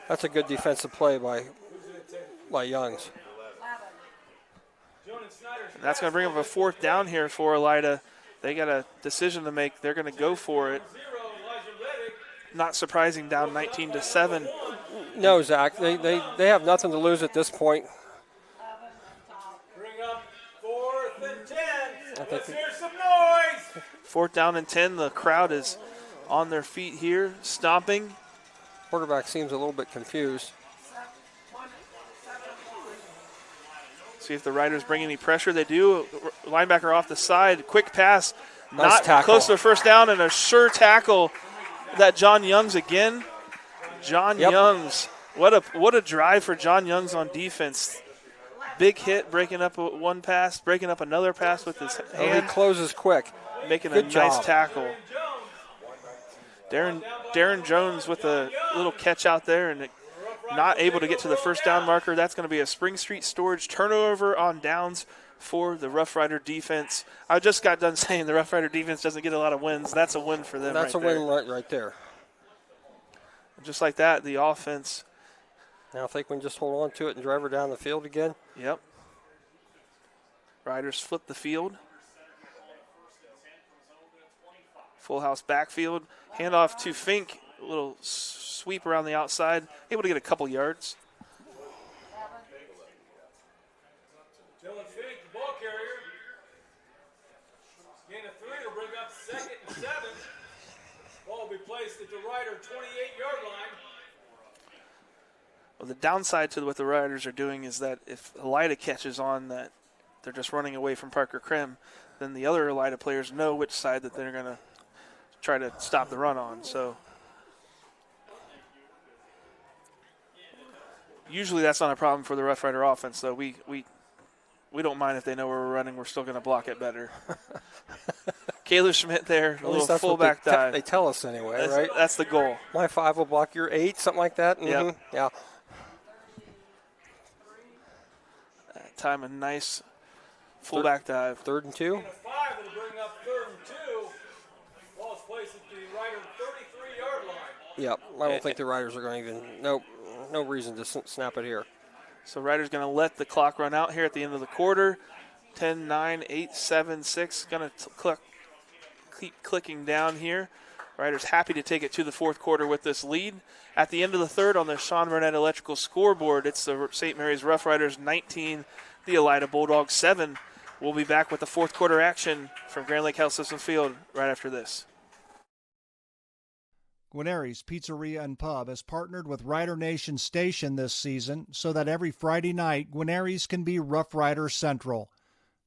That's a good defensive play by Youngs. And that's going to bring up a 4th down here for Alida. They got a decision to make. They're going to go for it. Not surprising, down 19-7. No, Zach. They have nothing to lose at this point. Bring up 4th and 10. Let's hear some noise. 4th down and 10. The crowd is on their feet here, stomping. Quarterback seems a little bit confused. See if the Riders bring any pressure. They do. Linebacker off the side. Quick pass. Nice not tackle. Close to the first down, and a sure tackle. That John Youngs again. John Youngs. What a drive for John Youngs on defense. Big hit, breaking up one pass, breaking up another pass with his hand. He closes quick. Making Good a job. nice tackle. Darren Jones with a little catch out there and not able to get to the first down marker. That's going to be a Spring Street Storage turnover on downs for the Roughrider defense. I just got done saying the Roughrider defense doesn't get a lot of wins. That's a win for them. That's a win right there. Just like that, the offense. Now I think we can just hold on to it and drive her down the field again. Yep. Riders flip the field. Full house backfield. Handoff to Fink. A little sweep around the outside. Able to get a couple yards. Dylan Fink, the ball carrier. Gain of 3 to bring up 2nd and 7. Ball will be placed at the Rider 28-yard line. Well, the downside to what the Riders are doing is that if Elida catches on that they're just running away from Parker Krim, then the other Elida players know which side that they're going to try to stop the run on. So usually that's not a problem for the Rough Rider offense, though. We don't mind if they know where we're running. We're still going to block it better. Caleb Schmidt there, a little fullback dive. They tell us anyway, right? That's the goal. My 5 will block your 8, something like that. Mm-hmm. Yep. Yeah. That time a nice fullback dive. 3rd and 2. Gain of 5 will bring up 3rd and 2. Ball is placed at the Rider 33-yard line. Yep. I don't think the Riders are going to even. No reason to snap it here. So Riders going to let the clock run out here at the end of the quarter. 10, 9, 8, 7, 6. Going to keep clicking down here. Riders happy to take it to the fourth quarter with this lead. At the end of the third on the Sean Burnett Electrical scoreboard, it's the St. Mary's Rough Riders 19, the Elida Bulldogs 7. We'll be back with the fourth quarter action from Grand Lake Health System Field right after this. Guarneri's Pizzeria and Pub has partnered with Rider Nation Station this season so that every Friday night, Guarneri's can be Rough Rider Central.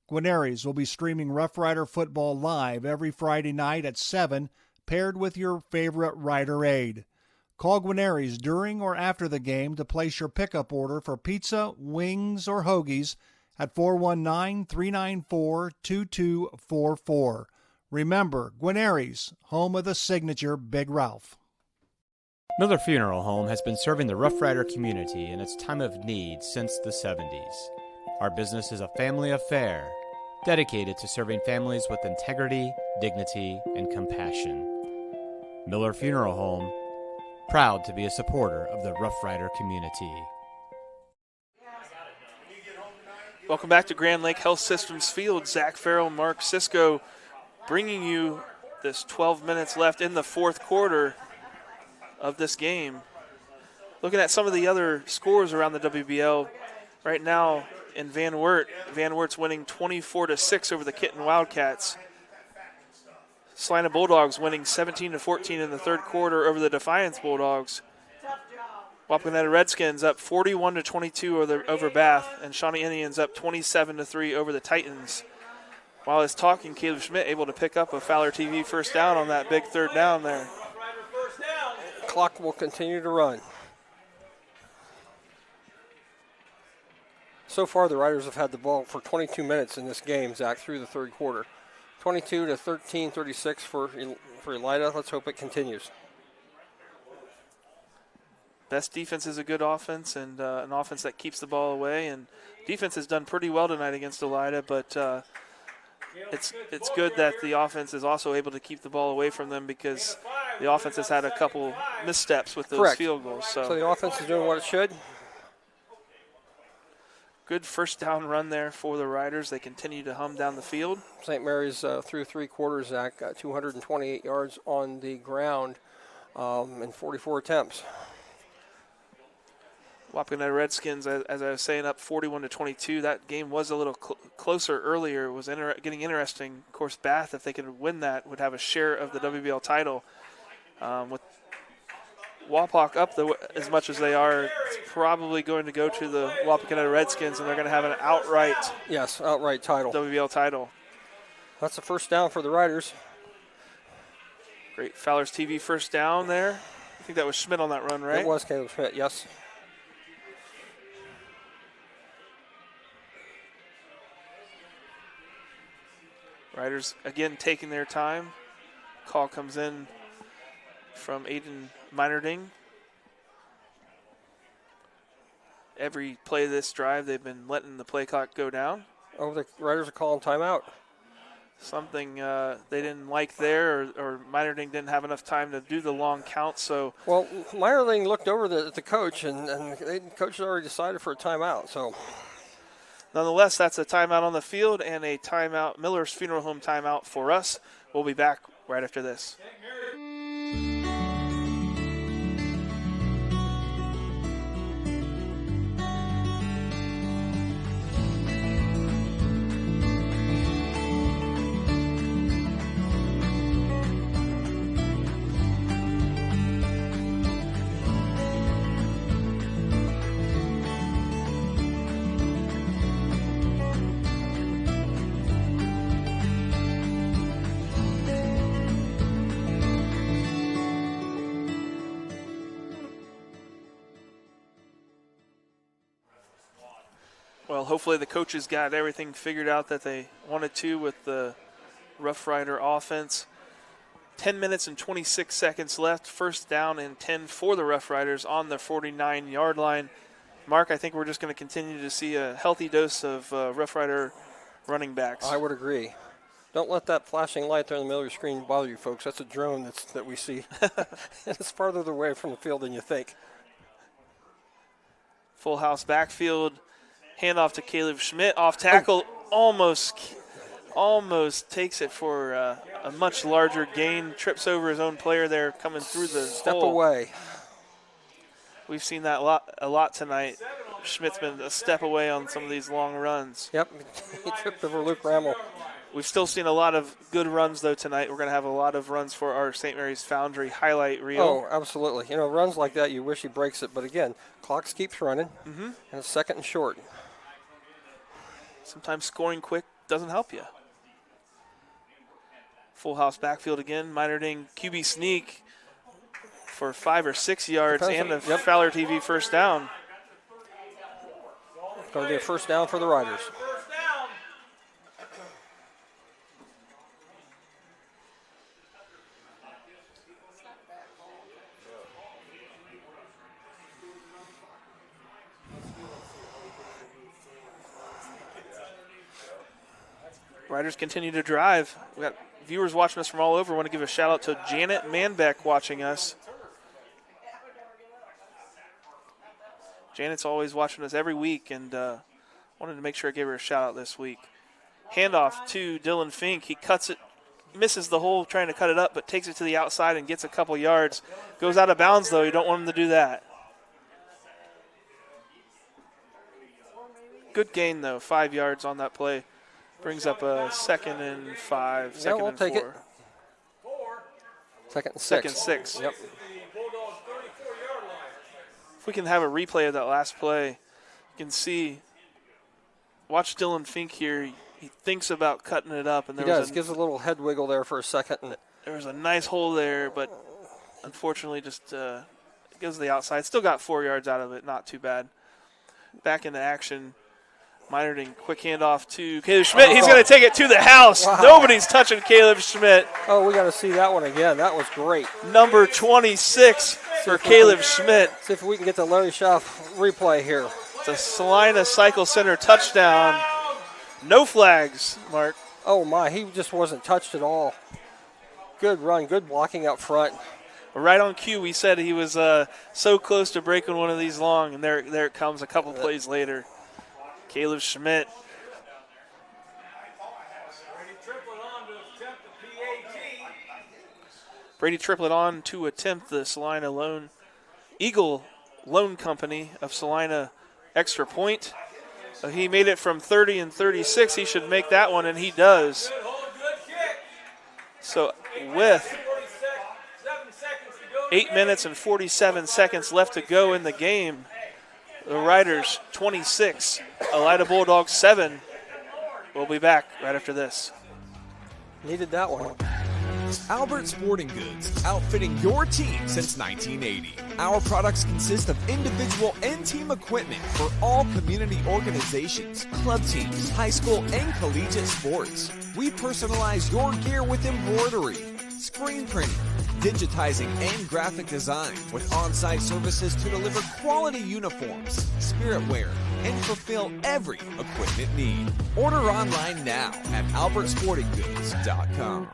Guarneri's will be streaming Rough Rider football live every Friday night at 7, paired with your favorite Rider aid. Call Guarneri's during or after the game to place your pickup order for pizza, wings, or hoagies at 419-394-2244. Remember, Guarneri's, home of the signature Big Ralph. Miller Funeral Home has been serving the Rough Rider community in its time of need since the 70s. Our business is a family affair, dedicated to serving families with integrity, dignity, and compassion. Miller Funeral Home, proud to be a supporter of the Rough Rider community. Welcome back to Grand Lake Health Systems Field. Zach Farrell, Mark Sisko bringing you this 12 minutes left in the fourth quarter of this game. Looking at some of the other scores around the WBL right now in Van Wert's winning 24-6 over the Kitten Wildcats. Salina Bulldogs winning 17-14 in the third quarter over the Defiance Bulldogs. Wapakoneta Redskins up 41-22 over Bath, and Shawnee Indians up 27-3 over the Titans. While he's talking, Caleb Schmidt able to pick up a Fowler TV first down on that big third down there. Clock will continue to run. So far, the Riders have had the ball for 22 minutes in this game, Zach, through the third quarter. 22-13, 36 for Elida. Let's hope it continues. Best defense is a good offense, and an offense that keeps the ball away. And defense has done pretty well tonight against Elida, but it's good that the offense is also able to keep the ball away from them, because the offense has had a couple missteps with those field goals. So the offense is doing what it should. Good first down run there for the Riders. They continue to hum down the field. St. Mary's through three quarters, Zach, got 228 yards on the ground in 44 attempts. Wapakoneta Redskins, as I was saying, up 41-22. That game was a little closer earlier. It was getting interesting. Of course, Bath, if they could win that, would have a share of the WBL title. With Wapak up as much as they are, it's probably going to go to the Wapakoneta Redskins, and they're going to have an outright title. WBL title. That's the first down for the Riders. Great Fowler's TV first down there. I think that was Schmidt on that run, right? It was Caleb Schmidt, yes. Riders, again, taking their time. Call comes in from Aiden Meinerding. Every play of this drive, they've been letting the play clock go down. Oh, the Riders are calling timeout. Something they didn't like there, or Meinerding didn't have enough time to do the long count. So, well, Meinerding looked over at the coach, and the coach had already decided for a timeout. So, Nonetheless, that's a timeout on the field and a timeout, Miller's Funeral Home timeout for us. We'll be back right after this. Well, hopefully the coaches got everything figured out that they wanted to with the Roughrider offense. 10 minutes and 26 seconds left. First down and 10 for the Roughriders on the 49-yard line. Mark, I think we're just going to continue to see a healthy dose of Roughrider running backs. I would agree. Don't let that flashing light there in the middle of your screen bother you, folks. That's a drone that we see. It's farther away from the field than you think. Full house backfield. Handoff to Caleb Schmidt. Off tackle. Almost takes it for a much larger gain. Trips over his own player there coming through the Step hole. away. We've seen that a lot tonight. Schmidt's been a step away on some of these long runs. Yep, he tripped over Luke Rammel. We've still seen a lot of good runs, though, tonight. We're going to have a lot of runs for our St. Mary's Foundry highlight reel. Oh, absolutely. You know, runs like that, you wish he breaks it. But, again, clocks keeps running, and it's second and short. Sometimes scoring quick doesn't help you. Full house backfield again. Minerding QB sneak for 5 or 6 yards and a Fowler TV first down. Going to be a first down for the Riders. Riders continue to drive. We got viewers watching us from all over. I want to give a shout out to Janet Manbeck watching us. Janet's always watching us every week, and wanted to make sure I gave her a shout out this week. Handoff to Dylan Fink. He cuts it, misses the hole trying to cut it up, but takes it to the outside and gets a couple yards. Goes out of bounds, though. You don't want him to do that. Good gain, though. 5 yards on that play. Brings up a 2nd and 5, second we'll and take 4. It. Second and 6. Second 6. Yep. If we can have a replay of that last play, you can see, watch Dylan Fink here. He thinks about cutting it up. And he does. Gives a little head wiggle there for a second. And there was a nice hole there, but unfortunately just goes to the outside. Still got 4 yards out of it. Not too bad. Back into action. Minerding, quick handoff to Caleb Schmidt. He's going to take it to the house. Wow. Nobody's touching Caleb Schmidt. Oh, we got to see that one again. That was great. Number 26 for Caleb Schmidt. See if we can get the Larry Schaff replay here. It's a Salina Cycle Center touchdown. No flags, Mark. Oh, my. He just wasn't touched at all. Good run. Good blocking up front. Right on cue, we said he was so close to breaking one of these long, and there it comes a couple plays later. Caleb Schmidt. Brady Triplett on to attempt the Salina Eagle Loan Company of Salina extra point. He made it from 30 and 36. He should make that one, and he does. So with 8 minutes and 47 seconds left to go in the game, the Riders 26, Alida Bulldogs 7. We'll be back right after this. Needed that one. Albert Sporting Goods, outfitting your team since 1980. Our products consist of individual and team equipment for all community organizations, club teams, high school and collegiate sports. We personalize your gear with embroidery, screen printing, digitizing and graphic design with on-site services to deliver quality uniforms, spirit wear, and fulfill every equipment need. Order online now at albertsportinggoods.com.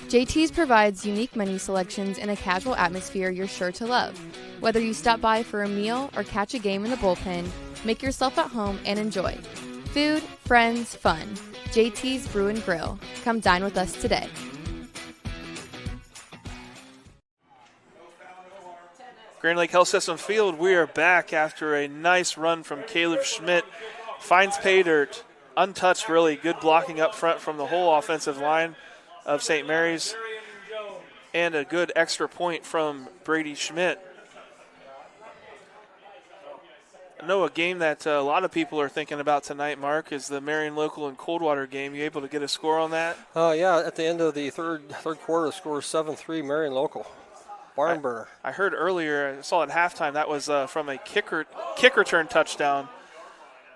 JT's provides unique menu selections in a casual atmosphere you're sure to love. Whether you stop by for a meal or catch a game in the bullpen, Make yourself at home and enjoy. Food, friends, fun. JT's Brew and Grill. Come dine with us today. Grand Lake Health System Field, we are back after a nice run from Caleb Schmidt. Finds pay dirt, untouched really. Good blocking up front from the whole offensive line of St. Mary's. And a good extra point from Brady Schmidt. I know a game that a lot of people are thinking about tonight, Mark, is the Marion Local and Coldwater game. You able to get a score on that? Yeah, at the end of the third quarter, the score is 7-3 Marion Local. Barn burner. I heard earlier, I saw at halftime, that was from a kick return touchdown.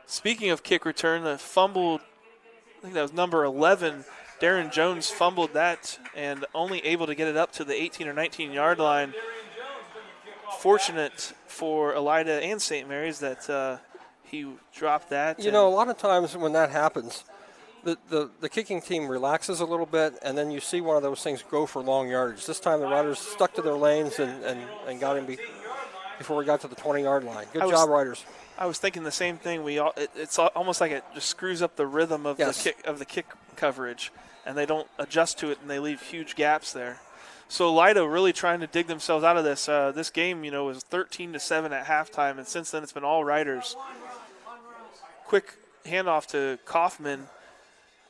Speaking of kick return, the fumbled, I think that was number 11, Darren Jones fumbled that and only able to get it up to the 18 or 19-yard line. Fortunate for Elida and St. Mary's that he dropped that. You know, a lot of times when that happens, the kicking team relaxes a little bit, and then you see one of those things go for long yardage. This time the Riders stuck to their lanes and got him before we got to the 20-yard line. Good job, Riders. I was thinking the same thing. It's almost like it just screws up the rhythm of the kick coverage, and they don't adjust to it, and they leave huge gaps there. So Elida really trying to dig themselves out of this. This game, was 13-7 at halftime, and since then it's been all Riders. Quick handoff to Kaufman.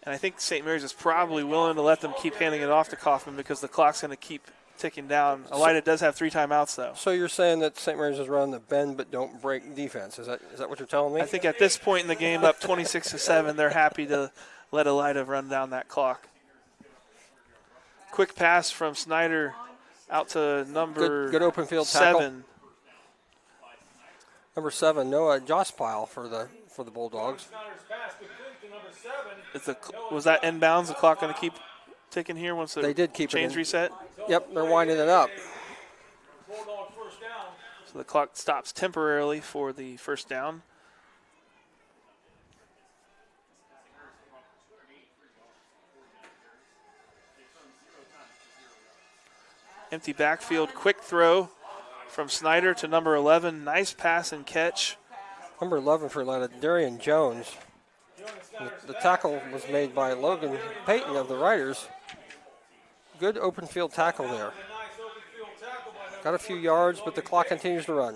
And I think St. Mary's is probably willing to let them keep handing it off to Kaufman because the clock's going to keep ticking down. Elida does have 3 timeouts, though. So you're saying that St. Mary's is running the bend but don't break defense. Is that what you're telling me? I think at this point in the game, up 26-7, they're happy to let Elida run down that clock. Quick pass from Snyder out to number good open field 7. Tackle. Number 7, Noah Jospile for the Bulldogs. Was that inbounds? The clock going to keep ticking here once they did keep chains reset? Yep, they're winding it up. So the clock stops temporarily for the first down. Empty backfield, quick throw from Snyder to number 11. Nice pass and catch. Number 11 for Atlanta, Darian Jones. The tackle was made by Logan Payton of the Riders. Good open field tackle there. Got a few yards, but the clock continues to run.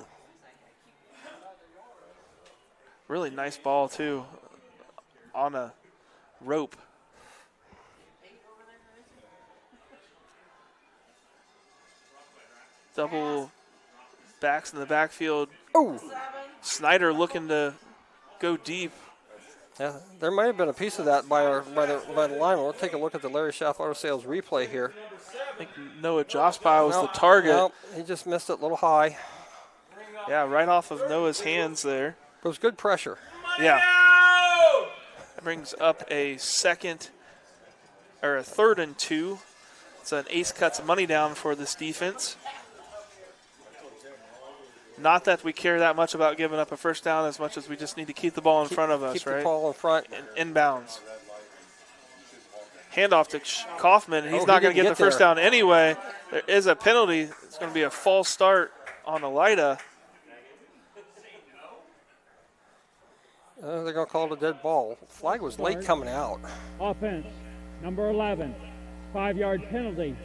Really nice ball, too, on a rope. Double backs in the backfield. Oh! Snyder looking to go deep. Yeah, there might have been a piece of that by the line. We'll take a look at the Larry Schaff Auto Sales replay here. I think Noah Jospile was the target. Nope, he just missed it a little high. Yeah, right off of Noah's hands there. It was good pressure. Yeah. That brings up a 3rd and 2. It's an ace cuts money down for this defense. Not that we care that much about giving up a first down as much as we just need to keep the ball in front of us, right? Keep the ball in front. Inbounds. Handoff to Kaufman, and he's not going to get the first down anyway. There is a penalty. It's going to be a false start on Elida. They're going to call it a dead ball. Flag was late coming out. Offense, number 11, 5-yard penalty.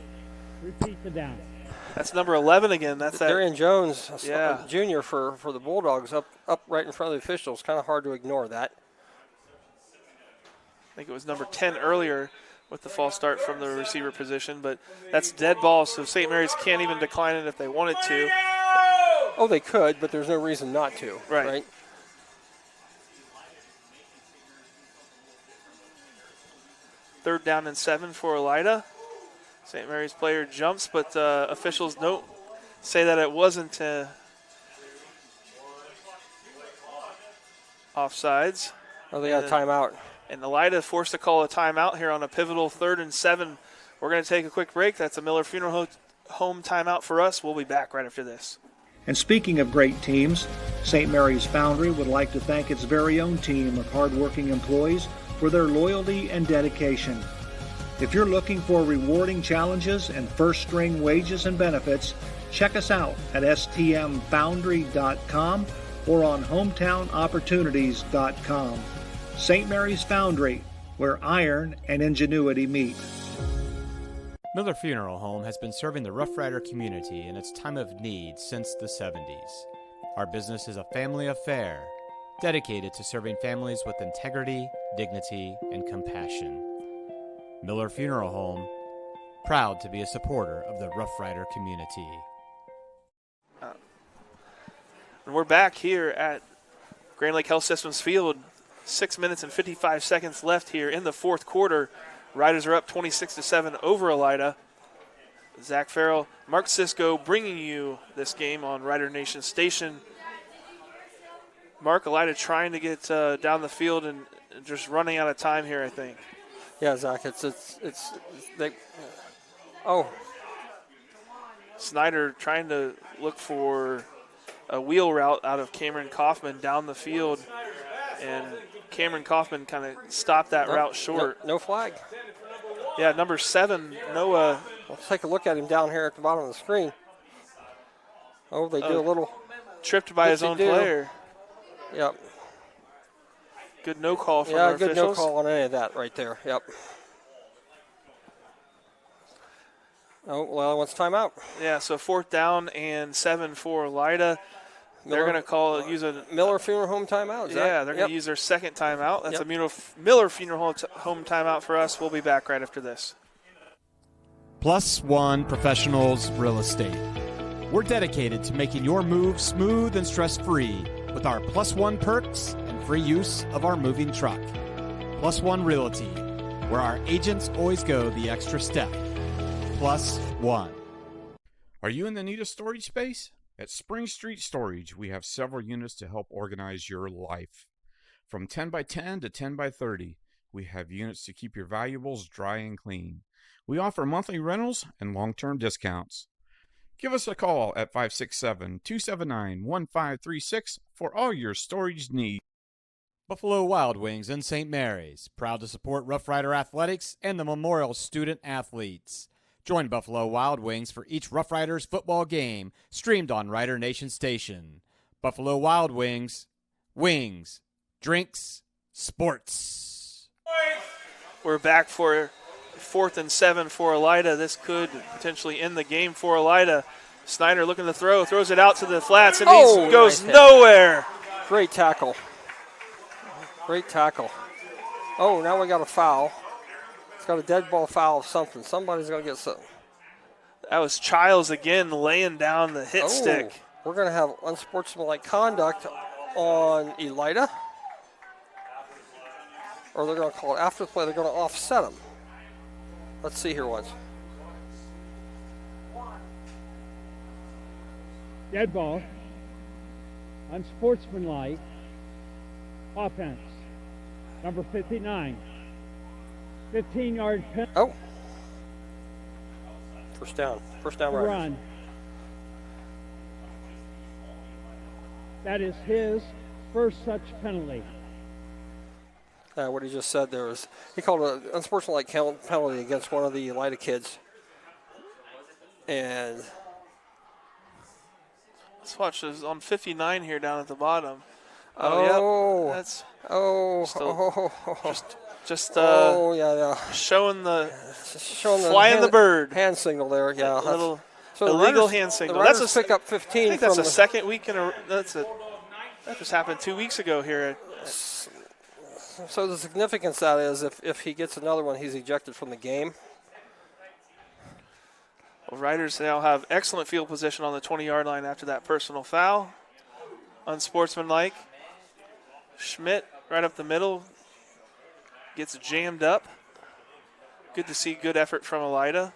Repeat the down. That's number 11 again. That's Darian Jones, junior for the Bulldogs, up right in front of the officials. Kind of hard to ignore that. I think it was number 10 earlier with the false start from the receiver position, but that's dead ball, so St. Mary's can't even decline it if they wanted to. Oh, they could, but there's no reason not to. Right. Third down and 7 for Elida. St. Mary's player jumps, but officials say that it wasn't offsides. Oh, they got a timeout. And Elida forced to call a timeout here on a pivotal 3rd and 7. We're going to take a quick break. That's a Miller Funeral Home timeout for us. We'll be back right after this. And speaking of great teams, St. Mary's Foundry would like to thank its very own team of hardworking employees for their loyalty and dedication. If you're looking for rewarding challenges and first-string wages and benefits, check us out at stmfoundry.com or on hometownopportunities.com. St. Mary's Foundry, where iron and ingenuity meet. Miller Funeral Home has been serving the Roughrider community in its time of need since the 70s. Our business is a family affair, dedicated to serving families with integrity, dignity, and compassion. Miller Funeral Home, proud to be a supporter of the Roughrider community. And we're back here at Grand Lake Health Systems Field. 6 minutes and 55 seconds left here in the fourth quarter. Riders are up 26-7 over Elida. Zach Farrell, Mark Cisco bringing you this game on Rider Nation Station. Mark, Elida trying to get down the field and just running out of time here, I think. Yeah, Zach, Snyder trying to look for a wheel route out of Cameron Kaufman down the field, and Cameron Kaufman kind of stopped that route short. No flag. Yeah, number 7, Noah. Let's take a look at him down here at the bottom of the screen. Oh, they do a little. Tripped by his own player. Yep. Good no call from our good officials. no call on any of that right there. Yep. Oh, well, what's timeout? Yeah, so 4th down and 7 for Alida. They're going to use a Miller Funeral Home timeout. Yeah, they're going to use their second timeout. That's a Miller Funeral Home timeout for us. We'll be back right after this. Plus One Professionals Real Estate. We're dedicated to making your move smooth and stress-free with our Plus One perks and free use of our moving truck. Plus One Realty, where our agents always go the extra step. Plus One. Are you in the need of storage space? At Spring Street Storage, we have several units to help organize your life. From 10 by 10 to 10 by 30, we have units to keep your valuables dry and clean. We offer monthly rentals and long-term discounts. Give us a call at 567-279-1536 for all your storage needs. Buffalo Wild Wings in St. Mary's, proud to support Roughrider Athletics and the Memorial Student Athletes. Join Buffalo Wild Wings for each Roughriders football game, streamed on Rider Nation Station. Buffalo Wild Wings, wings, drinks, sports. We're back for 4th and 7 for Alida. This could potentially end the game for Alida. Snyder looking to throw, throws it out to the flats, and he goes nowhere. Great tackle. Great tackle. Oh, now we got a foul. It's got a dead ball foul of something. Somebody's going to get something. That was Childs again laying down the hit stick. We're going to have unsportsmanlike conduct on Elida. Or they're going to call it after the play. They're going to offset him. Let's see here once. Dead ball. Unsportsmanlike. Offense. Number 59. 15-yard penalty. Oh. First down. First down right. Run. That is his first such penalty. What he just said there was, he called an unsportsmanlike penalty against one of the Elida kids. And let's watch this on 59 here down at the bottom. Oh, that's just showing the flying the bird hand signal there. Yeah, a little illegal hand signal. That's a pick up 15. I think that's the second week in a. That just happened 2 weeks ago here. So the significance of that is if he gets another one, he's ejected from the game. Well, Riders now have excellent field position on the 20-yard line after that personal foul. Unsportsmanlike. Schmidt right up the middle gets jammed up. Good to see good effort from Elida.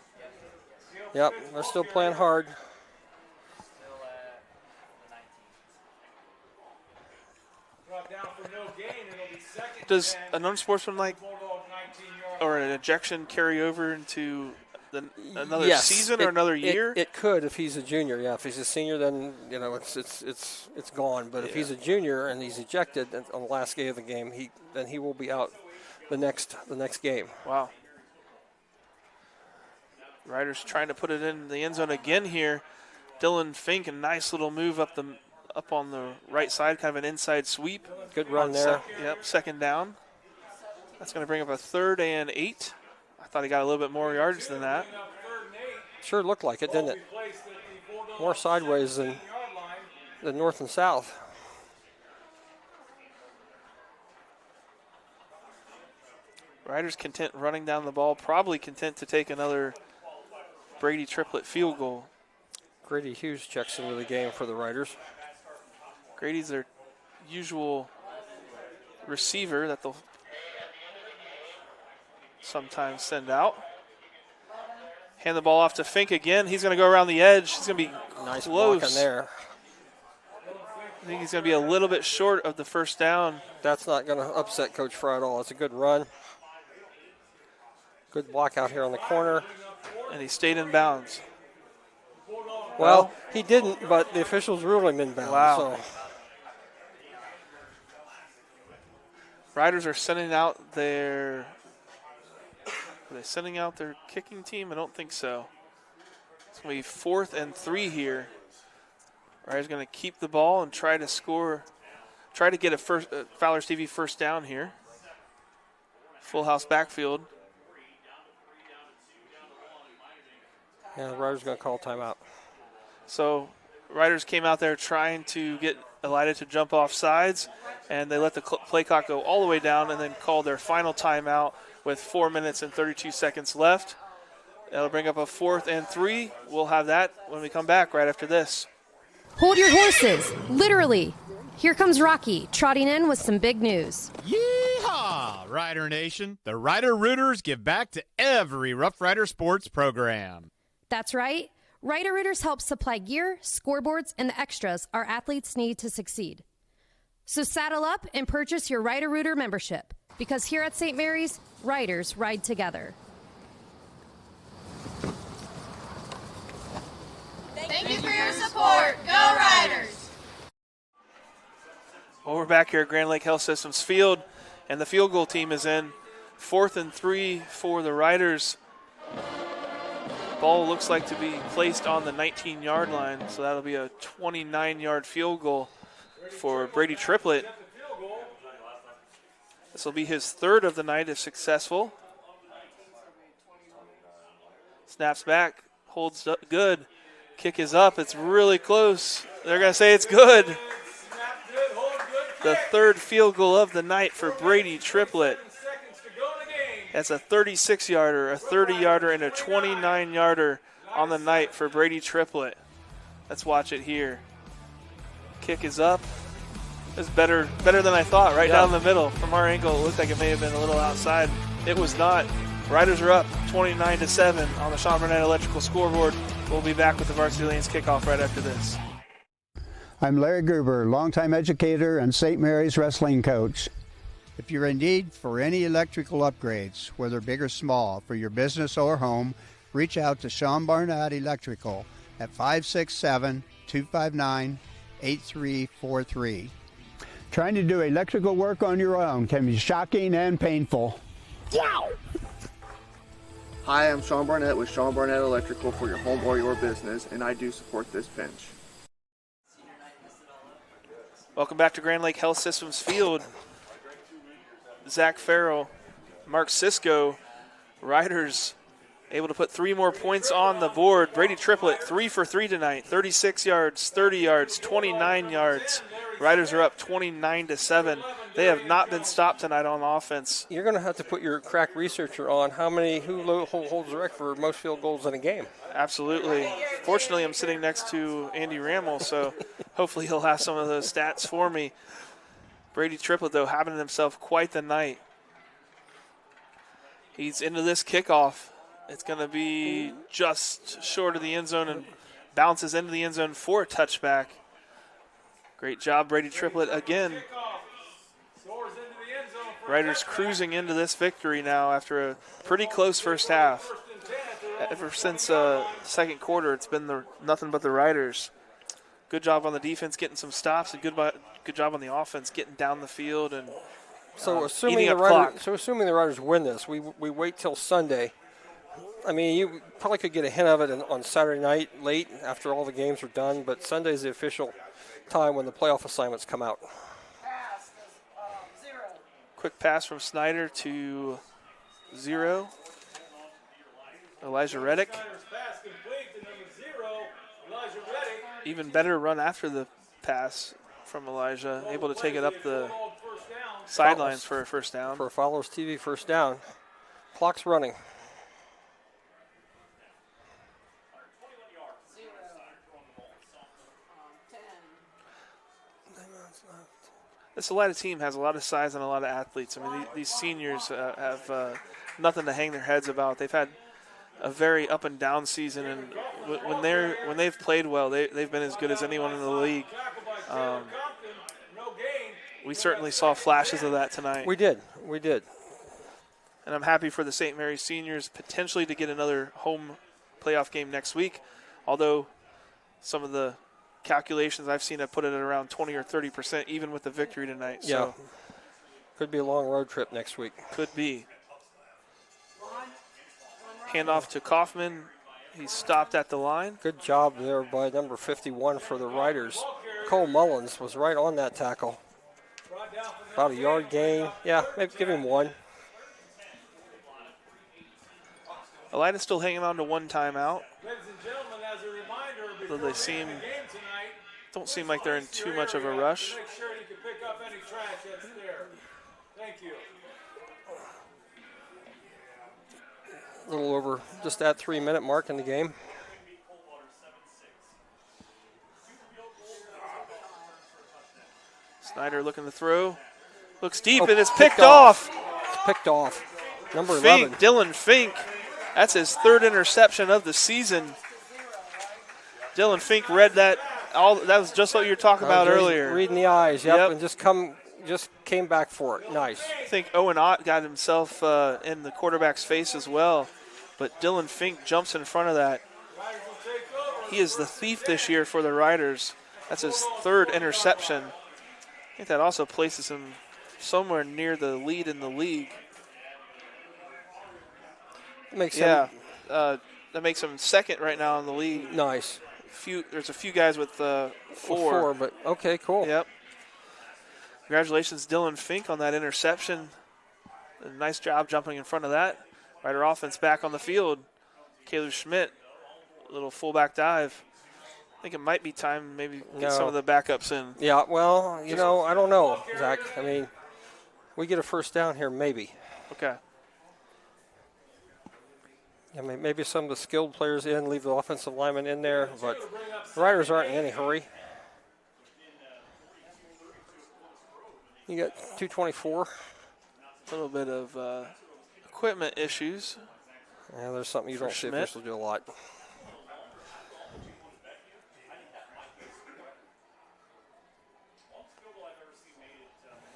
Yep, they're still playing hard. Does an unsportsmanlike or an ejection carry over into another season or another year? It could if he's a junior. Yeah, if he's a senior, then it's gone. But if he's a junior and he's ejected on the last game of the game, he will be out the next game. Wow. Riders trying to put it in the end zone again here. Dylan Fink, a nice little move up up on the right side, kind of an inside sweep. Good run there. Second down. That's going to bring up a 3rd and 8. I thought he got a little bit more yards than that. Sure looked like it, didn't it? More sideways than north and south. Riders content running down the ball, probably content to take another Brady Triplett field goal. Grady Hughes checks into the game for the Riders. Grady's their usual receiver that they'll sometimes send out. Hand the ball off to Fink again. He's going to go around the edge. He's going to be nice close. Blocking there. I think he's going to be a little bit short of the first down. That's not going to upset Coach Fry at all. It's a good run. Good block out here on the corner. And he stayed in bounds. Well, he didn't, but the officials ruled him in bounds. Wow. So. Riders are sending out their... Are they sending out their kicking team? I don't think so. It's going to be 4th and 3 here. Riders going to keep the ball and try to score, try to get a Fowler's TV first down here. Full house backfield. Yeah, the Riders going to call timeout. So Riders came out there trying to get Elida to jump off sides, and they let the play clock go all the way down and then called their final timeout with 4 minutes and 32 seconds left. That'll bring up a 4th and 3. We'll have that when we come back right after this. Hold your horses, literally. Here comes Rocky, trotting in with some big news. Yeehaw, Rider Nation. The Rider Rooters give back to every Rough Rider sports program. That's right. Rider Rooters help supply gear, scoreboards, and the extras our athletes need to succeed. So saddle up and purchase your Rider Rooter membership, because here at St. Mary's, Riders ride together. Thank you for your support. Go Riders! Well, we're back here at Grand Lake Health Systems Field, and the field goal team is in. 4th and 3 for the Riders. Ball looks like to be placed on the 19-yard line, so that'll be a 29-yard field goal for Brady Triplett. This will be his 3rd of the night if successful. Snaps back, holds up good. Kick is up. It's really close. They're going to say it's good. The 3rd field goal of the night for Brady Triplett. That's a 36-yarder, a 30-yarder, and a 29-yarder on the night for Brady Triplett. Let's watch it here. Kick is up. It's better than I thought, right down the middle. From our angle, it looked like it may have been a little outside. It was not. Riders are up 29-7 on the Sean Burnett Electrical scoreboard. We'll be back with the Varsity Lanes kickoff right after this. I'm Larry Gruber, longtime educator and St. Mary's wrestling coach. If you're in need for any electrical upgrades, whether big or small, for your business or home, reach out to Sean Barnett Electrical at 567-259-8343. Trying to do electrical work on your own can be shocking and painful. Wow! Hi, I'm Sean Barnett with Sean Barnett Electrical for your home or your business, and I do support this pinch. Welcome back to Grand Lake Health Systems Field. Zach Farrell, Mark Sisko, Riders able to put 3 more points on the board. Brady Triplett 3 for 3 tonight, 36 yards, 30 yards, 29 yards. Riders are up 29-7. They have not been stopped tonight on offense. You're going to have to put your crack researcher on who holds the record for most field goals in a game. Absolutely. Fortunately, I'm sitting next to Andy Rammel, so hopefully he'll have some of those stats for me. Brady Triplett, though, having himself quite the night. He's into this kickoff. It's going to be just short of the end zone and bounces into the end zone for a touchback. Great job, Brady Triplett again. Riders cruising into this victory now after a pretty close first half. Ever since second quarter, it's been nothing but the Riders. Good job on the defense getting some stops, and good job on the offense getting down the field and assuming the Riders win this, we wait till Sunday. I mean, you probably could get a hint of it on Saturday night late after all the games are done, but Sunday's the official time when the playoff assignments come out. Quick pass from Snyder to 0. Elijah Reddick. Even better run after the pass from Elijah. Able to take it up the sidelines for a first down. For a Followers TV first down. Clock's running. This Alida team has a lot of size and a lot of athletes. I mean, these seniors have nothing to hang their heads about. They've had a very up and down season, and when they've played well, they've been as good as anyone in the league. We certainly saw flashes of that tonight. We did. And I'm happy for the St. Mary's seniors potentially to get another home playoff game next week, although some of the calculations I've seen have put it at around 20 or 30%, even with the victory tonight. Yeah. So could be a long road trip next week. Could be. Handoff to Kaufman. He's stopped at the line. Good job there by number 51 for the Riders. Cole Mullins was right on that tackle. About a yard gain. Yeah, maybe give him 1. Elida's still hanging on to 1 timeout. Ladies and gentlemen, as a reminder, Though they don't seem like they're in too much of a rush. make sure you can pick up any trash that's there. Thank you. A little over just that 3-minute mark in the game. Snyder looking to throw. Looks deep, and it's picked off. It's picked off. Number Fink, 11. Dylan Fink. That's his 3rd interception of the season. Dylan Fink read that. That was just what you were talking about earlier. Reading the eyes, yep. And just came back for it. Nice. I think Owen Ott got himself in the quarterback's face as well, but Dylan Fink jumps in front of that. He is the thief this year for the Riders. That's his 3rd interception. I think that also places him somewhere near the lead in the league. That makes him 2nd right now in the league. Nice. There's a few guys with 4. 4, but okay, cool. Yep. Congratulations, Dylan Fink, on that interception. A nice job jumping in front of that. Rider offense back on the field. Caleb Schmidt, a little fullback dive. I think it might be time maybe get some of the backups in. Yeah, well, I don't know, Zach. I mean, we get a first down here, maybe. Okay. I mean, maybe some of the skilled players in, leave the offensive lineman in there, but the Riders aren't in any hurry. You got 224. A little bit of equipment issues. Yeah, there's something you don't see officials do a lot.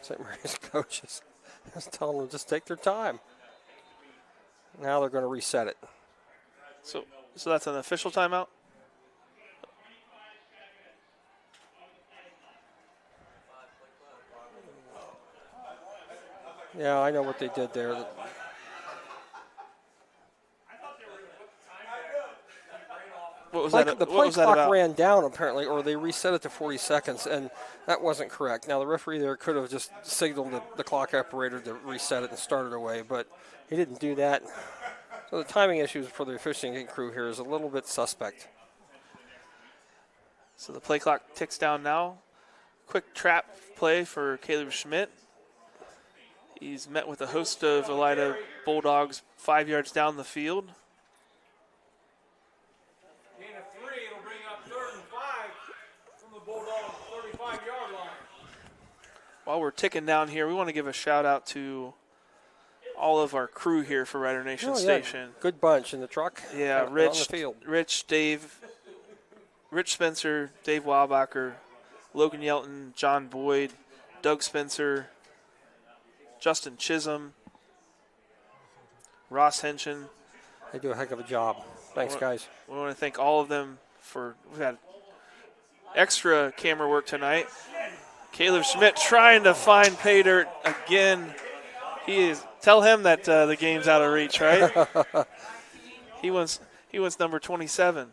St. Mary's coaches just telling them to just take their time. Now they're going to reset it. So that's an official timeout? Yeah, I know what they did there. What was that? The play clock ran down apparently, or they reset it to 40 seconds, and that wasn't correct. Now the referee there could have just signaled the clock operator to reset it and start it away, but he didn't do that. So the timing issues for the officiating crew here is a little bit suspect. So the play clock ticks down now. Quick trap play for Caleb Schmidt. He's met with a host of Elida Bulldogs 5 yards down the field. Gain of 3, it'll bring up 3rd and 5 from the Bulldogs 35-yard line. While we're ticking down here, we want to give a shout out to all of our crew here for Rider Nation Station. Good bunch in the truck. Yeah, on the field. Rich, Dave, Rich Spencer, Dave Wildbacher, Logan Yelton, John Boyd, Doug Spencer, Justin Chisholm, Ross Henshin. They do a heck of a job. Thanks, guys. We want to thank all of them we've had extra camera work tonight. Caleb Schmidt trying to find pay dirt again. Tell him that the game's out of reach, right? He wants number 27.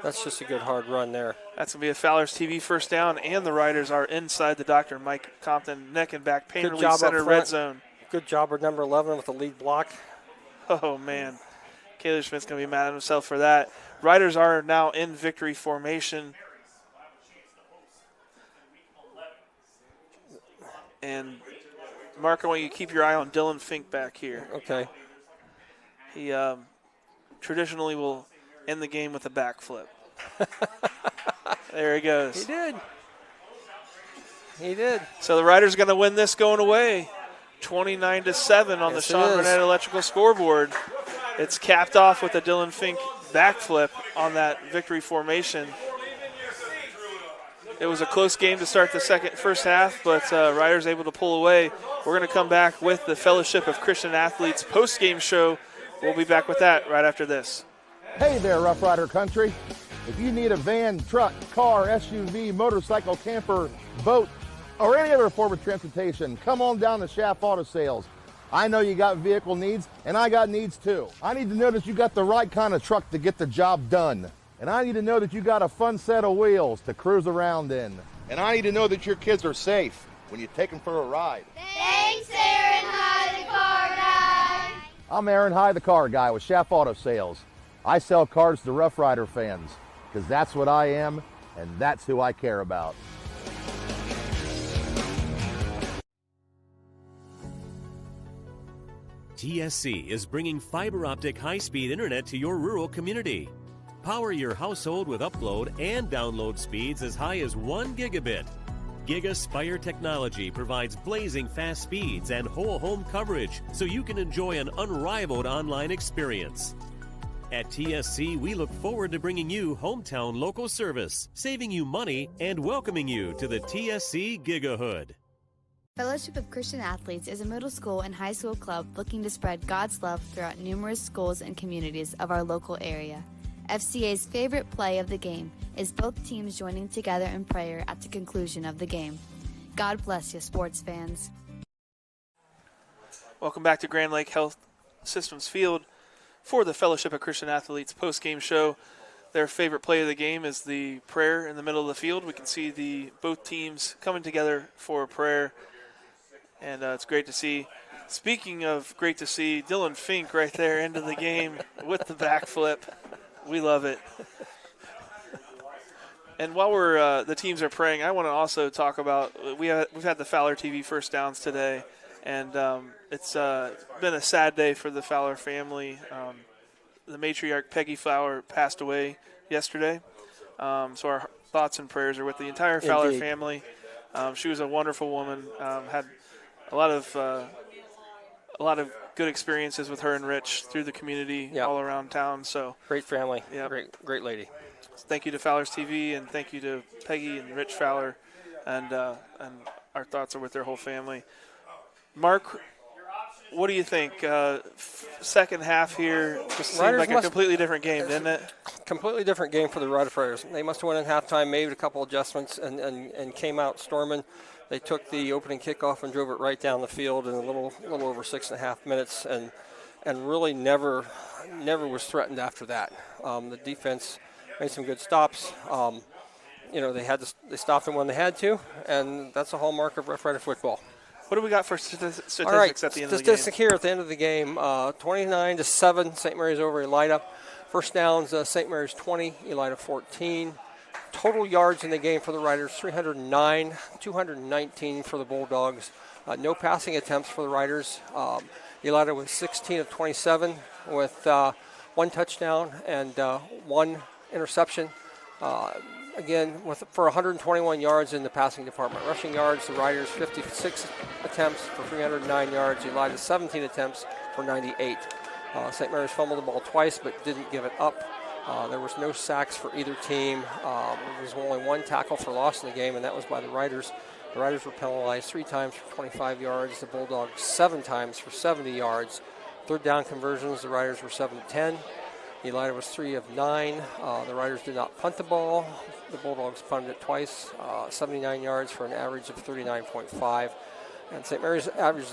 That's just a good hard run there. That's going to be a Fowler's TV first down, and the Riders are inside the Dr. Mike Compton neck and back pain relief center red zone. Good job with number 11 with the lead block. Oh, man. Kaler Schmidt's going to be mad at himself for that. Riders are now in victory formation. And, Mark, I want you to keep your eye on Dylan Fink back here. Okay. He traditionally will end the game with a backflip. There he goes. He did. He did. So the Riders going to win this going away. 29-7 on the Sean Burnett Electrical scoreboard. It's capped off with a Dylan Fink backflip on that victory formation. It was a close game to start the first half, but Riders able to pull away. We're going to come back with the Fellowship of Christian Athletes post-game show. We'll be back with that right after this. Hey there, Rough Rider Country. If you need a van, truck, car, SUV, motorcycle, camper, boat, or any other form of transportation, come on down to Schaff Auto Sales. I know you got vehicle needs, and I got needs too. I need to know that you got the right kind of truck to get the job done. And I need to know that you got a fun set of wheels to cruise around in. And I need to know that your kids are safe when you take them for a ride. Thanks, Aaron High, the car guy. I'm Aaron High, the car guy with Schaff Auto Sales. I sell cars to Rough Rider fans, because that's what I am, and that's who I care about. TSC is bringing fiber optic high-speed internet to your rural community. Power your household with upload and download speeds as high as 1 gigabit. GigaSpire technology provides blazing fast speeds and whole home coverage so you can enjoy an unrivaled online experience. At TSC, we look forward to bringing you hometown local service, saving you money, and welcoming you to the TSC Gigahood. Fellowship of Christian Athletes is a middle school and high school club looking to spread God's love throughout numerous schools and communities of our local area. FCA's favorite play of the game is both teams joining together in prayer at the conclusion of the game. God bless you, sports fans. Welcome back to Grand Lake Health Systems Field for the Fellowship of Christian Athletes post-game show. Their favorite play of the game is the prayer in the middle of the field. We can see both teams coming together for a prayer, and it's great to see. Speaking of great to see, Dylan Fink right there into the game with the backflip. We love it. And while the teams are praying, I want to also talk about we've had the Fowler TV first downs today, and it's been a sad day for the Fowler family. The matriarch Peggy Fowler passed away yesterday, so our thoughts and prayers are with the entire Fowler family. She was a wonderful woman. Had a lot of good experiences with her and Rich through the community all around town. So great family, great lady. Thank you to Fowler's TV, and thank you to Peggy and Rich Fowler, and our thoughts are with their whole family. Mark, what do you think? Second half here just seemed like a completely different game, didn't it? Completely different game for the Riders. They must have went in halftime, made a couple adjustments, and came out storming. They took the opening kickoff and drove it right down the field in a little over 6.5 minutes, and really never was threatened after that. The defense made some good stops. They stopped them when they had to, and that's a hallmark of Rough Rider football. What do we got for statistics All right, at the end of the game? Statistic here at the end of the game, 29-7, St. Mary's over Elida. First downs, St. Mary's 20, Elida 14. Total yards in the game for the Riders, 309, 219 for the Bulldogs. No passing attempts for the Riders. Elida was 16 of 27 with one touchdown and one interception. Again, for 121 yards in the passing department. Rushing yards, the Riders 56 attempts for 309 yards. Elida 17 attempts for 98. St. Mary's fumbled the ball twice but didn't give it up. There was no sacks for either team. There was only one tackle for loss in the game, and that was by the Riders. The Riders were penalized 3 times for 25 yards. The Bulldogs 7 times for 70 yards. Third down conversions, the Riders were 7-10. Elida was 3 of 9. The Riders did not punt the ball. The Bulldogs punted it twice, 79 yards for an average of 39.5. And St. Mary's average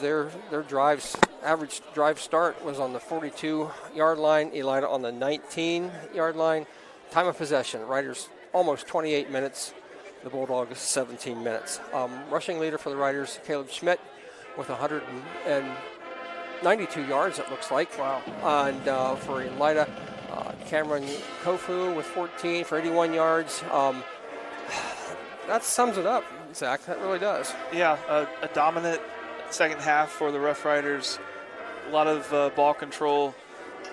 average drive start was on the 42-yard line. Elida on the 19-yard line. Time of possession, Riders almost 28 minutes. The Bulldogs 17 minutes. Rushing leader for the Riders, Caleb Schmidt, with 192 yards, it looks like. Wow. And for Elida, Cameron Kofu with 14 for 81 yards. That sums it up, Zach. That really does. Yeah, a dominant second half for the Rough Riders. A lot of ball control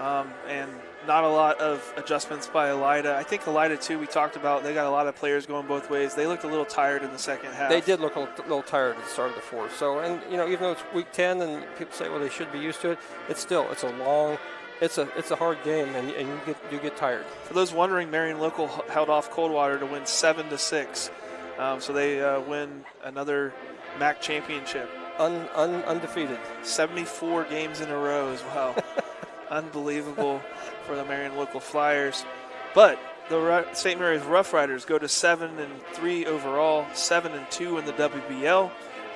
and not a lot of adjustments by Alida. I think Alida, too, we talked about, they got a lot of players going both ways. They looked a little tired in the second half. They did look a little tired at the start of the fourth. So, and, even though it's week 10 and people say, well, they should be used to it, it's a hard game, and you get tired. For those wondering, Marion Local held off Coldwater to win 7-6. So they win another MAC championship. Undefeated. 74 games in a row as well. Unbelievable for the Marion Local Flyers. But the St. Mary's Rough Riders go to 7-3 overall, 7-2 in the WBL.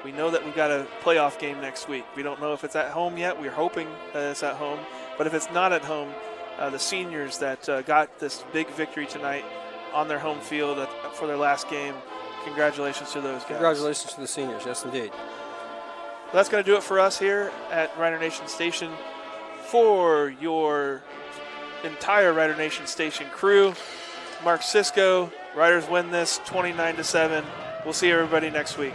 We know that we've got a playoff game next week. We don't know if it's at home yet. We're hoping that it's at home. But if it's not at home, the seniors that got this big victory tonight on their home field for their last game, congratulations to those guys. Congratulations to the seniors, yes, indeed. That's going to do it for us here at Rider Nation Station. For your entire Rider Nation Station crew, Mark Sisko, Riders win this 29-7. We'll see everybody next week.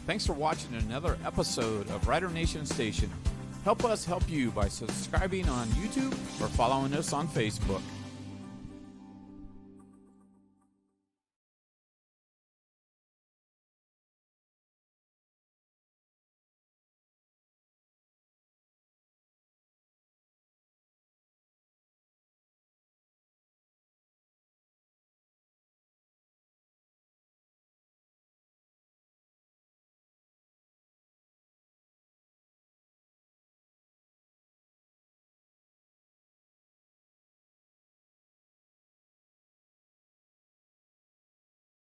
Thanks for watching another episode of Rider Nation Station. Help us help you by subscribing on YouTube or following us on Facebook.